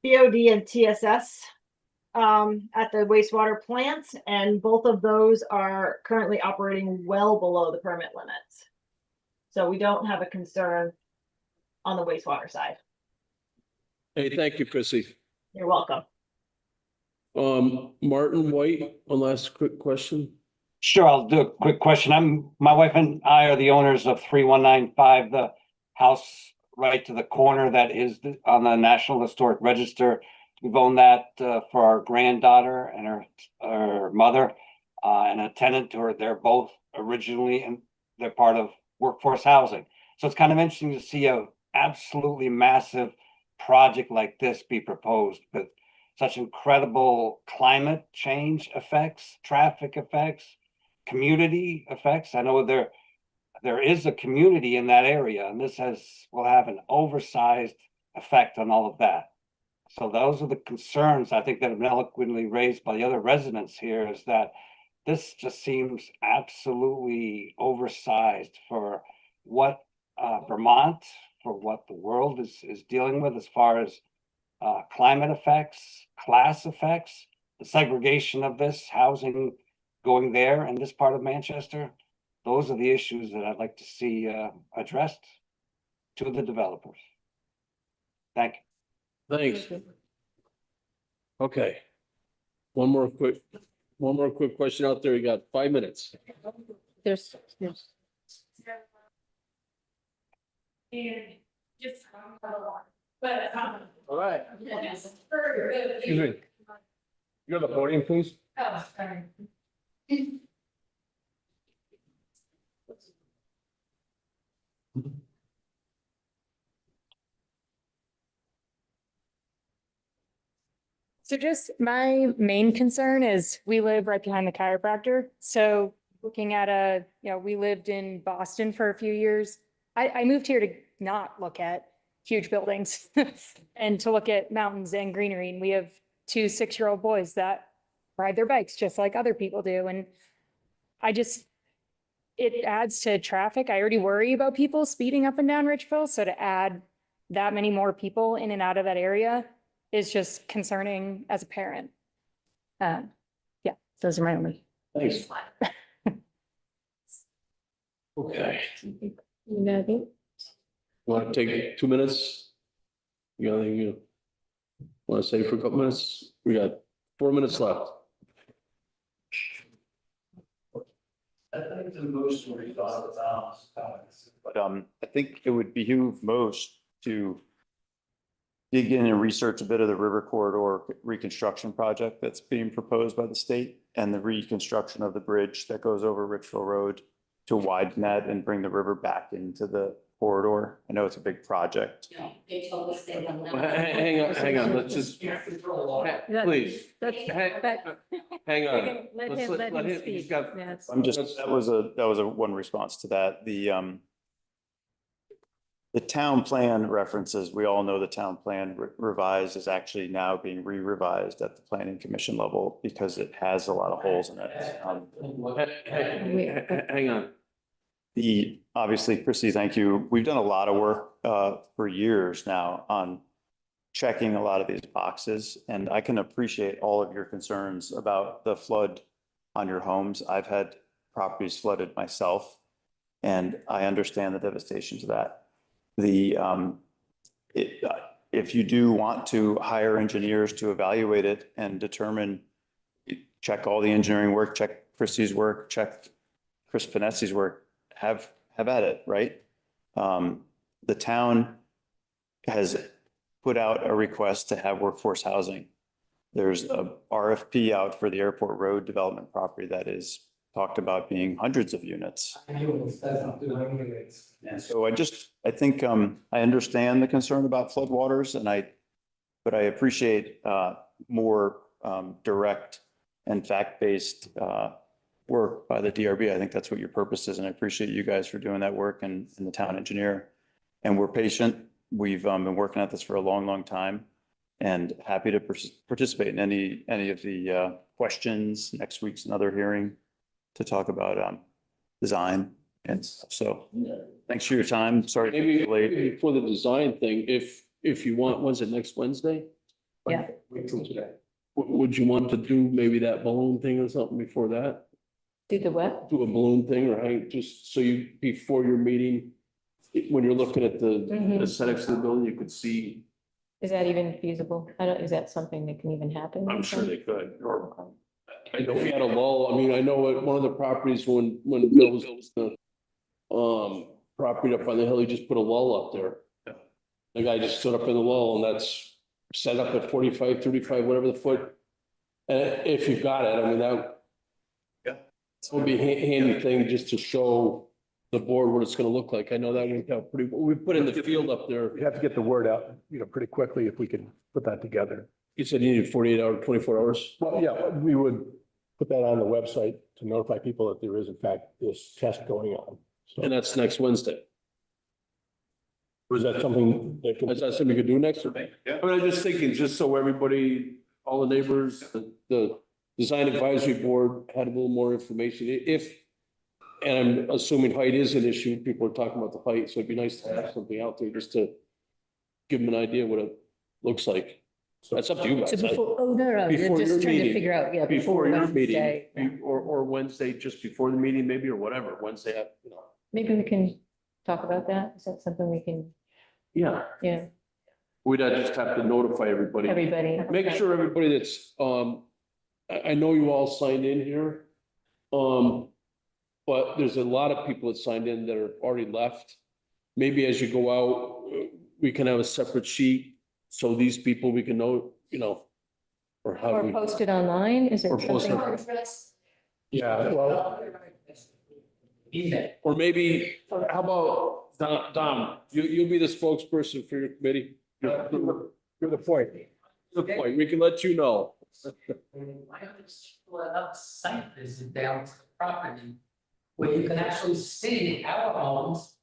BOD and TSS at the wastewater plants, and both of those are currently operating well below the permit limits. So we don't have a concern on the wastewater side. Hey, thank you, Chrissy. You're welcome. Martin White, one last quick question. Sure, I'll do a quick question. My wife and I are the owners of 3195, the house right to the corner that is on the National Historic Register. We've owned that for our granddaughter and her mother, and a tenant to her. They're both originally, and they're part of workforce housing. So it's kind of interesting to see a absolutely massive project like this be proposed with such incredible climate change effects, traffic effects, community effects. I know there is a community in that area, and this will have an oversized effect on all of that. So those are the concerns I think that have been eloquently raised by the other residents here, is that this just seems absolutely oversized for what Vermont, for what the world is dealing with as far as climate effects, class effects, the segregation of this housing going there in this part of Manchester. Those are the issues that I'd like to see addressed to the developers. Thank you. Thanks. Okay. One more quick question out there. You got 5 minutes. There's. And just, All right. yes. Excuse me. You're the podium, please. Oh, sorry. So just my main concern is we live right behind the chiropractor. So looking at we lived in Boston for a few years. I moved here to not look at huge buildings and to look at mountains and greenery. And we have 2 6-year-old boys that ride their bikes just like other people do. And it adds to traffic. I already worry about people speeding up and down Richville. So to add that many more people in and out of that area is just concerning as a parent. Yeah, those are my only. Thanks. Okay. Want to take 2 minutes? You got anything you want to say for a couple minutes? We got 4 minutes left. I think the most we thought about, but I think it would behoove most to dig in and research a bit of the river corridor reconstruction project that's being proposed by the state, and the reconstruction of the bridge that goes over Richville Road to widen that and bring the river back into the corridor. I know it's a big project. They told us they were not. Hang on, let's just, please. hang on. Let Let's him, let him he's speak. got- That's- I'm just, that was a one response to that. The town plan references, we all know the town plan revised is actually now being re-revised at the planning commission level because it has a lot of holes in it. Hang on. Obviously, Chrissy, thank you. We've done a lot of work for years now on checking a lot of these boxes, and I can appreciate all of your concerns about the flood on your homes. I've had properties flooded myself, and I understand the devastation to that. If you do want to hire engineers to evaluate it and determine, check all the engineering work, check Christie's work, check Chris Panessi's work, have at it, right? The town has put out a request to have workforce housing. There's a RFP out for the airport road development property that is talked about being hundreds of units. And so I think, I understand the concern about floodwaters but I appreciate, more, direct and fact-based, work by the DRB. I think that's what your purpose is. And I appreciate you guys for doing that work and the town engineer. And we're patient. We've, been working at this for a long, long time and happy to participate in any of the, questions. Next week's another hearing to talk about, design. And so thanks for your time. Sorry. to be late. Maybe for the design thing, if you want, when's it, next Wednesday? Yeah. Wait till today. Would you want to do maybe that balloon thing or something before that? Do the what? Do a balloon thing or hang, just so you, before your meeting, when you're looking at the aesthetics of the building, you could see. Is that even feasible? Is that something that can even happen? I'm sure they could, or I know we had a lull. I mean, I know at one of the properties when Bill was the property up on the hill, he just put a lull up there. The guy just stood up in the lull, and that's set up at 45, 35, whatever the foot. And if you've got it, I mean, that would be a handy thing just to show the board what it's gonna look like. I know that would help pretty, we put in the field up there. We have to get the word out, pretty quickly if we can put that together. You said you needed 48 hours, 24 hours? Well, yeah, we would put that on the website to notify people that there is in fact this test going on. So, And that's next Wednesday. was that something that Is that something we could do next week? Yeah. I mean, I'm just thinking, just so everybody, all the neighbors, the design advisory board had a little more information. And I'm assuming height is an issue. People are talking about the height, so it'd be nice to have something out there just to give them an idea what it looks like. So that's up to you guys. So before, oh, no, you're Before your just trying to meeting. figure out, yeah. Before your Wednesday. meeting, or Wednesday, just before the meeting, maybe, or whatever, Wednesday, Maybe we can talk about that. Is that something we can, yeah. yeah, We'd just have to notify everybody. everybody? Make sure everybody that's, I know you all signed in here. But there's a lot of people that signed in that are already left. Maybe as you go out, we can have a separate sheet. So these people, we can know, or how Or we. post it online? Is Or it post something? Yeah, well, Or maybe, how about, Dom, you'll be the spokesperson for your committee. you're the point. Good point. We can let you know. I understand site visit down to the property where you can actually see our homes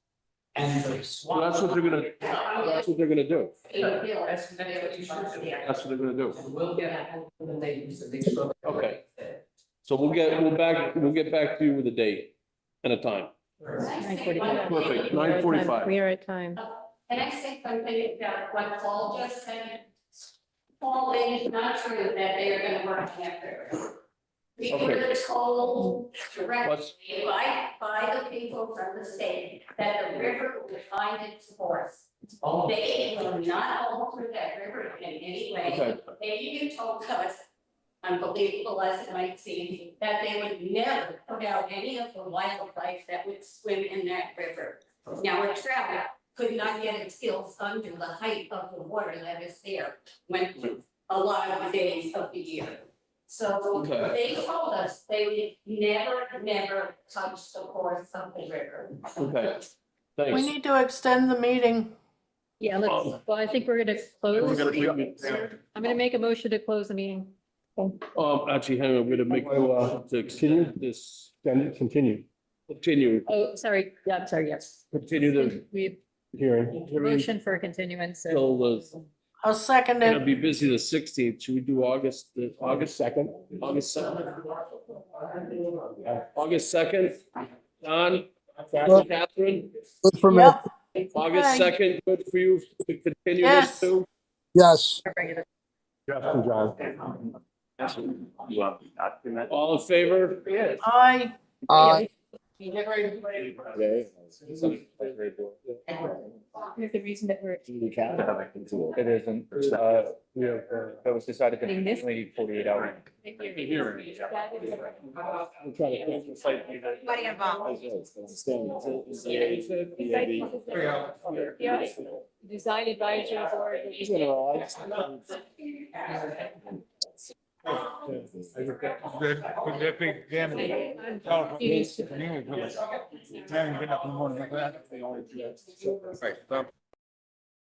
and the Well, swamp. that's what they're gonna do. That's what you should do. That's what they're gonna do. And we'll get a hold of the neighbors and make sure. Okay. So we'll get back to you with a date and a time. 9:45. Perfect, 9:45. We are at time. Can I say something about what Paul just said? Paul, it is not true that they are gonna work after. We were told directly by the people from the state that the river would find its course. They will not alter that river in any way. Okay. They even told us, unbelievable as it might seem, that they would never put out any of the wildlife that would swim in that river. Now, a trout could not get its gills under the height of the water that is there when a lot of the days of the year. So Okay. they told us they would never touch the course of the river. Okay, We thanks. need to extend the meeting. Yeah, well, I think we're gonna close. I'm gonna make a motion to close the meeting. Actually, hang on, I'm gonna make, to Continue? this, Continue continue, Oh, sorry. Yeah, I'm sorry. Yes. continue the We hearing. motion for continuance. so- till the, I'll second gonna it. be busy the 16th. Should we do August, the August 2nd. August 2nd? August 2nd, Don, Well- Catherine, Good for me. August 2nd, good for you to continue Yes. this too? Yes. Jeff and John. All in favor? Aye. There's the reason that we're. It isn't, that was decided Getting this? only 48 hours. Everybody involved. Yeah. Design advisory board. Having been up in the morning like that.